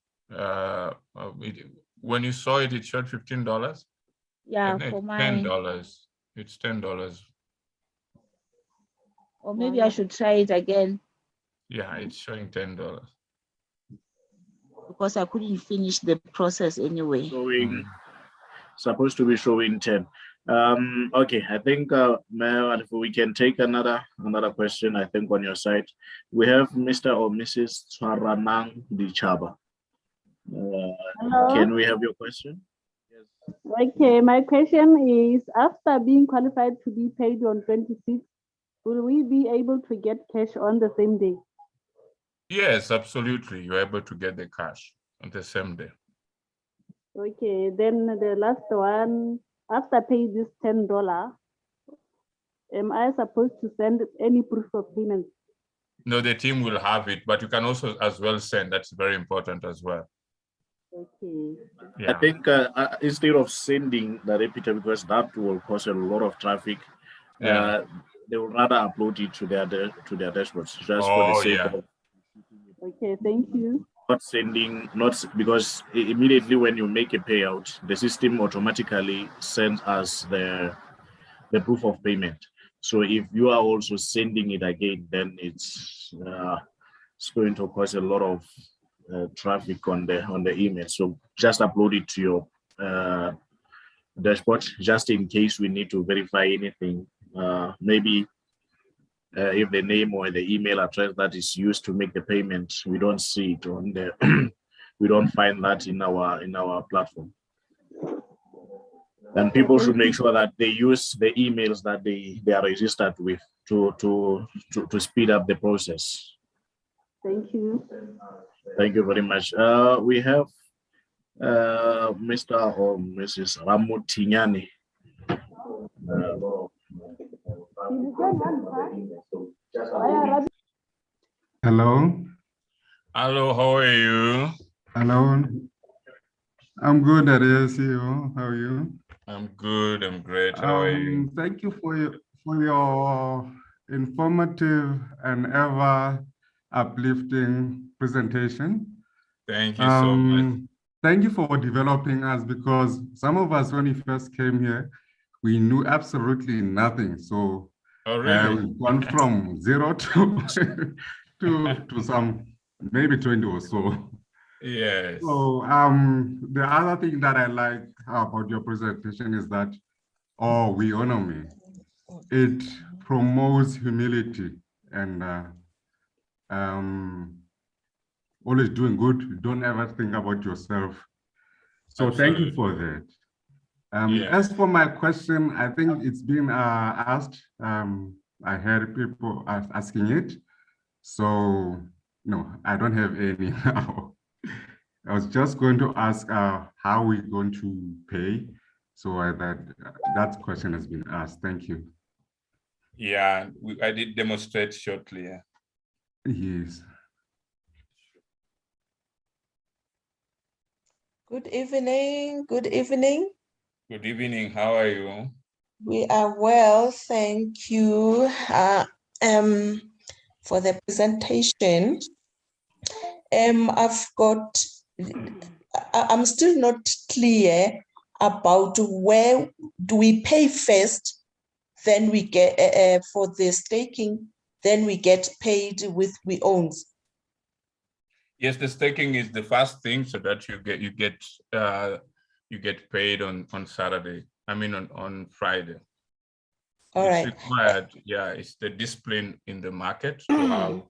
When you saw it, it showed $15. Yeah, for mine. $10. It's $10. Or maybe I should try it again. Yeah, it's showing $10. Because I couldn't finish the process anyway. Supposed to be showing 10. Okay, I think if we can take another question, I think on your side. We have Mr. or Mrs. Tsaranang Dichaba. Can we have your question? Yes. Okay, my question is, after being qualified to be paid on 26th, will we be able to get cash on the same day? Yes, absolutely. You're able to get the cash on the same day. Okay, then the last one, after paying this $10, am I supposed to send any proof of payment? No, the team will have it, but you can also as well send. That's very important as well. Okay. Yeah. I think instead of sending the repeater, because that will cause a lot of traffic, they will rather upload it to their dashboards, just for the sake of. Okay, thank you. Not sending, not because immediately when you make a payout, the system automatically sends us the proof of payment. So if you are also sending it again, then it's going to cause a lot of traffic on the email. So just upload it to your dashboard, just in case we need to verify anything. Maybe if the name or the email address that is used to make the payment, we don't see it on the, we don't find that in our platform. And people should make sure that they use the emails that they are registered with to speed up the process. Thank you. Thank you very much. We have Mr. or Mrs. Ramutinyani. Hello. Hello, how are you? Hello. I'm good, Adesio. How are you? I'm good, I'm great. How are you? Thank you for your informative and ever uplifting presentation. Thank you so much. Thank you for developing us, because some of us, when we first came here, we knew absolutely nothing. So we've gone from 0 to to some maybe 20 or so. Yes. So the other thing that I like about your presentation is that, Weownomy, it promotes humility and always doing good. You don't ever think about yourself. So Thank you for that. As for my question, I think it's been asked. I heard people asking it. So no, I don't have any now. I was just going to ask how we're going to pay. So that question has been asked. Thank you. Yeah, I did demonstrate shortly. Yeah. Yes. Good evening. Good evening. Good evening. How are you? We are well, thank you for the presentation. I'm still not clear about where do we pay first, then we get for the staking, then we get paid with Weowns. Yes, the staking is the first thing, so that you get paid on Saturday. I mean on Friday. All it's right. Required. Yeah, it's the discipline in the market to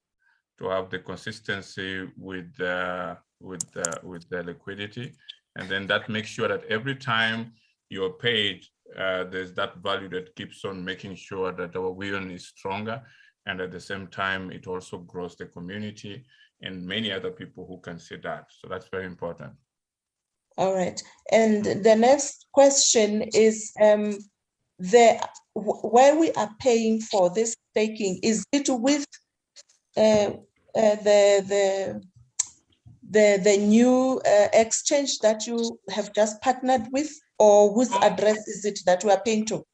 have the consistency with the liquidity, and then that makes sure that every time you're paid, there's that value that keeps on making sure that our Weown is stronger, and at the same time it also grows the community and many other people who can see that. So that's very important. All right. And the next question is where we are paying for this staking, is it with the new exchange that you have just partnered with, or whose address is it that we are paying to?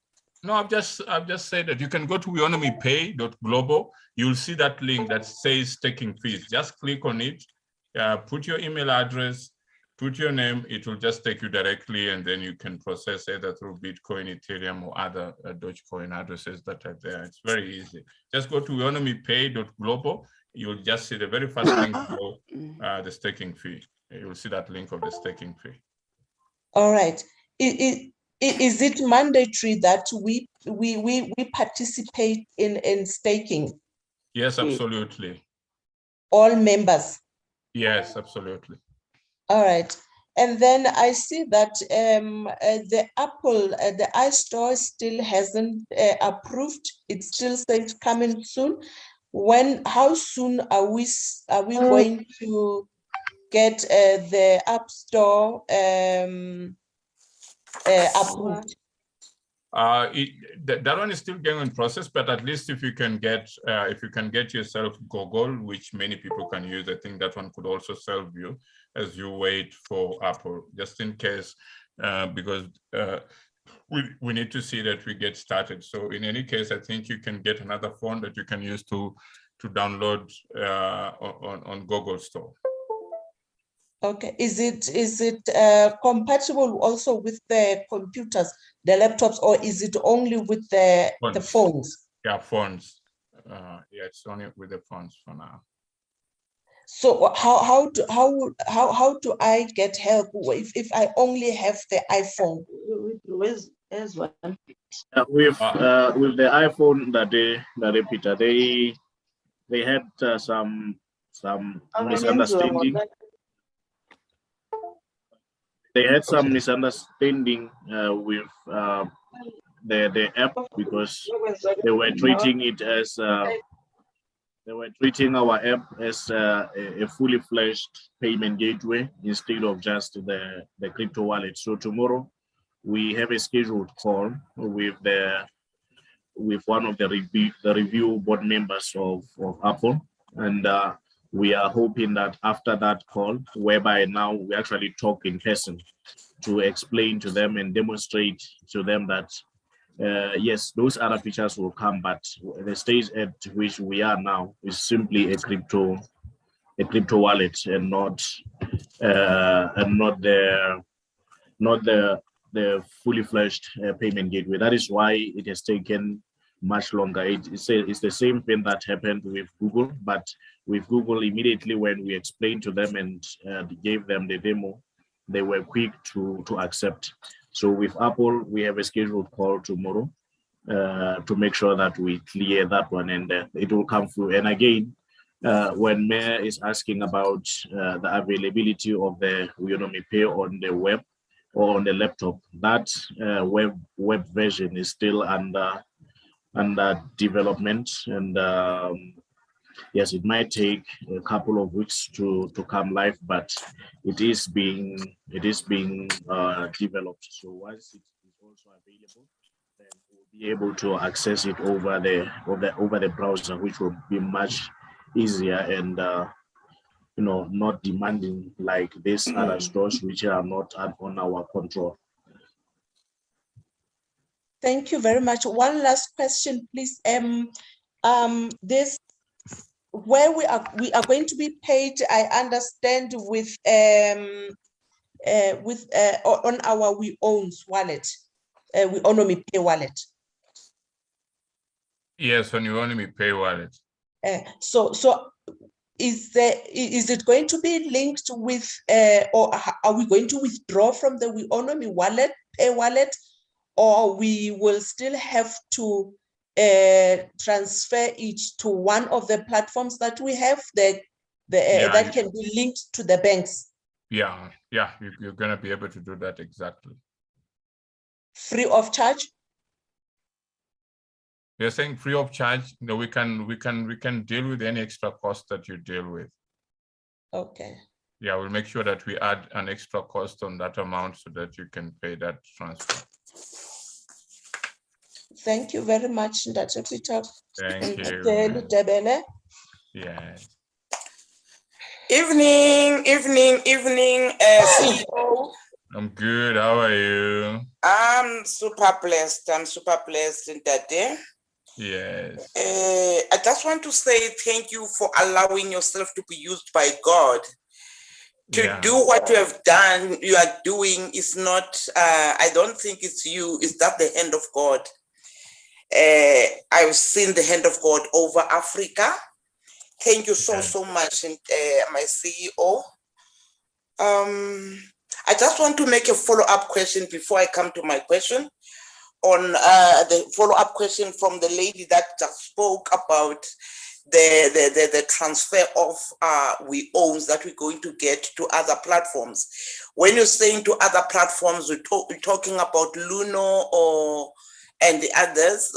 No, I've just said that you can go to weownomypay.global. You'll see that link that says staking fees. Just click on it, put your email address, put your name. It will just take you directly, and then you can process either through Bitcoin, Ethereum, or other Dogecoin addresses that are there. It's very easy. Just go to weownomypay.global. You'll just see the very first link for the staking fee. You'll see that link of the staking fee. All right. Is it mandatory that we participate in staking? Yes, absolutely. All members? Yes, absolutely. All right. And then I see that the Apple, the iStore still hasn't approved. It still says coming soon. How soon are we going to get the App Store approved? That one is still going in process, but at least if you can get yourself Google, which many people can use, I think that one could also serve you as you wait for Apple, just in case, because we need to see that we get started. So in any case, I think you can get another phone that you can use to download on Google Store. Okay, is it compatible also with the computers, the laptops, or is it only with the phones? Yeah, phones. Yeah, it's only with the phones for now. So how do I get help if I only have the iPhone? With the iPhone that Peter, they had some misunderstanding. They had some misunderstanding with the app, because they were treating it as they were treating our app as a fully fledged payment gateway instead of just the crypto wallet. So tomorrow we have a scheduled call with the with one of the review board members of Apple, and we are hoping that after that call, whereby now we actually talk in person to explain to them and demonstrate to them that yes, those other features will come, but the stage at which we are now is simply a crypto wallet and not the fully fledged payment gateway. That is why it has taken much longer. It's the same thing that happened with Google, but with Google, immediately when we explained to them and gave them the demo, they were quick to accept. So with Apple, we have a scheduled call tomorrow to make sure that we clear that one, and it will come through. And again, when Mayor is asking about the availability of the Weownomy Pay on the web or on the laptop, that web version is still under development, and yes, it might take a couple of weeks to come live, but it is being developed. So once it is also available, then we'll be able to access it over the browser, which will be much easier and not demanding like these other stores which are not on our control. Thank you very much. One last question, please. This where we are going to be paid, I understand, with on our Weowns wallet, Weownomy Pay wallet. Yes, on Weownomy Pay wallet. So is it going to be linked with, or are we going to withdraw from the Weownomy wallet, Pay wallet, or we will still have to transfer it to one of the platforms that we have that can be linked to the banks? Yeah, you're going to be able to do that exactly. Free of charge? You're saying free of charge? No, we can deal with any extra cost that you deal with. Okay. Yeah, we'll make sure that we add an extra cost on that amount so that you can pay that transfer. Thank you very much, Dr. Peter. Thank you. Yeah. Evening, CEO. I'm good. How are you? I'm super blessed. Daddy. Yes. I just want to say thank you for allowing yourself to be used by God. To do what you are doing is not, I don't think it's you, it's that the hand of God. I've seen the hand of God over Africa. Thank you so much, my CEO. I just want to make a follow-up question before I come to my question on the follow-up question from the lady that just spoke about the transfer of Weowns that we're going to get to other platforms. When you're saying to other platforms, we're talking about Luno and the others,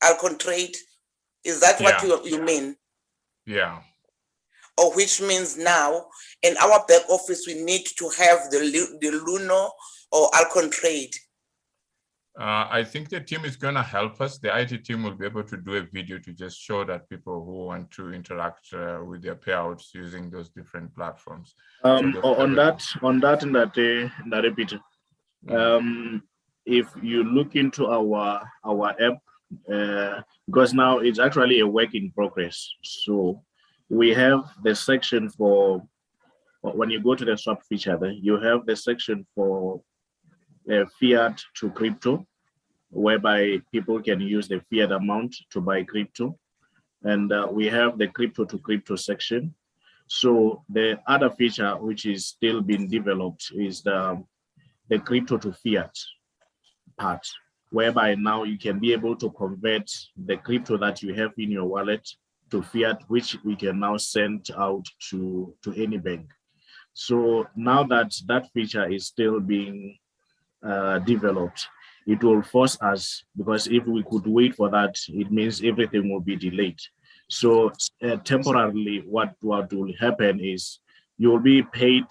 Alcontrade. Is that what you mean? Yeah. Or which means now in our back office, we need to have the Luno or Alcontrade. I think the team is going to help us. The IT team will be able to do a video to just show that people who want to interact with their payouts using those different platforms. On that, Peter, if you look into our app, because now it's actually a work in progress. So we have the section for, when you go to the swap feature, you have the section for fiat to crypto, whereby people can use the fiat amount to buy crypto. And we have the crypto to crypto section. So the other feature which is still being developed is the crypto to fiat part, whereby now you can be able to convert the crypto that you have in your wallet to fiat, which we can now send out to any bank. So now that that feature is still being developed, it will force us, because if we could wait for that, it means everything will be delayed. So temporarily, what will happen is you will be paid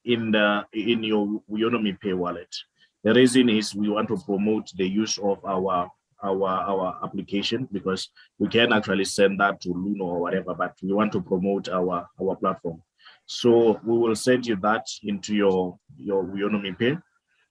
in your Weownomy Pay wallet. The reason is we want to promote the use of our our application, because we can actually send that to Luno or whatever, but we want to promote our platform. So we will send you that into your Weownomy Pay,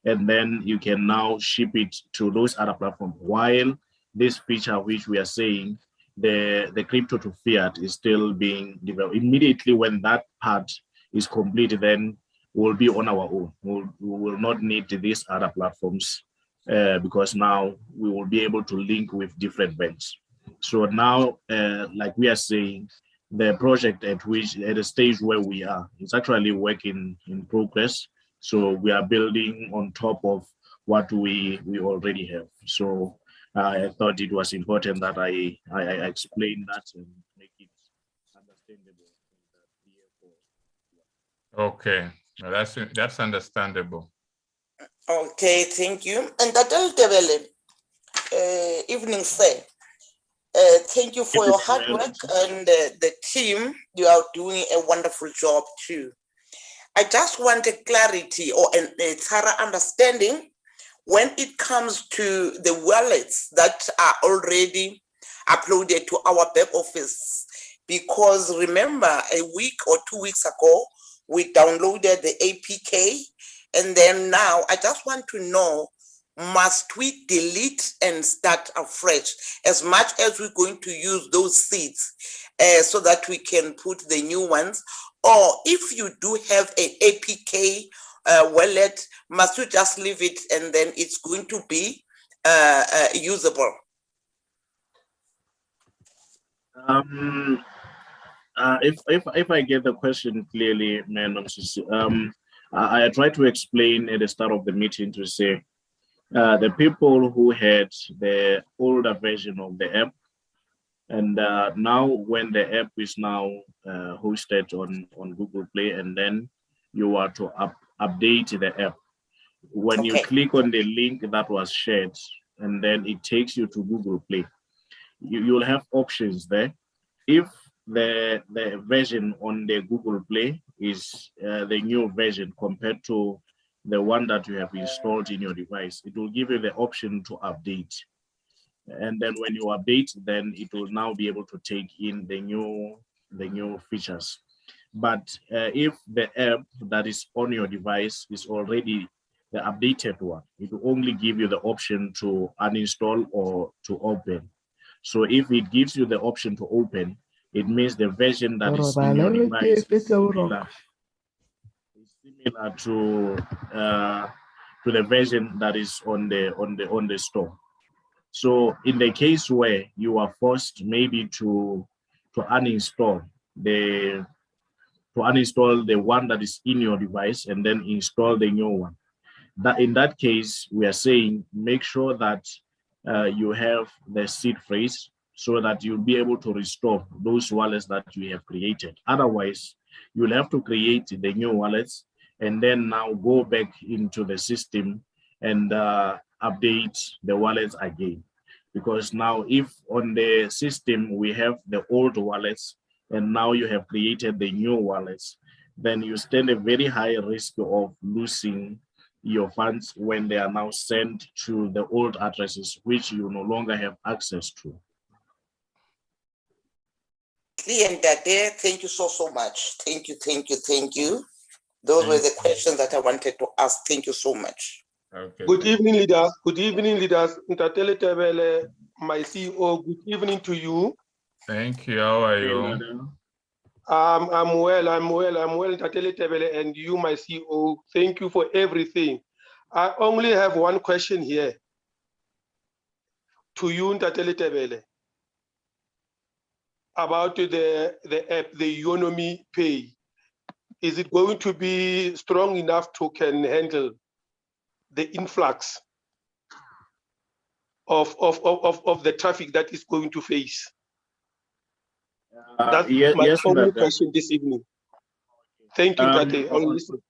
and then you can now ship it to those other platforms. While this feature, which we are saying, the crypto to fiat is still being developed. Immediately when that part is complete, then we'll be on our own. We will not need these other platforms because now we will be able to link with different banks. So now, like we are saying, the project at the stage where we are, it's actually work in progress. So we are building on top of what we already have. So I thought it was important that I explain that and make it understandable. Okay, that's understandable. Okay, thank you. And that evening, sir. Thank you for your hard work, and the team, you are doing a wonderful job too. I just want a clarity or a thorough understanding when it comes to the wallets that are already uploaded to our back office. Because remember, a week or 2 weeks ago, we downloaded the APK, and then now I just want to know, must we delete and start afresh as much as we're going to use those seeds so that we can put the new ones? Or if you do have an APK wallet, must you just leave it and then it's going to be usable? If I get the question clearly, man, I tried to explain at the start of the meeting to say the people who had the older version of the app, and now when the app is now hosted on Google Play, and then you are to update the app. When you click on the link that was shared, and then it takes you to Google Play, you'll have options there. If the version on the Google Play is the new version compared to the one that you have installed in your device, it will give you the option to update. And then when you update, then it will now be able to take in the new features. But if the app that is on your device is already the updated one, it will only give you the option to uninstall or to open. So if it gives you the option to open, it means the version that is in your device is similar to the version that is on the store. So in the case where you are forced maybe to uninstall the one that is in your device and then install the new one, that in that case we are saying make sure that you have the seed phrase so that you'll be able to restore those wallets that you have created. Otherwise, you'll have to create the new wallets and then now go back into the system and update the wallets again. Because now if on the system we have the old wallets and now you have created the new wallets, then you stand a very high risk of losing your funds when they are now sent to the old addresses, which you no longer have access to. Thank you so much. Thank you. Those were the questions that I wanted to ask. Thank you so much. Okay. Good evening, leaders. Good evening, leaders. My CEO, good evening to you. Thank you. How are you? I'm well, and you, my CEO, thank you for everything. I only have one question here to you, Ntateletebele, about the app, the Weownomy Pay. Is it going to be strong enough to can handle the influx of the traffic that is going to face? That's my only question this evening. Thank you, Tate. I'll listen.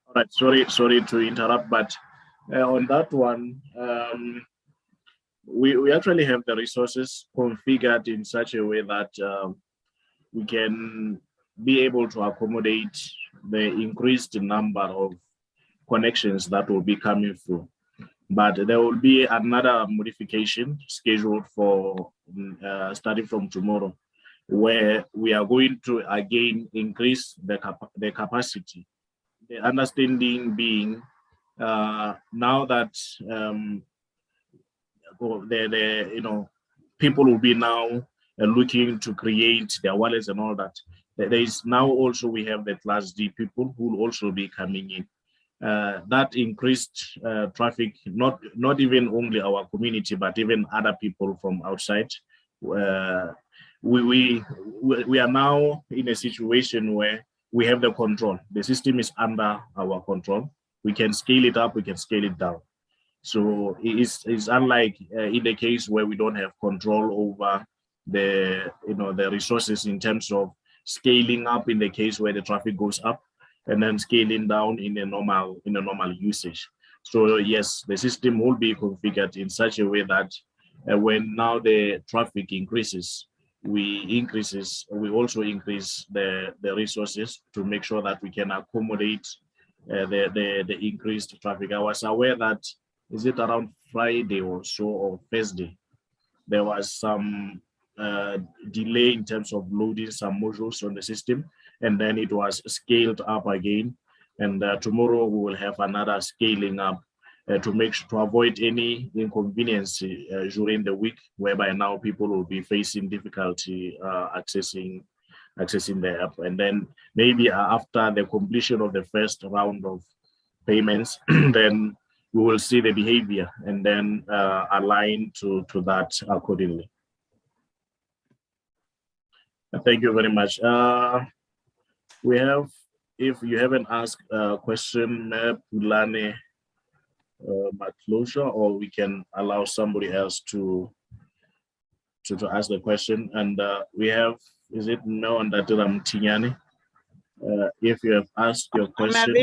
All right, sorry to interrupt, but on that one, we actually have the resources configured in such a way that we can be able to accommodate the increased number of connections that will be coming through. But there will be another modification scheduled for starting from tomorrow, where we are going to again increase the capacity. The understanding being now that people will be now looking to create their wallets and all that. There is now also we have the Class D people who will also be coming in. That increased traffic, not even only our community, but even other people from outside. We are now in a situation where we have the control. The system is under our control. We can scale it up, we can scale it down. So it's unlike in the case where we don't have control over the resources in terms of scaling up in the case where the traffic goes up, and then scaling down in a normal usage. So yes, the system will be configured in such a way that when now the traffic increases, we also increase the resources to make sure that we can accommodate the increased traffic. I was aware that, is it around Friday or so, or Thursday, there was some delay in terms of loading some modules on the system, and then it was scaled up again. And tomorrow we will have another scaling up to avoid any inconvenience during the week, whereby now people will be facing difficulty accessing the app. And then maybe after the completion of the first round of payments, then we will see the behavior and then align to that accordingly. Thank you very much. We have, if you haven't asked a question, Pulane Matlosha, or we can allow somebody else to ask the question. And we have, is it no and Datiram Tinyani? If you have asked your question.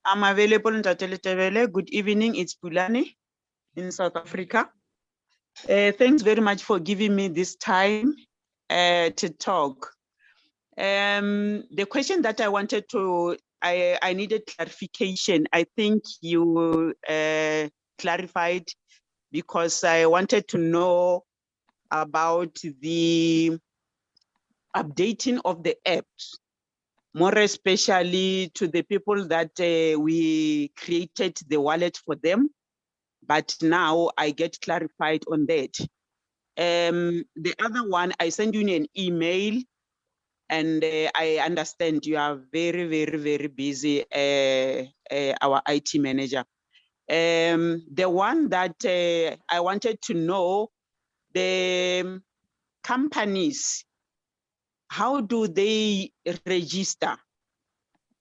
I'm available in Tateletevele. Good evening, it's Pulane in South Africa. Thanks very much for giving me this time to talk. The question that I wanted to, I needed clarification. I think you clarified, because I wanted to know about the updating of the apps, more especially to the people that we created the wallet for them. But now I get clarified on that. The other one, I sent you an email, and I understand you are very, very, very busy, our IT manager. The one that I wanted to know, the companies, how do they register?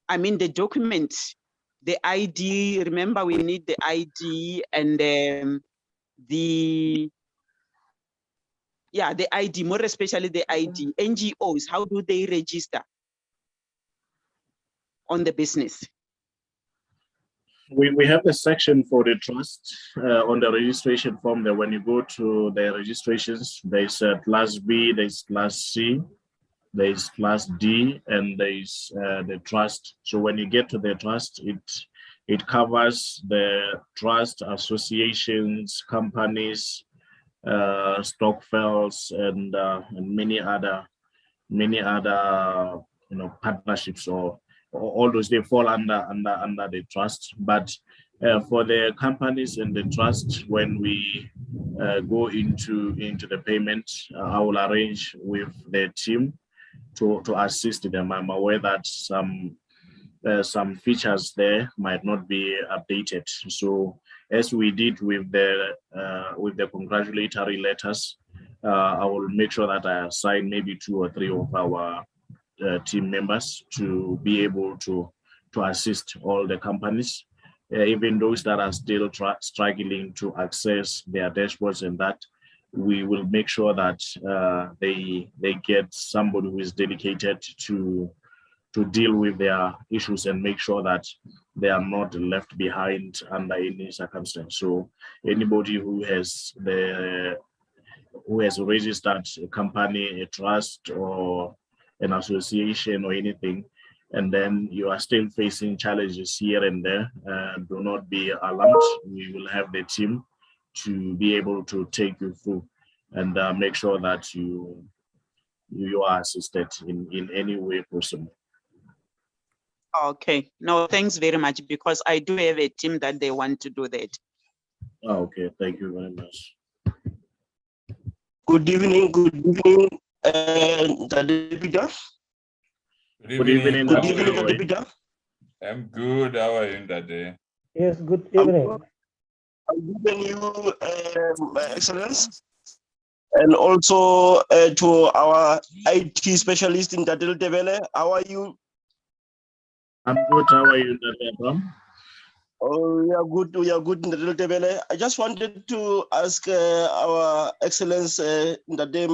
I mean, the documents, the ID, remember we need the ID and the ID, more especially the ID. NGOs, how do they register on the business? We have a section for the trust on the registration form. That when you go to the registrations, there's Class B, there's Class C, there's Class D, and there's the trust. So when you get to the trust, it covers the trust, associations, companies, stockfiles, and many other partnerships, or all those. They fall under the trust. But for the companies and the trust, when we go into the payment, I will arrange with the team to assist them. I'm aware that some features there might not be updated. So as we did with the congratulatory letters, I will make sure that I assign maybe 2 or 3 of our team members to be able to assist all the companies, even those that are still struggling to access their dashboards, and that we will make sure that they get somebody who is dedicated to deal with their issues and make sure that they are not left behind under any circumstance. So anybody who has registered a company, a trust, or an association or anything, and then you are still facing challenges here and there, do not be alarmed. We will have the team to be able to take you through and make sure that you are assisted in any way possible. Okay, no, thanks very much, because I do have a team that they want to do that. Okay, thank you very much. Good evening, Dr. Peter. Good evening. Good evening, Dr. Peter. I'm good. How are you today? Yes, good evening. I'm giving you, Excellence, and also to our IT specialist in Dadil Tebele. How are you? I'm good. How are you, Dr. Oh, we are good. We are good in Dadil Tebele. I just wanted to ask our Excellence Ndade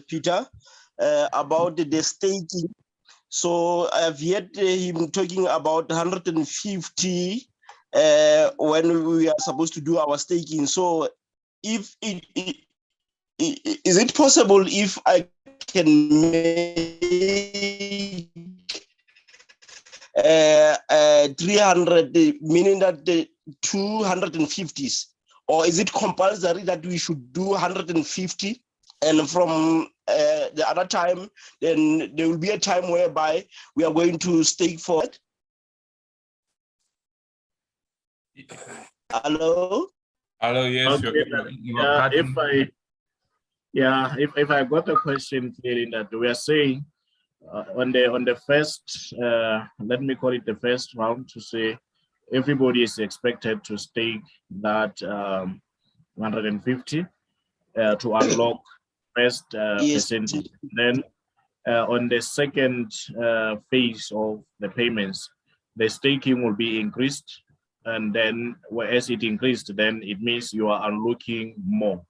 Peter about the staking. So I've heard him talking about 150 when we are supposed to do our staking. So if is it possible if I can make 300, meaning that the 250s, or is it compulsory that we should do 150? And from the other time, then there will be a time whereby we are going to stake for it. Hello? Hello, yes. Okay, if I got the question clearly, that we are saying on the first, let me call it the first round, to say everybody is expected to stake that 150 to unlock first percentage. Then on the second phase of the payments, the staking will be increased, and then as it increased, then it means you are unlocking more.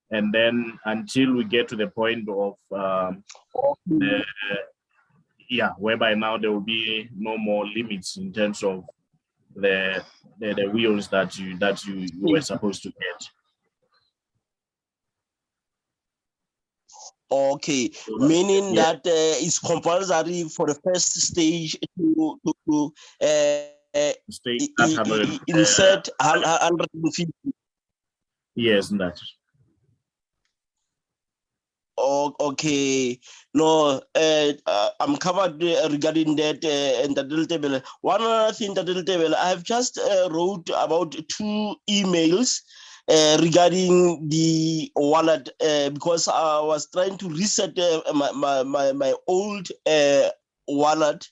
And then until we get to the point of whereby now there will be no more limits in terms of the wheels that you were supposed to get. Okay, meaning that it's compulsory for the first stage to insert 150. Yes, that. Oh, okay. No, I'm covered regarding that and the little table. One other thing, the little table, I have just wrote about 2 emails regarding the wallet because I was trying to reset my old wallet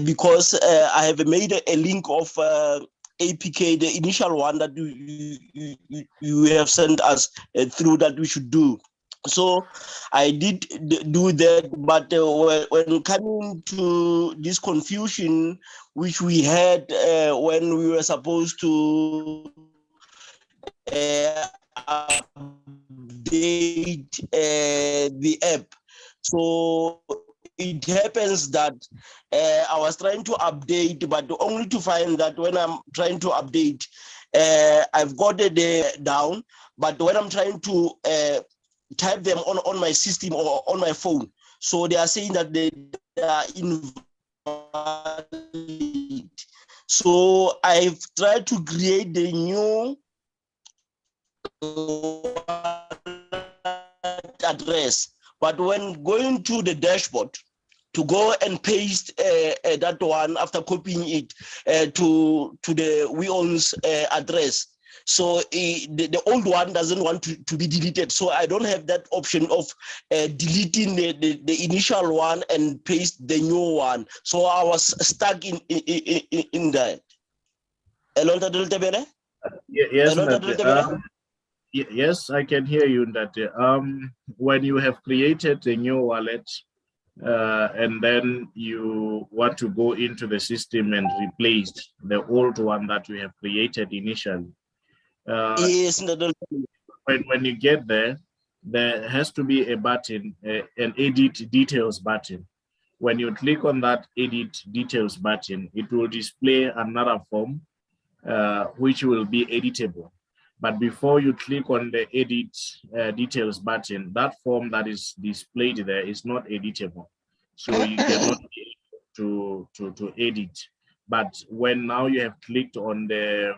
because I have made a link of APK, the initial one that you have sent us through that we should do. So I did do that, but when coming to this confusion, which we had when we were supposed to update the app, so it happens that I was trying to update, but only to find that when I'm trying to update, I've got it down, but when I'm trying to type them on my system or on my phone, so they are saying that they are invalid. So I've tried to create the new address, but when going to the dashboard to go and paste that one after copying it to the Weownomy address, so the old one doesn't want to be deleted. So I don't have that option of deleting the initial one and paste the new one. So I was stuck in that. Yes, I can hear you, Ndate. When you have created a new wallet and then you want to go into the system and replace the old one that you have created initially, yes, when you get there, there has to be a button, an edit details button. When you click on that edit details button, it will display another form which will be editable. But before you click on the edit details button, that form that is displayed there is not editable. So you cannot to edit. But when now you have clicked on the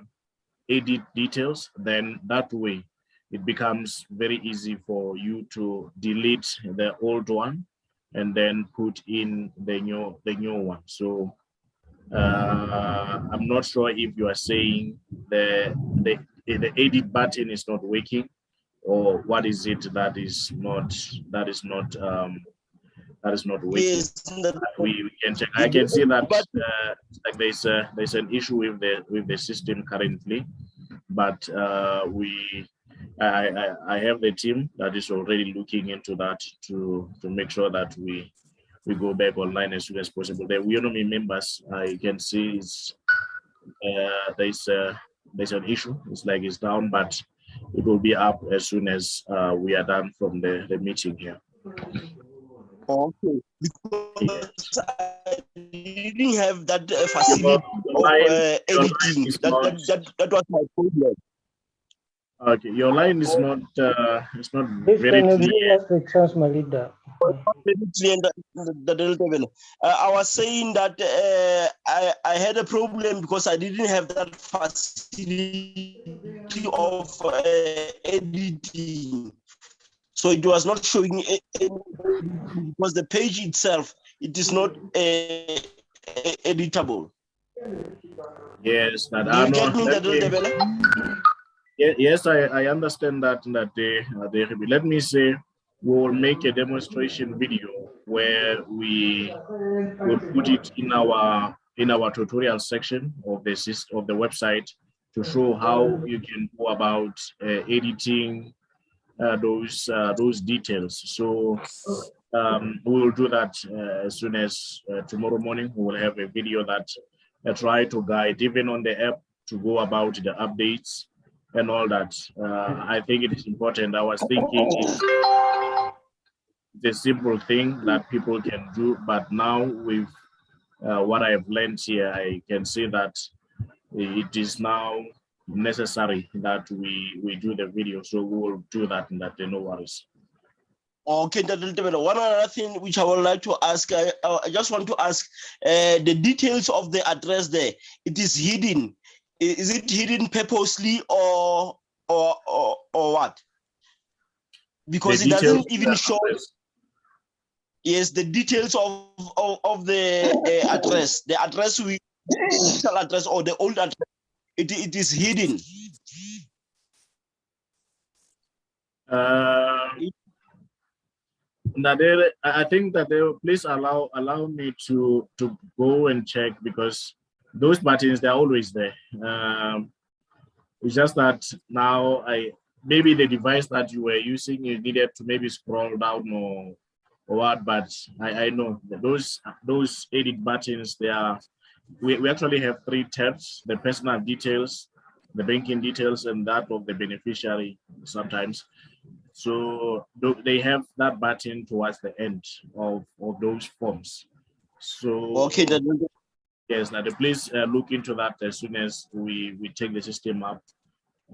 edit details, then that way it becomes very easy for you to delete the old one and then put in the new one. So I'm not sure if you are saying the edit button is not working, or what is it that is not working. Yes, we can check. I can see that like there's an issue with the system currently, but I have the team that is already looking into that to make sure that we go back online as soon as possible. The Weownomy members, I can see is there's an issue. It's like it's down, but it will be up as soon as we are done from the meeting here. Okay, because I didn't have that facility of editing. That was my problem. Okay, your line is not very clear. I was saying that I had a problem because I didn't have that facility of editing. So it was not showing because the page itself, it is not editable. Yes, that Do you get me, yes, I understand that. Let me say, we will make a demonstration video where we will put it in our tutorial section of the website to show how you can go about editing those details. So we will do that as soon as tomorrow morning. We will have a video that try to guide even on the app to go about the updates and all that. I think it is important. I was thinking it's a simple thing that people can do, but now with what I have learned here, I can say that it is now necessary that we do the video. So we will do that, and that no worries. Okay, one other thing which I would like to ask, I just want to ask the details of the address there. It is hidden. Is it hidden purposely or what? Because it doesn't even show. Yes, the details of the address, the address address or the old address, it is hidden. I think that they will please allow me to go and check, because those buttons, they're always there. It's just that now maybe the device that you were using, you needed to maybe scroll down or what, but I know that those edit buttons, we actually have 3 tabs: the personal details, the banking details, and that of the beneficiary sometimes. So they have that button towards the end of those forms. So okay, yes, now please look into that as soon as we take the system up.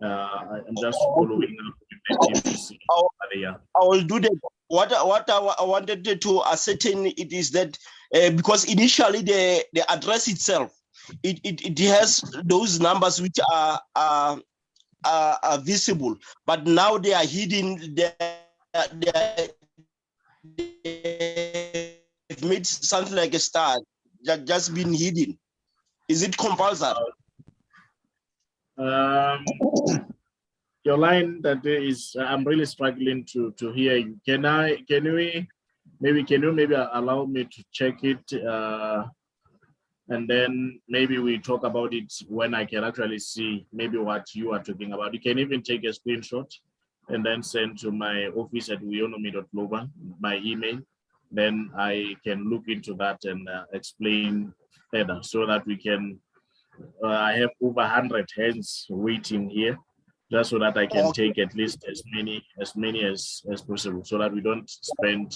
I'm just following up with the team to see. I will do that. What I wanted to ascertain it is that because initially the address itself, it has those numbers which are visible, but now they are hidden. They've made something like a star that just been hidden. Is it compulsory? Your line that is, I'm really struggling to hear you. Can you maybe allow me to check it, and then maybe we talk about it when I can actually see maybe what you are talking about. You can even take a screenshot and then send to my office at weownomy.global, my email. Then I can look into that and explain further, so that we can. I have over 100 hands waiting here, just so that I can take at least as many as possible, so that we don't spend.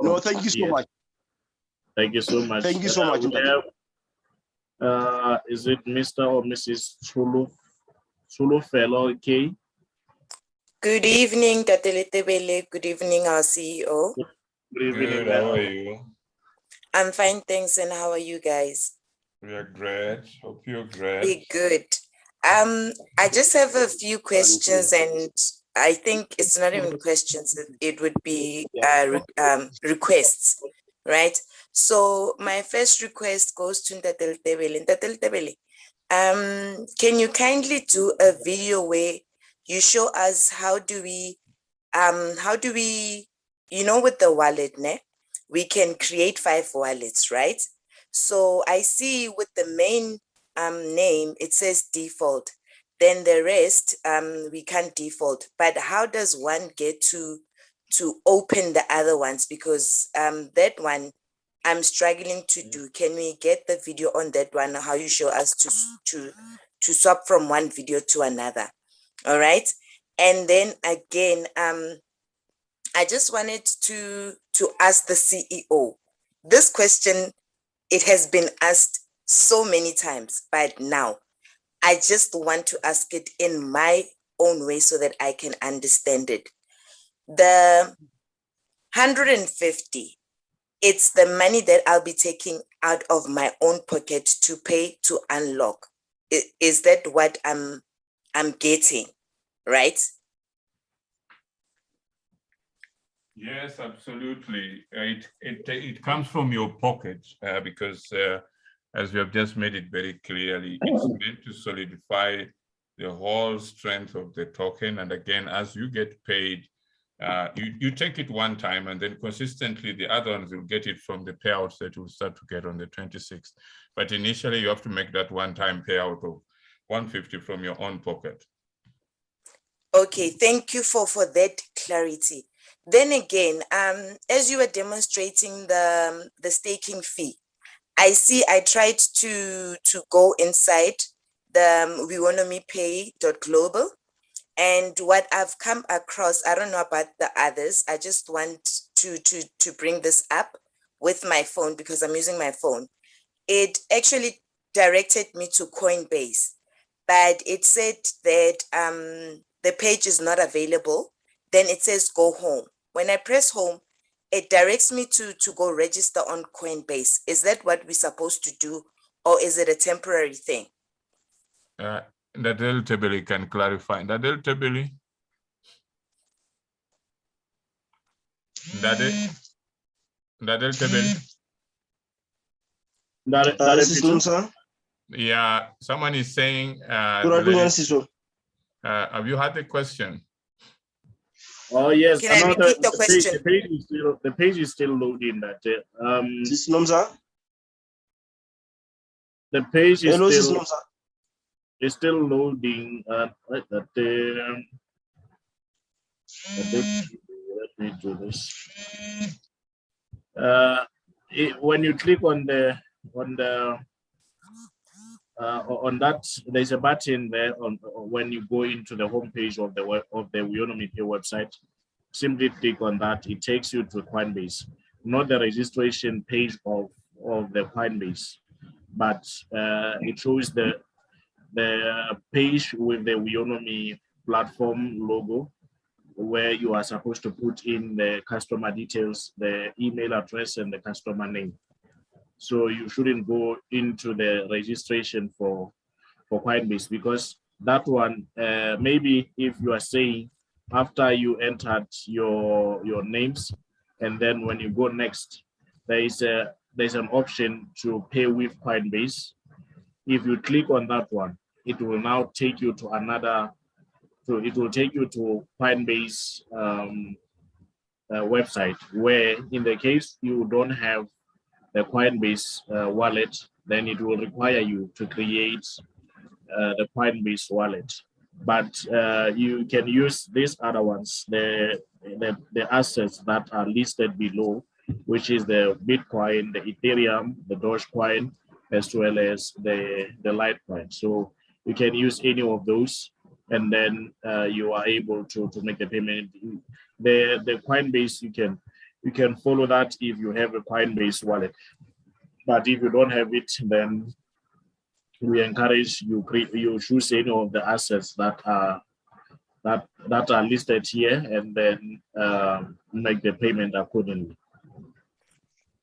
No, thank you so much. Thank you so much. Thank you so much. Is it Mr. or Mrs. Sulu Fellow K? Good evening, Tateletebele. Good evening, our CEO. Good evening. How are you? I'm fine, thanks. And how are you guys? We are great. Hope you're great. We're good. I just have a few questions, and I think it's not even questions, it would be requests, right? So my first request goes to Ntatel Tebele. Ntatel Tebele, can you kindly do a video where you show us how do we, you know, with the wallet, ne? We can create 5 wallets, right? So I see with the main name, it says default. Then the rest, we can't default. But how does one get to open the other ones? Because that one I'm struggling to do. Can we get the video on that one? How you show us to swap from one video to another? All right. And then again, I just wanted to ask the CEO this question. It has been asked so many times, but now I just want to ask it in my own way so that I can understand it. The 150, it's the money that I'll be taking out of my own pocket to pay to unlock. Is that what I'm getting, right? Yes, absolutely. It comes from your pocket because as we have just made it very clearly, it's meant to solidify the whole strength of the token. And again, as you get paid, you take it one time and then consistently the other ones will get it from the payouts that you'll start to get on the 26th. But initially you have to make that one-time payout of 150 from your own pocket. Okay, thank you for that clarity. Then again, as you were demonstrating the staking fee, I see I tried to go inside the weownomypay.global, and what I've come across, I don't know about the others. I just want to bring this up with my phone because I'm using my phone. It actually directed me to Coinbase, but it said that the page is not available. Then it says go home. When I press home, it directs me to go register on Coinbase. Is that what we're supposed to do, or is it a temporary thing? Ntatel Tebele can clarify. Ntatel Tebele. Ntatel Tebele. Yeah, someone is saying, have you had the question? Oh yes, can I repeat the question? The page is still loading. That the page is still loading. Let me do this. When you click on that, there's a button there when you go into the homepage of the Weownomy website. Simply click on that. It takes you to Coinbase, not the registration page of the Coinbase, but it shows the page with the Weownomy platform logo, where you are supposed to put in the customer details, the email address, and the customer name. So you shouldn't go into the registration for Coinbase, because that one, maybe if you are saying after you entered your names, and then when you go next, there's an option to pay with Coinbase. If you click on that one, it will now take you to another. So it will take you to Coinbase website, where in the case you don't have the Coinbase wallet, then it will require you to create the Coinbase wallet. But you can use these other ones, the assets that are listed below, which is the Bitcoin, the Ethereum, the Dogecoin, as well as the Litecoin. So you can use any of those, and then you are able to make the payment. The Coinbase, you can follow that if you have a Coinbase wallet. But if you don't have it, then we encourage you choose any of the assets that are listed here, and then make the payment accordingly.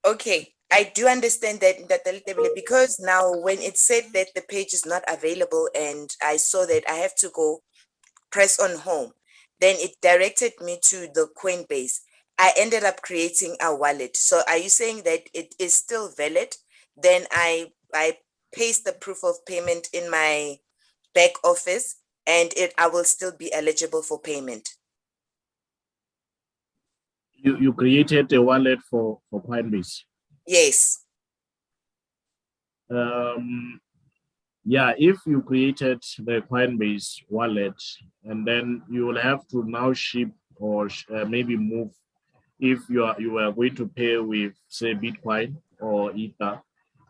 Okay, I do understand that, because now when it said that the page is not available and I saw that I have to go press on home, then it directed me to the Coinbase. I ended up creating a wallet. So are you saying that it is still valid? Then I paste the proof of payment in my back office and I will still be eligible for payment. You created a wallet for Coinbase? Yes. Yeah, if you created the Coinbase wallet, and then you will have to now ship or maybe move. If you are going to pay with, say, Bitcoin or Ether,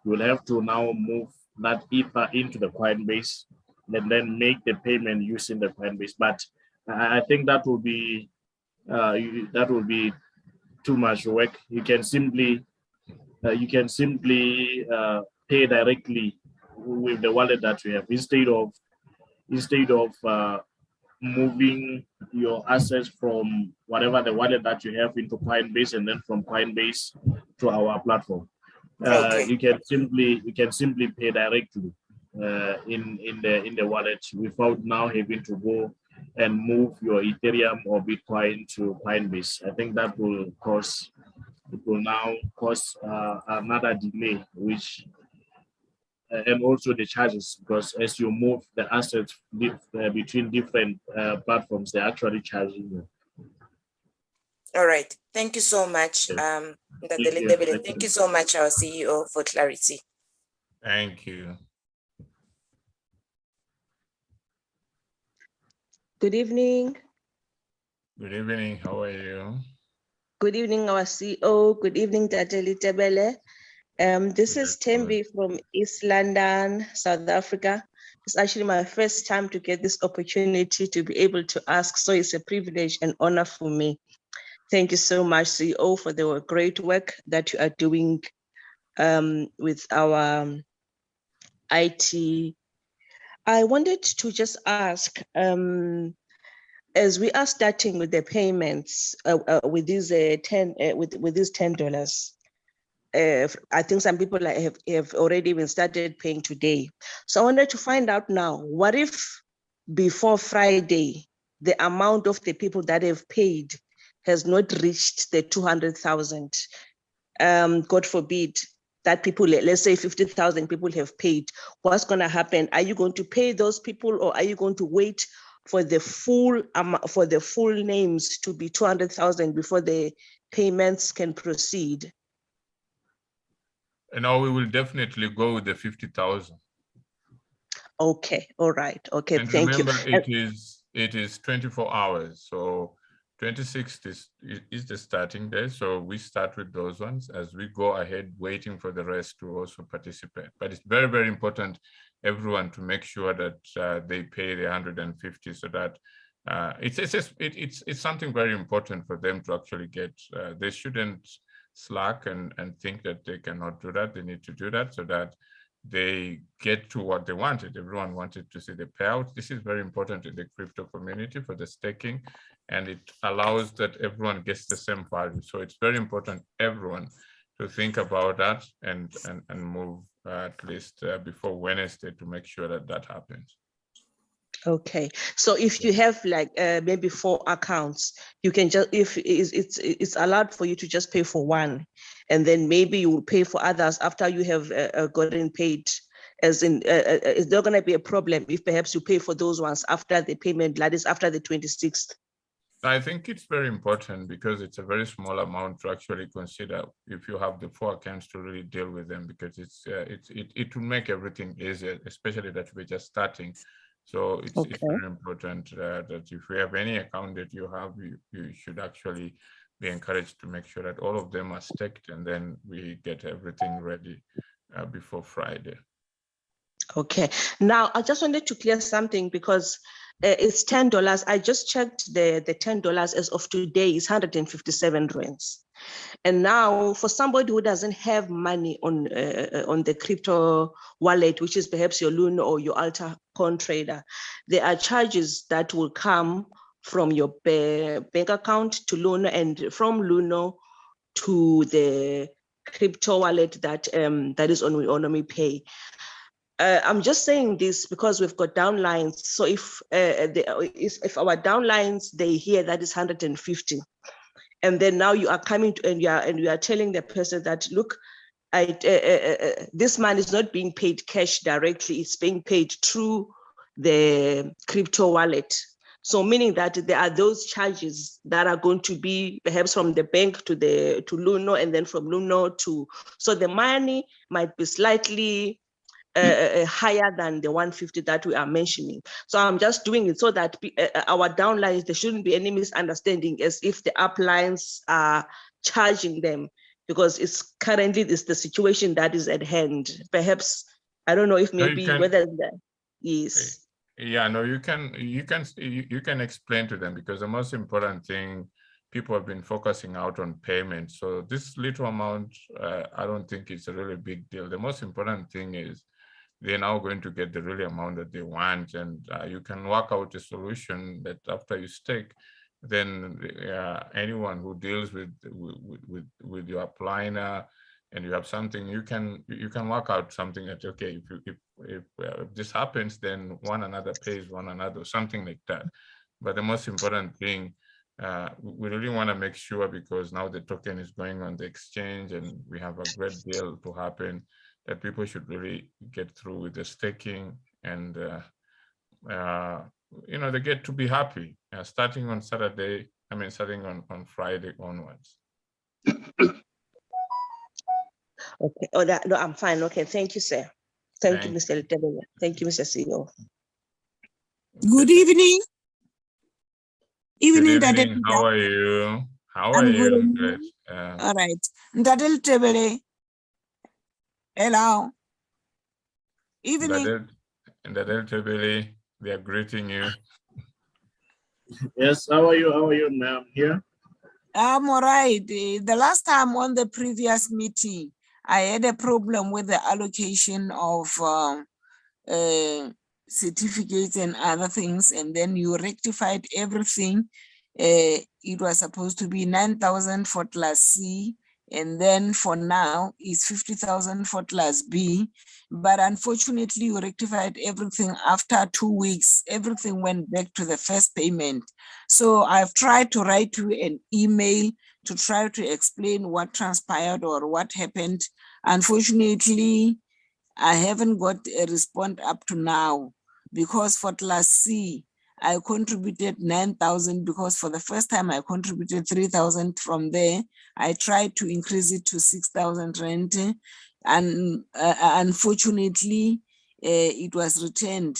you will have to now move that Ether into the Coinbase and then make the payment using the Coinbase. But I think that will be too much work. You can simply pay directly with the wallet that you have instead of moving your assets from whatever the wallet that you have into Coinbase and then from Coinbase to our platform. You can simply pay directly in the wallet without now having to go and move your Ethereum or Bitcoin to Coinbase. I think that will now cause another delay, which and also the charges, because as you move the assets between different platforms, they're actually charging you. All right. Thank you so much, Thank you so much, our CEO, for clarity. Thank you. Good evening. Good evening. How are you? Good evening, our CEO. Good evening, Tateli Tebele. This is Tembi from East London, South Africa. It's actually my first time to get this opportunity to be able to ask, so it's a privilege and honor for me. Thank you so much, CEO, for the great work that you are doing with our IT. I wanted to just ask, as we are starting with the payments with these $10, I think some people have already been started paying today. So I wanted to find out now, what if before Friday, the amount of the people that have paid has not reached the 200,000? God forbid that people, let's say 50,000 people have paid. What's going to happen? Are you going to pay those people, or are you going to wait for the full names to be 200,000 before the payments can proceed? No, we will definitely go with the 50,000. Okay, all right. Okay, and thank remember, you. It is 24 hours. So 26th is the starting day. So we start with those ones as we go ahead, waiting for the rest to also participate. But it's very, very important, everyone, to make sure that they pay the 150, so that it's something very important for them to actually get. They shouldn't slack and think that they cannot do that. They need to do that so that they get to what they wanted. Everyone wanted to see the payout. This is very important in the crypto community for the staking, and it allows that everyone gets the same value. So it's very important, everyone, to think about that and move at least before Wednesday to make sure that that happens. Okay, so if you have like maybe 4 accounts, you can just, if it's allowed for you to just pay for one, and then maybe you will pay for others after you have gotten paid. As in, is there going to be a problem if perhaps you pay for those ones after the payment, that is after the 26th? I think it's very important because it's a very small amount to actually consider if you have the 4 accounts to really deal with them, because it will make everything easier, especially that we're just starting. So it's very important that if you have any account that you have, you should actually be encouraged to make sure that all of them are staked, and then we get everything ready before Friday. Okay, now I just wanted to clear something, because it's $10. I just checked the $10 as of today is 157 rands. And now for somebody who doesn't have money on the crypto wallet, which is perhaps your Luno or your Altacoin trader, there are charges that will come from your bank account to Luno, and from Luno to the crypto wallet that that is on Weownomy Pay. I'm just saying this because we've got downlines. So if our downlines, they hear that is 150, and then now you are coming to, and you are telling the person that, look, this money is not being paid cash directly, it's being paid through the crypto wallet. So meaning that there are those charges that are going to be perhaps from the bank to Luno, and then from Luno to, so the money might be slightly higher than the 150 that we are mentioning. So I'm just doing it so that our downlines, there shouldn't be any misunderstanding as if the uplines are charging them, because it's currently the situation that is at hand. Perhaps, I don't know if maybe whether that is. Yeah, no, you can explain to them, because the most important thing, people have been focusing out on payment. So this little amount, I don't think it's a really big deal. The most important thing is they're now going to get the really amount that they want, and you can work out a solution that after you stake, then anyone who deals with your upliner, and you have something, you can work out something that, okay, if this happens, then one another pays one another, something like that. But the most important thing, we really want to make sure, because now the token is going on the exchange and we have a great deal to happen, that people should really get through with the staking, and they get to be happy starting on Saturday. Starting on Friday onwards. Okay. Oh, no, I'm fine. Okay. Thank you, sir. Thank you, Mr. Litebele. Thank you, Mr. CEO. Good evening. Good evening. How are you? How are you? Good. All right. Ndade Litebele. Hello. Evening. Ndade Litebele, they are greeting you. Yes, how are you? How are you, ma'am? Here? I'm all right. The last time on the previous meeting, I had a problem with the allocation of certificates and other things, and then you rectified everything. It was supposed to be 9,000 for Class C, and then for now it's 50,000 for Class B. But unfortunately, you rectified everything after 2 weeks. Everything went back to the first payment. So I've tried to write you an email to try to explain what transpired or what happened. Unfortunately, I haven't got a response up to now, because for Class C, I contributed 9,000, because for the first time I contributed 3,000 from there. I tried to increase it to 6,000 rand, and unfortunately, it was returned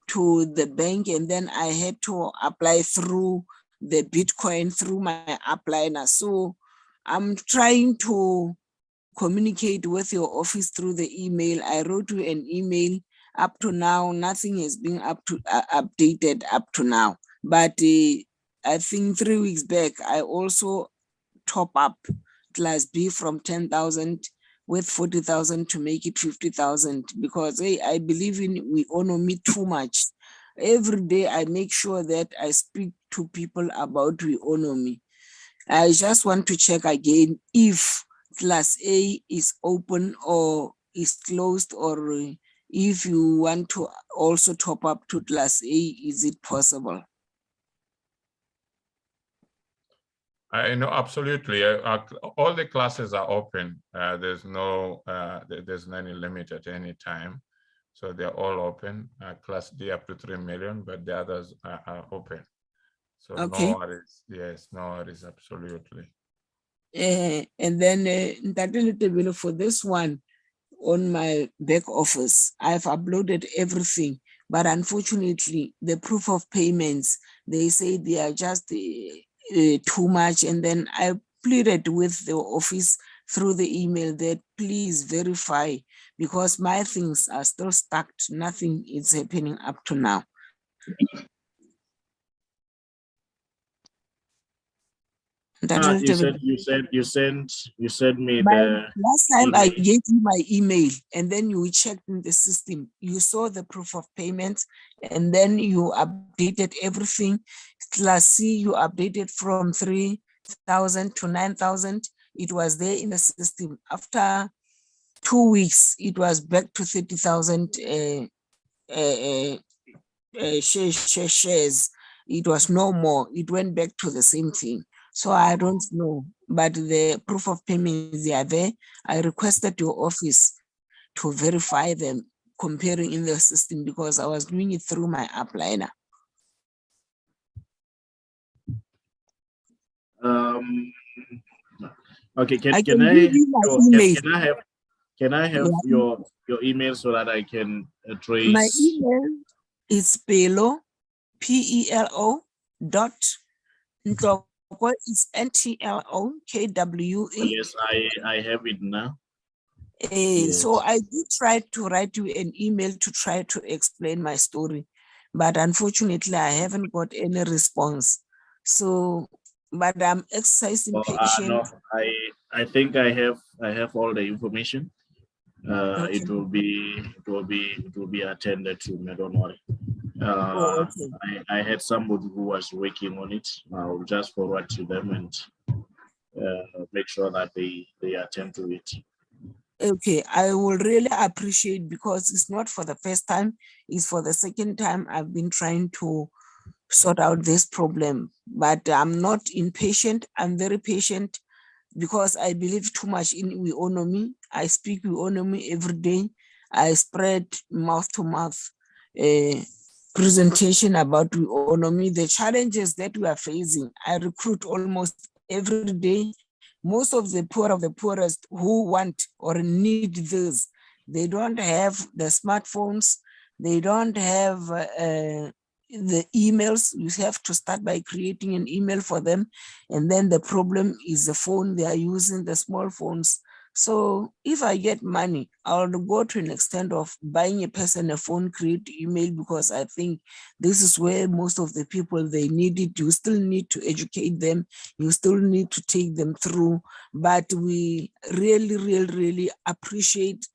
to the bank, and then I had to apply through the Bitcoin through my upliner. So I'm trying to communicate with your office through the email. I wrote you an email. Up to now, nothing has been updated up to now. But I think 3 weeks back, I also top up Class B from 10,000 with 40,000 to make it 50,000, because I believe in Weownomy too much. Every day I make sure that I speak to people about Weownomy. I just want to check again if Class A is open or is closed, or if you want to also top up to Class A, is it possible? I know, absolutely. All the classes are open. There's any limit at any time. So they're all open. Class D up to 3 million, but the others are open. So okay. No worries. Yes, no worries, absolutely. And then for this one, on my back office, I've uploaded everything, but unfortunately, the proof of payments, they say they are just too much. And then I pleaded with the office through the email that please verify, because my things are still stuck. Nothing is happening up to now. You said me the last time email. I gave you my email, and then you checked in the system. You saw the proof of payment, and then you updated everything. Class C, you updated from 3,000 to 9,000. it was there in the system. After 2 weeks, it was back to 30,000 shares. It was no more. It went back to the same thing. So I don't know, but the proof of payments, they are there. I requested your office to verify them, comparing in the system, because I was doing it through my upliner. Okay, can I have your email so that I can trace? My email is Pelo, PELO .Ntlokwe is NTLOKWE. Yes, I have it now. Yes. So I did try to write you an email to try to explain my story, but unfortunately I haven't got any response. So, but I'm exercising patience. No, I think I have all the information. Okay. It will be attended to. Don't worry. Okay. I had somebody who was working on it. I'll just forward to them and make sure that they attend to it. Okay, I will really appreciate, because it's not for the first time, it's for the second time I've been trying to sort out this problem. But I'm not impatient, I'm very patient, because I believe too much in Weownomy. I speak Weownomy every day. I spread mouth to mouth presentation about Weownomy, the challenges that we are facing. I recruit almost every day. Most of the poorest who want or need this, they don't have the smartphones, they don't have the emails. You have to start by creating an email for them. And then the problem is the phone they are using, the small phones. So if I get money, I'll go to an extent of buying a person a phone, create email, because I think this is where most of the people, they need it. You still need to educate them. You still need to take them through. But we really appreciate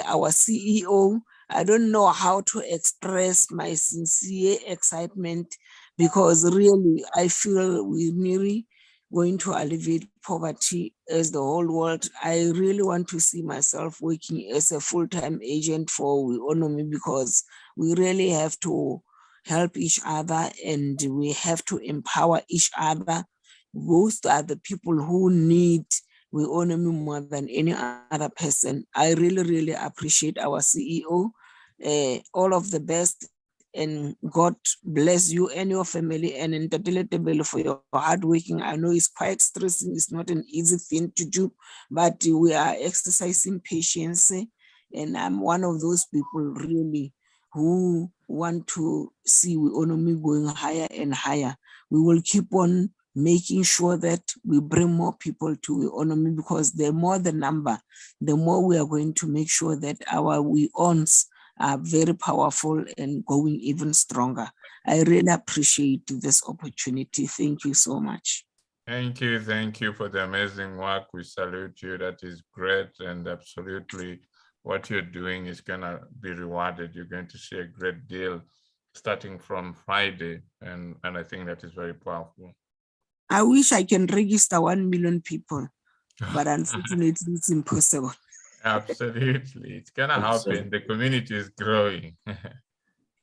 our CEO. I don't know how to express my sincere excitement, because really I feel we're nearly going to alleviate poverty as the whole world. I really want to see myself working as a full-time agent for Weownomy, because we really have to help each other and we have to empower each other. Those are the people who need Weownomy more than any other person. I really appreciate our CEO. All of the best, and God bless you and your family, and Ntateletebele for your hard working. I know it's quite stressing. It's not an easy thing to do, but we are exercising patience. And I'm one of those people really who want to see Weownomy going higher and higher. We will keep on making sure that we bring more people to Weownomy, because the more the number, the more we are going to make sure that our Weowns are very powerful and going even stronger. I really appreciate this opportunity. Thank you so much. Thank you for the amazing work. We salute you. That is great, and absolutely what you're doing is gonna be rewarded. You're going to see a great deal starting from Friday, and I think that is very powerful. I wish I can register 1 million people, but unfortunately it's impossible. Absolutely, it's gonna happen. The community is growing.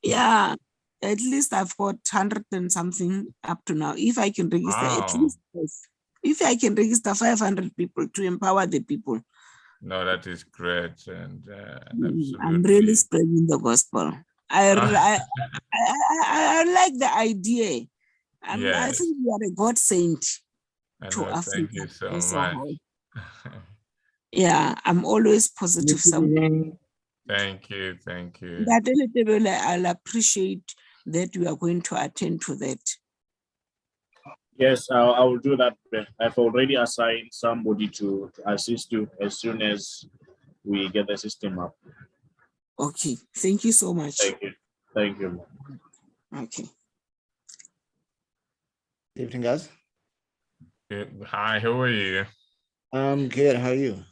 Yeah, at least I've got 100 and something up to now. If I can register at least, if I can register 500 people to empower the people. No, that is great, and I'm really spreading the gospel. I like the idea. I think you are a God saint to Africa. Thank you so much. Yeah, I'm always positive. Thank you. I'll appreciate that you are going to attend to that. Yes, I will do that. I've already assigned somebody to assist you as soon as we get the system up. Okay, thank you so much. Thank you. Okay. Good evening, guys. Hi, how are you? I'm good. How are you?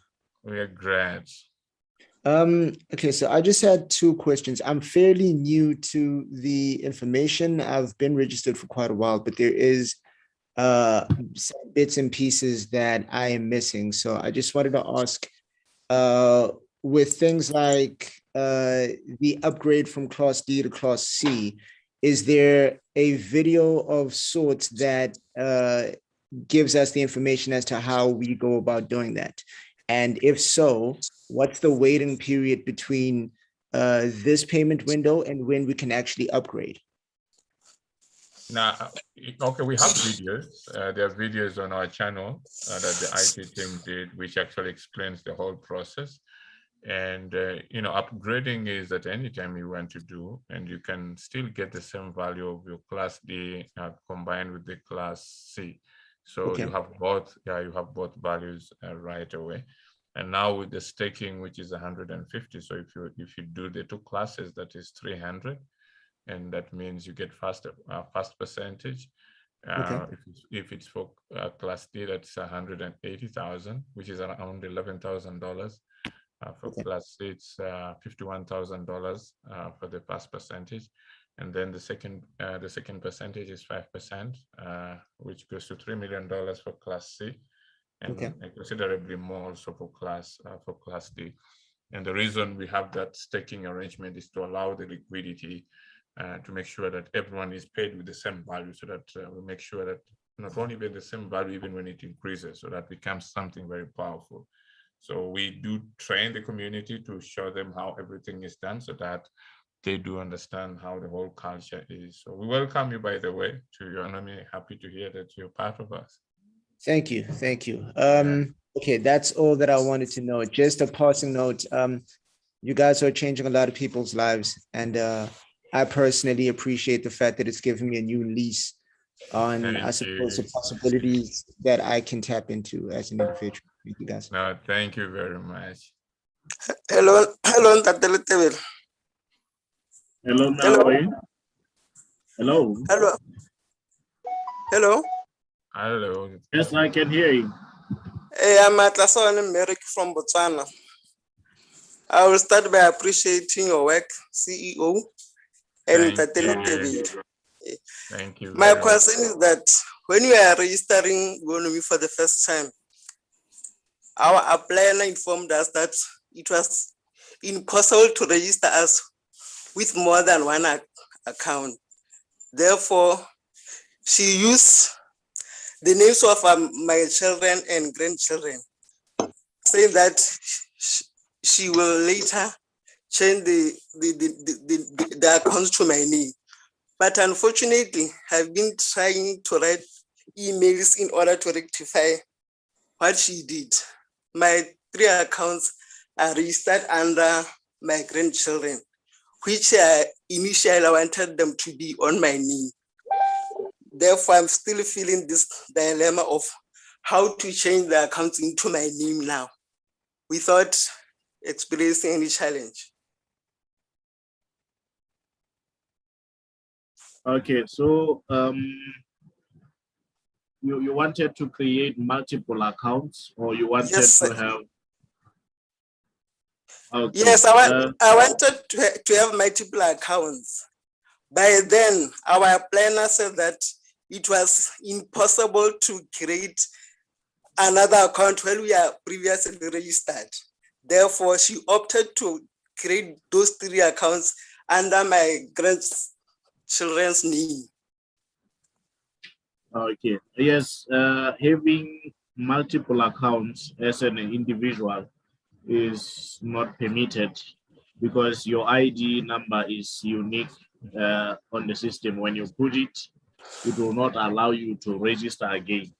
We are great. Okay, so I just had 2 questions. I'm fairly new to the information. I've been registered for quite a while, but there is some bits and pieces that I am missing. So I just wanted to ask, with things like the upgrade from Class D to Class C, is there a video of sorts that gives us the information as to how we go about doing that? And if so, what's the waiting period between this payment window and when we can actually upgrade? Now, okay, we have videos. There are videos on our channel that the IT team did, which actually explains the whole process. And, you know, upgrading is at any time you want to do, and you can still get the same value of your Class D combined with the Class C. So Okay. you have both, you have both values right away. And now with the staking, which is 150, so if you do the two classes, that is 300, and that means you get fast percentage. Okay. If it's for Class D, that's 180,000, which is around $11,000. For Okay. Class C, it's $51,000 for the first percentage, and then the second percentage is 5%, which goes to $3 million for Class C, and Okay. considerably more also for Class D. And the reason we have that staking arrangement is to allow the liquidity to make sure that everyone is paid with the same value, so that we make sure that not only with the same value even when it increases, so that becomes something very powerful. So we do train the community to show them how everything is done, so that they do understand how the whole culture is. So we welcome you, by the way, to Weownomy. Happy to hear that you're part of us. Thank you. Thank you. Okay, that's all that I wanted to know. Just a passing note. You guys are changing a lot of people's lives, and I personally appreciate the fact that it's given me a new lease on, I suppose, the possibilities that I can tap into as an individual. Thank you, guys. No, thank you very much. Hello, hello, Hello, hello. Hello. Hello. Hello. Yes, I can hear you. Hey, I'm Atlason Merrick from Botswana. I will start by appreciating your work, CEO, and Thank you. My question is that when you are registering Weownomy for the first time, our applier informed us that it was impossible to register us with more than one account. Therefore, she used the names of my children and grandchildren, saying that she will later change the accounts to my name. But unfortunately, I've been trying to write emails in order to rectify what she did. My 3 accounts are registered under my grandchildren, which initially I wanted them to be on my name. Therefore, I'm still feeling this dilemma of how to change the accounts into my name now without experiencing any challenge. Okay, so you wanted to create multiple accounts, or you wanted to have? Okay. Yes, I wanted to have multiple accounts. By then, our planner said that it was impossible to create another account when we are previously registered. Therefore, she opted to create those 3 accounts under my grandchildren's name. Okay, yes, having multiple accounts as an individual is not permitted because your ID number is unique on the system. When you put it, it will not allow you to register again.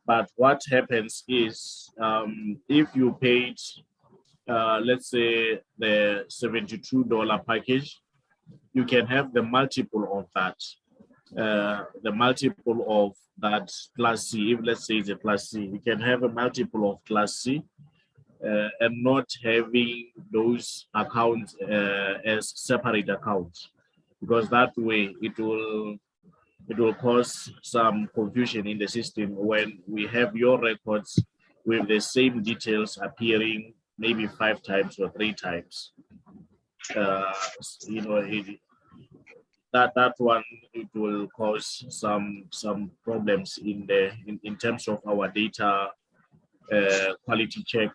But what happens is if you paid, let's say, the $72 package, you can have the multiple of that. The multiple of that Class C, if let's say it's a Class C, you can have a multiple of Class C and not having those accounts as separate accounts, because that way it will cause some confusion in the system when we have your records with the same details appearing maybe 5 times or 3 times. You know, that one, it will cause some problems in terms of our data quality check.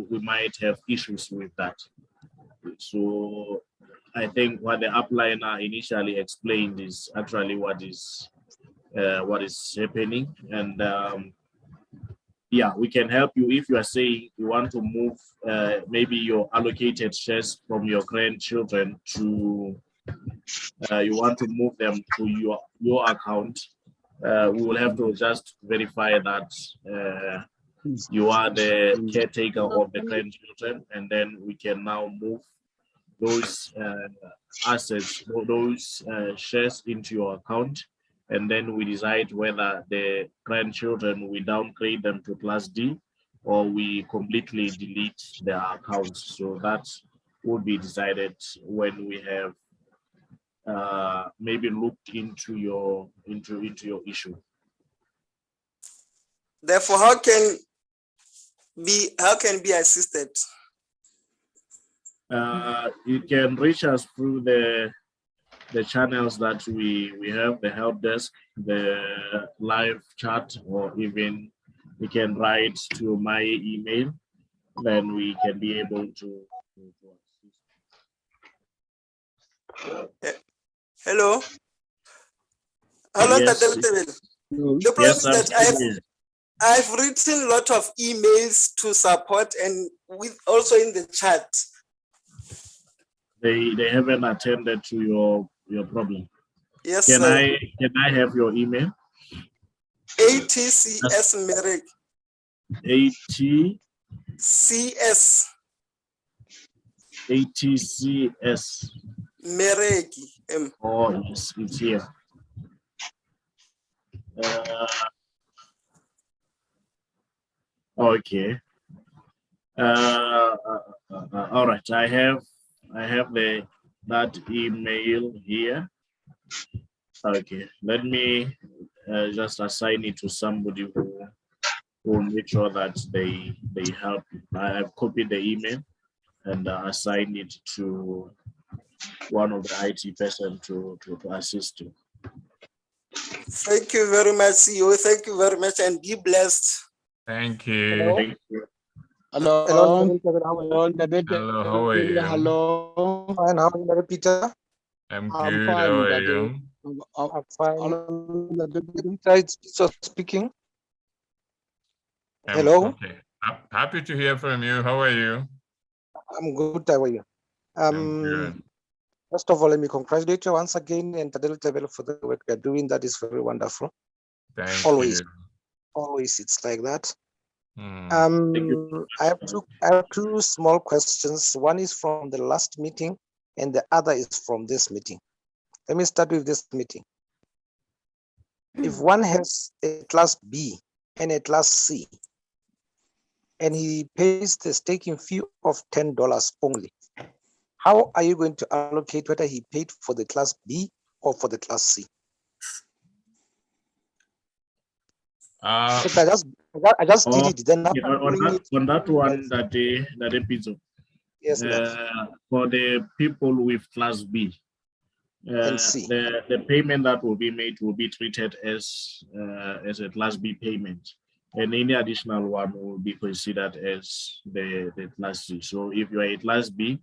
We might have issues with that. So I think what the upliner initially explained is actually what is happening, and yeah, we can help you if you are saying you want to move maybe your allocated shares from your grandchildren to you want to move them to your account. We will have to just verify that you are the caretaker of the grandchildren, and then we can now move those assets, those shares into your account, and then we decide whether the grandchildren, we downgrade them to Class D or we completely delete their accounts. So that would be decided when we have maybe looked into your issue. Therefore, how can be assisted? You can reach us through the channels that we have, the help desk, the live chat, or even you can write to my email, then we can be able to Hello? Hello, yes. The problem is that I've written a lot of emails to support and with also in the chat. They haven't attended to your problem. Yes, can sir. I have your email? ATCS Merek. CS. ATCS. Mereki. Oh, yes, it's here. Okay. All right. I have that email here. Okay. Let me just assign it to somebody who will make sure that they help. I have copied the email and assigned it to one of the IT person to assist you. Thank you very much, CEO. Thank you very much, and be blessed. Thank you. Hello. Thank you. Hello. Hello, how are you? Hello. Fine. How are you, Peter? I'm I'm good. fine, How are Daddy. you? I'm fine. Peter speaking. Hello. Okay. Happy to hear from you. How are you? I'm good. How are you? I'm good. First of all, let me congratulate you once again and Tadele for the work you're doing. That is very wonderful. Thank Always. you. Always, it's like that. Thank you. I have two small questions. One is from the last meeting, and the other is from this meeting. Let me start with this meeting. If one has a Class B and a Class C, and he pays the staking fee of $10 only, how are you going to allocate whether he paid for the Class B or for the Class C? I just did it. Then after on that one, that episode. Yes, for the people with Class B, the payment that will be made will be treated as a Class B payment, and any additional one will be considered as the Class C. So if you are a Class B,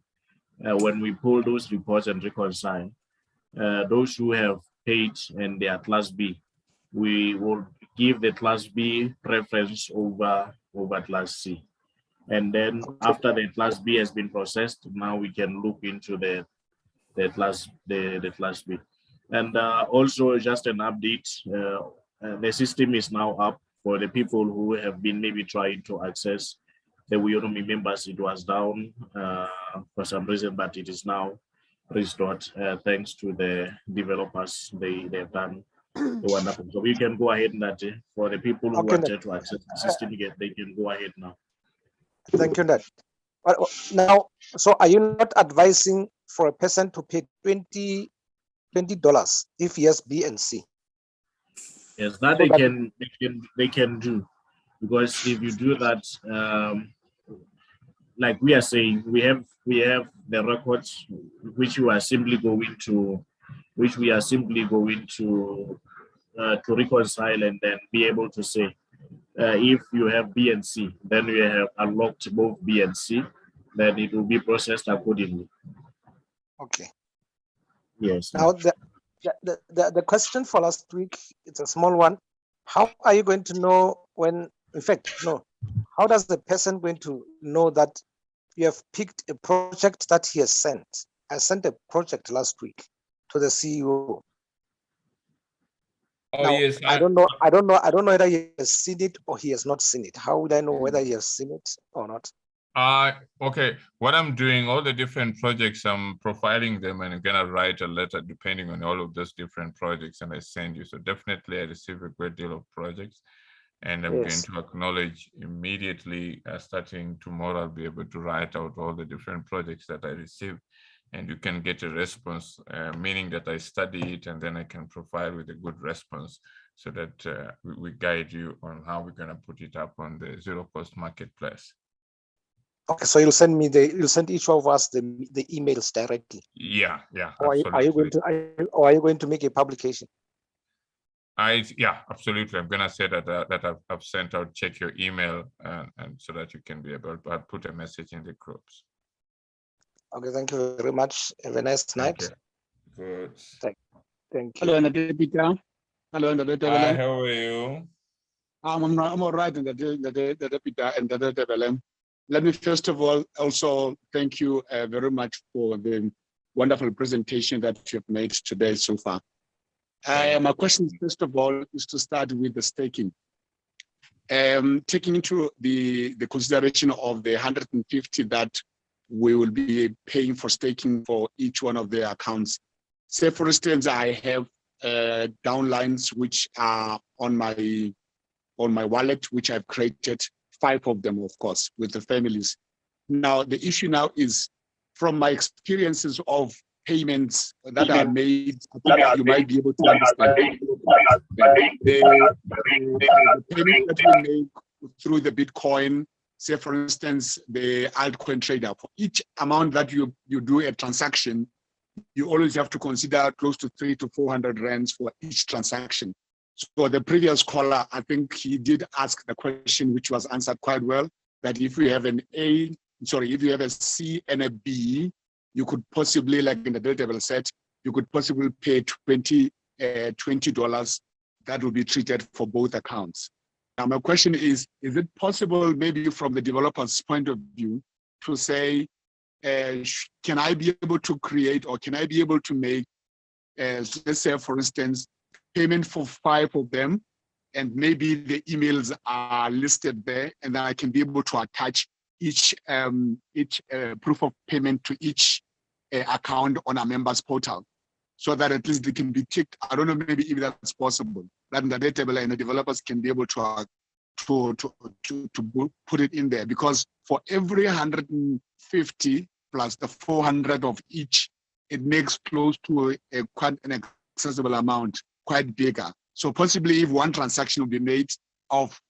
when we pull those reports and reconcile, those who have paid and they are Class B, we will give the Class B preference over Class C. And then after the Class B has been processed, now we can look into the Class B. And also just an update, the system is now up for the people who have been maybe trying to access the Weownomy members. It was down for some reason, but it is now restored thanks to the developers. They've done a wonderful job. You can go ahead and that for the people who wanted to access the system, they can go ahead now. Thank you, Dad. Now, so are you not advising for a person to pay $20 if he has B and C? Yes, that they can do, because if you do that, like we are saying, we have the records which you are simply going to which we are simply going to reconcile and then be able to say, if you have B and C, then we have unlocked both B and C, then it will be processed accordingly. Okay. Yes. Now the question for last week, it's a small one. How are you going to know when, in fact, no, how does the person going to know that you have picked a project that he has sent? I sent a project last week to the CEO. Oh, Now, yes. I don't know whether he has seen it or he has not seen it. How would I know whether he has seen it or not? Okay, what I'm doing, all the different projects, I'm profiling them and I'm gonna write a letter depending on all of those different projects and I send you. So definitely I receive a great deal of projects and I'm going to acknowledge immediately, starting tomorrow, I'll be able to write out all the different projects that I receive and you can get a response, meaning that I study it and then I can profile with a good response so that we guide you on how we're gonna put it up on the zero cost marketplace. Okay, so you'll send each of us the emails directly. Yeah, or absolutely. Are you going to make a publication? Yeah, absolutely. I'm gonna say that I've sent out, check your email and so that you can be able to put a message in the groups. Okay, thank you very much. Have a nice night. Good. Thank you. Hello, Peter. Hello, Hi, how are you? I'm all right, Peter and Let me first of all also thank you very much for the wonderful presentation that you have made today so far. My question, first of all, is to start with the staking. Taking into the consideration of the 150 that we will be paying for staking for each one of the accounts. Say, for instance, I have downlines which are on my wallet, which I've created, 5 of them, of course, with the families. Now, the issue now is, from my experiences of payments that are made, I think you might be able to understand. The payment that we make through the Bitcoin, say for instance, the altcoin trader, for each amount that you do a transaction, you always have to consider close to 300 to 400 rands for each transaction. So the previous caller, I think he did ask the question, which was answered quite well, that if you have if you have a C and a B, you could possibly, like in the bill table said, you could possibly pay $20. That will be treated for both accounts. Now, my question is it possible, maybe from the developer's point of view, to say, can I be able to create, or can I be able to make, let's say, for instance, payment for 5 of them, and maybe the emails are listed there, and then I can be able to attach each proof of payment to each account on a member's portal, so that at least they can be ticked. I don't know, maybe if that's possible, that the database and the developers can be able to put it in there, because for every 150 plus the 400 of each, it makes close to quite an accessible amount, quite bigger. So possibly if one transaction will be made of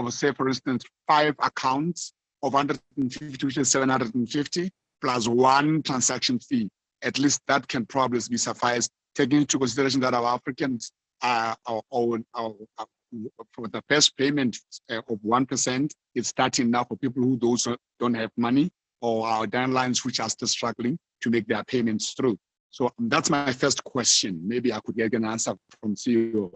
say for instance 5 accounts of 150, which is 750, plus 1 transaction fee, at least that can probably be sufficed, taking into consideration that our Africans for the first payment of 1% is starting now for people who don't have money, or our downlines which are still struggling to make their payments through. So that's my first question. Maybe I could get an answer from CEO.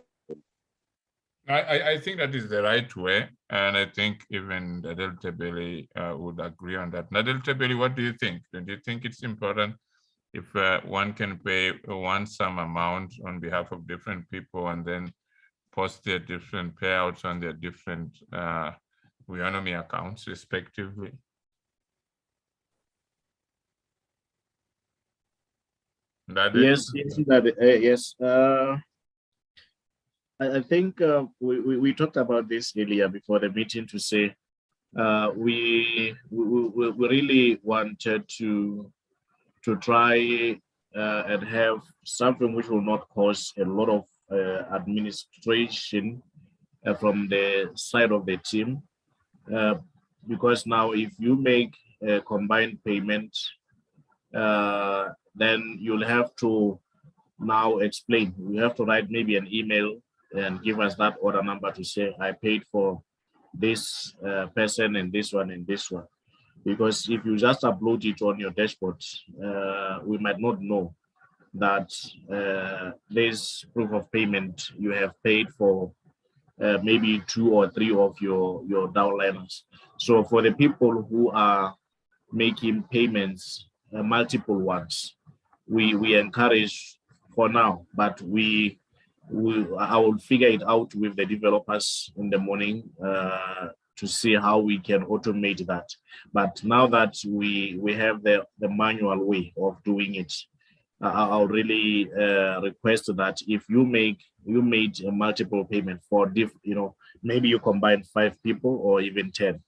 I think that is the right way, and I think even Nadel Tebeli would agree on that. Nadel Tebeli, what do you think? Do you think it's important if one can pay one sum amount on behalf of different people and then post their different payouts on their different Weownomy accounts, respectively? Yes, yes. I think we talked about this earlier before the meeting, to say we really wanted to try and have something which will not cause a lot of administration from the side of the team, because now if you make a combined payment, then you'll have to now explain. You have to write maybe an email and give us that order number to say, I paid for this person and this one and this one. Because if you just upload it on your dashboard, we might not know that this proof of payment you have paid for maybe 2 or 3 of your downliners. So for the people who are making payments, multiple ones, we encourage for now, but I will figure it out with the developers in the morning to see how we can automate that. But now that we have the manual way of doing it, I'll really request that if you made a multiple payment for maybe you combine 5 people or even 10,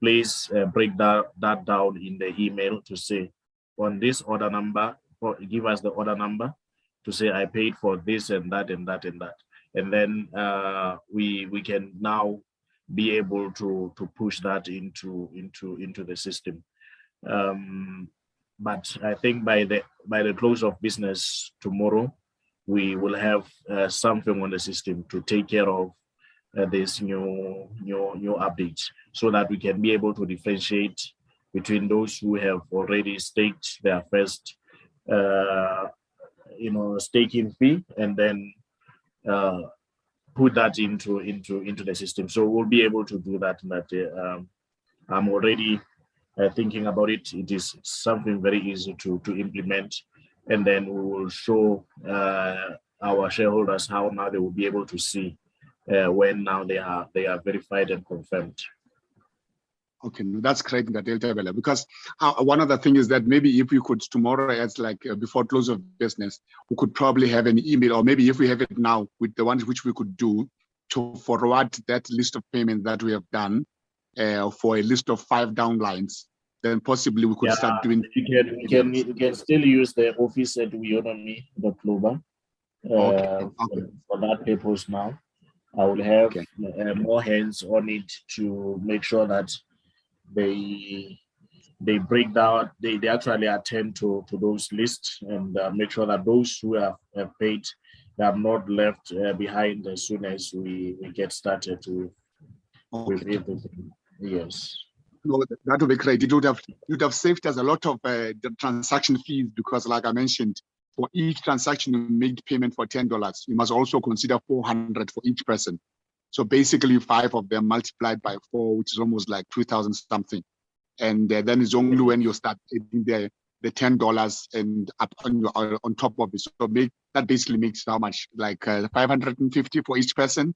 please break that down in the email to say on this order number, or give us the order number to say I paid for this and that and that and that, and then we can now be able to push that into the system. But I think by the close of business tomorrow, we will have something on the system to take care of this new updates, so that we can be able to differentiate between those who have already staked their first staking fee, and then put that into the system. So we'll be able to do that. I'm already thinking about it. It is something very easy to implement, and then we will show our shareholders how now they will be able to see when now they are verified and confirmed. Okay, that's great, Delta, because one other thing is that maybe if we could tomorrow, as like before close of business, we could probably have an email, or maybe if we have it now with the ones which we could do to forward that list of payments that we have done for a list of 5 downlines, then possibly we could start doing. You can still use the office at Weownomy.global for that purpose now. I will have more hands on it to make sure that they break down, they actually attend to those lists, and make sure that those who have paid, they are not left behind as soon as we get started with everything. Yes. No, that would be great. It would have saved us a lot of the transaction fees, because like I mentioned, for each transaction you made payment for $10, you must also consider 400 for each person. So basically 5 of them multiplied by 4, which is almost like 2,000 something. And then it's only when you start adding the $10 and up on top of it. So that basically makes how much? Like 550 for each person.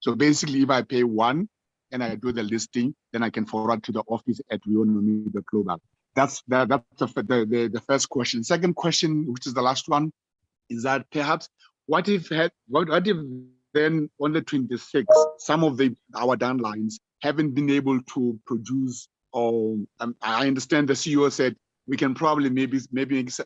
So basically if I pay 1 and I do the listing, then I can forward to the office at Weownomy.global. That's the first question. Second question, which is the last one, is that perhaps what if then on the 26th, some of our downlines haven't been able to produce, or I understand the CEO said we can probably maybe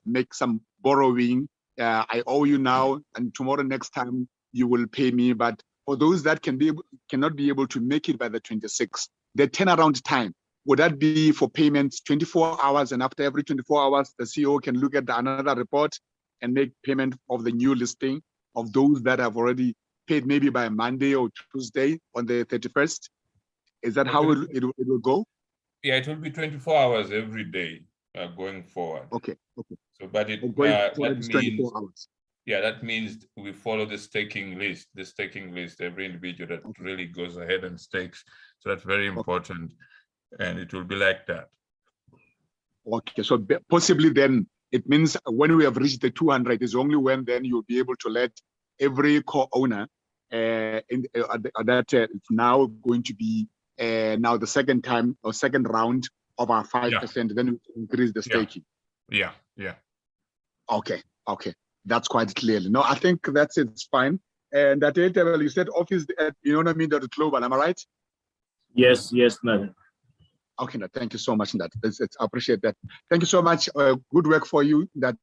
make some borrowing. I owe you now, and tomorrow next time you will pay me. But for those that cannot be able to make it by the 26th, the turnaround time, would that be for payments 24 hours, and after every 24 hours, the CEO can look at another report and make payment of the new listing of those that have already paid maybe by Monday or Tuesday on the 31st? Is that how it will go? Yeah, it will be 24 hours every day going forward. Okay. So, but that means, yeah, that means we follow the staking list. Every individual that really goes ahead and stakes. So that's very important, and it will be like that. Okay, so possibly then it means when we have reached the 200 is only when then you'll be able to let every co-owner that it's now going to be now the second time or second round of our 5%, then we increase the staking. Yeah. Okay. That's quite clearly. No, I think that's it. It's fine. And that you said office at Weownomy.global, am I right? Yes, no. Okay, no, thank you so much. I appreciate that. Thank you so much. Good work for you, and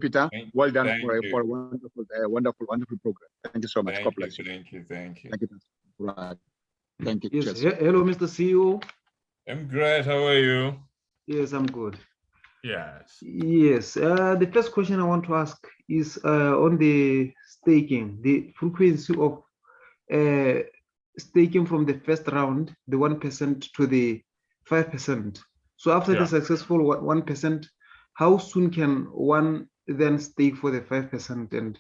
Peter. Well done for a wonderful program. Thank you so much. God bless you. Thank you. Right. Thank you. Yes. Hello, Mr. CEO. I'm great. How are you? Yes, I'm good. Yes. Yes. The first question I want to ask is on the staking, the frequency of staking from the first round, the 1% to the 5%. So after the successful 1%, how soon can one then stake for the 5%? And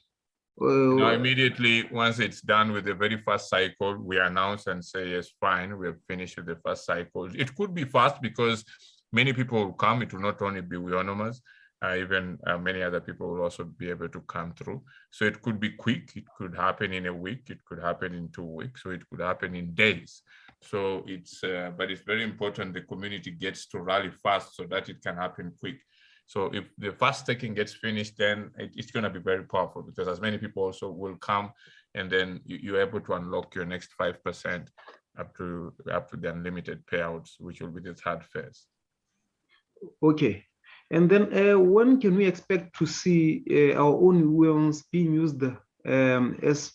immediately once it's done with the very first cycle, we announce and say, yes, fine, we have finished with the first cycle. It could be fast because many people will come. It will not only be Weownomers, even many other people will also be able to come through. So it could be quick. It could happen in a week. It could happen in 2 weeks. So it could happen in days. So it's, but it's very important the community gets to rally fast so that it can happen quick. So if the first staking gets finished, then it's going to be very powerful because as many people also will come, and then you're able to unlock your next 5% up to the unlimited payouts, which will be the third phase. Okay. And then when can we expect to see our own Weowns being used as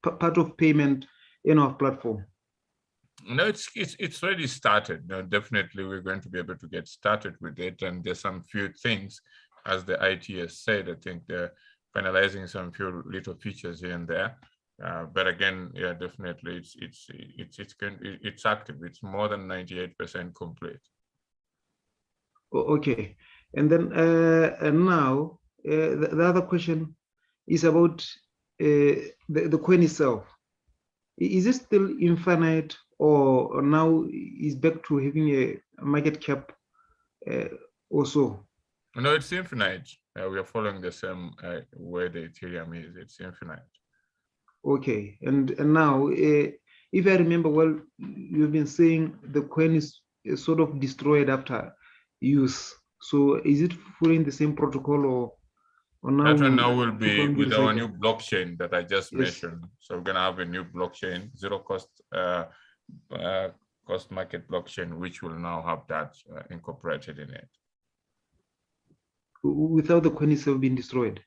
part of payment in our platform? No, it's already started. No, definitely we're going to be able to get started with it. And there's some few things, as the IT has said, I think they're finalizing some few little features here and there. But again, yeah, definitely it's active. It's more than 98% complete. Okay. And then now the other question is about the coin itself. Is it still infinite, or now is back to having a market cap also? No, it's infinite. We are following the same way the Ethereum is. It's infinite. Okay. And now, if I remember well, you've been saying the coin is sort of destroyed after use. So is it following the same protocol, or now? That one now will be with our new blockchain that I just mentioned. So we're going to have a new blockchain, zero cost market blockchain, which will now have that incorporated in it. Without the coin itself being destroyed?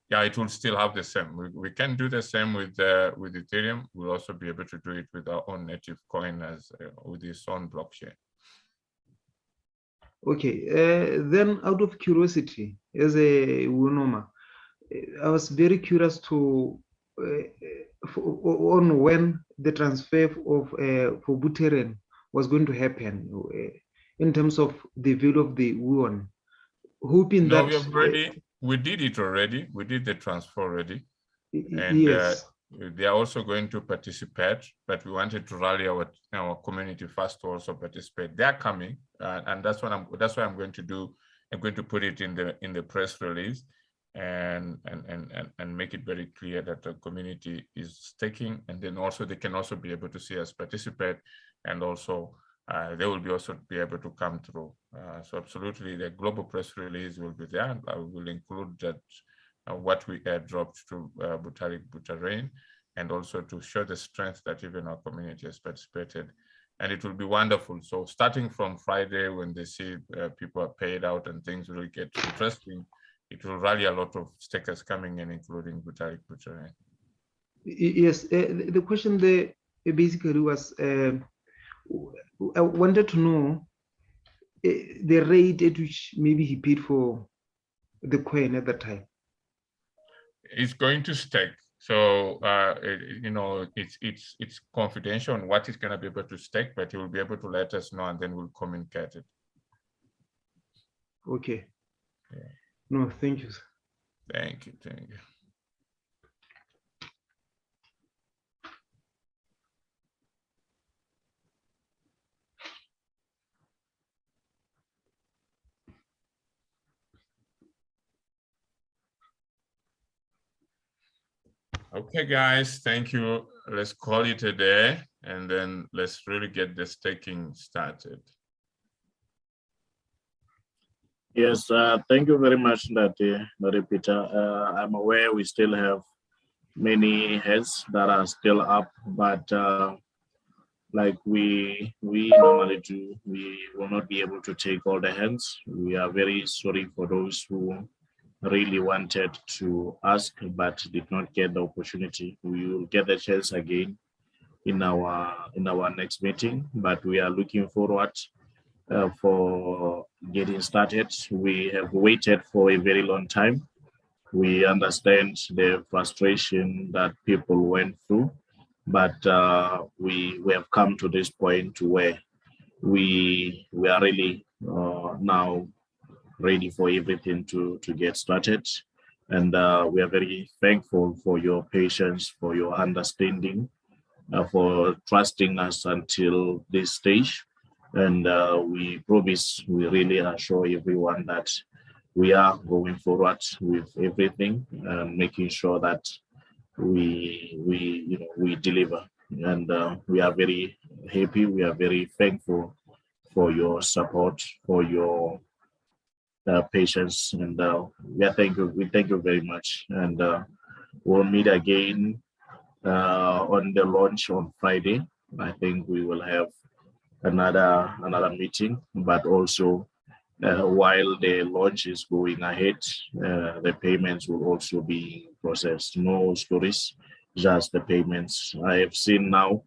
Yeah, it will still have the same. We can do the same with Ethereum. We'll also be able to do it with our own native coin as with its own blockchain. Okay, then out of curiosity, as a Weownomer, I was very curious to on when the transfer of for Buterin was going to happen in terms of the value of the Weon. Hoping that we did it already. We did the transfer already, and yes. They are also going to participate, but we wanted to rally our community first to also participate. They are coming, and that's why I'm going to do. I'm going to put it in the press release, and make it very clear that the community is staking, and then also they can also be able to see us participate, and also they will also be able to come through. So absolutely, the global press release will be there. I will include that. What we airdropped to Buterin, and also to show the strength that even our community has participated. And it will be wonderful. So starting from Friday, when they see people are paid out and things really get interesting, it will rally a lot of stakers coming in, including Buterin. Yes, the question there basically was, I wanted to know the rate at which maybe he paid for the coin at that time. It's going to stake. So it's confidential on what it's going to be able to stake, but he will be able to let us know, and then we'll communicate it. Okay. Yeah. No, thank you. Thank you. Thank you. Okay, guys, thank you. Let's call it a day, and then let's really get the staking started. Yes, thank you very much, Ndati Peter. I'm aware we still have many heads that are still up, but like we normally do, we will not be able to take all the hands. We are very sorry for those who really wanted to ask but did not get the opportunity. We will get the chance again in our next meeting, but we are looking forward for getting started. We have waited for a very long time. We understand the frustration that people went through, but we have come to this point where we are really now ready for everything to get started. And we are very thankful for your patience, for your understanding, for trusting us until this stage. And we promise, we really assure everyone that we are going forward with everything and making sure that we deliver. And we are very happy. We are very thankful for your support, for your patience, and we thank you very much. And we'll meet again on the launch on Friday. I think we will have another meeting, but also while the launch is going ahead, the payments will also be processed. No stories, just the payments. I have seen now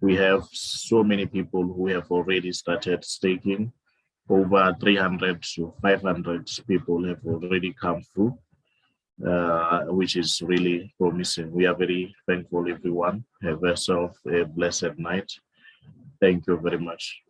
we have so many people who have already started staking. Over 300 to 500 people have already come through, which is really promising. We are very thankful, everyone. Have yourself a blessed night. Thank you very much.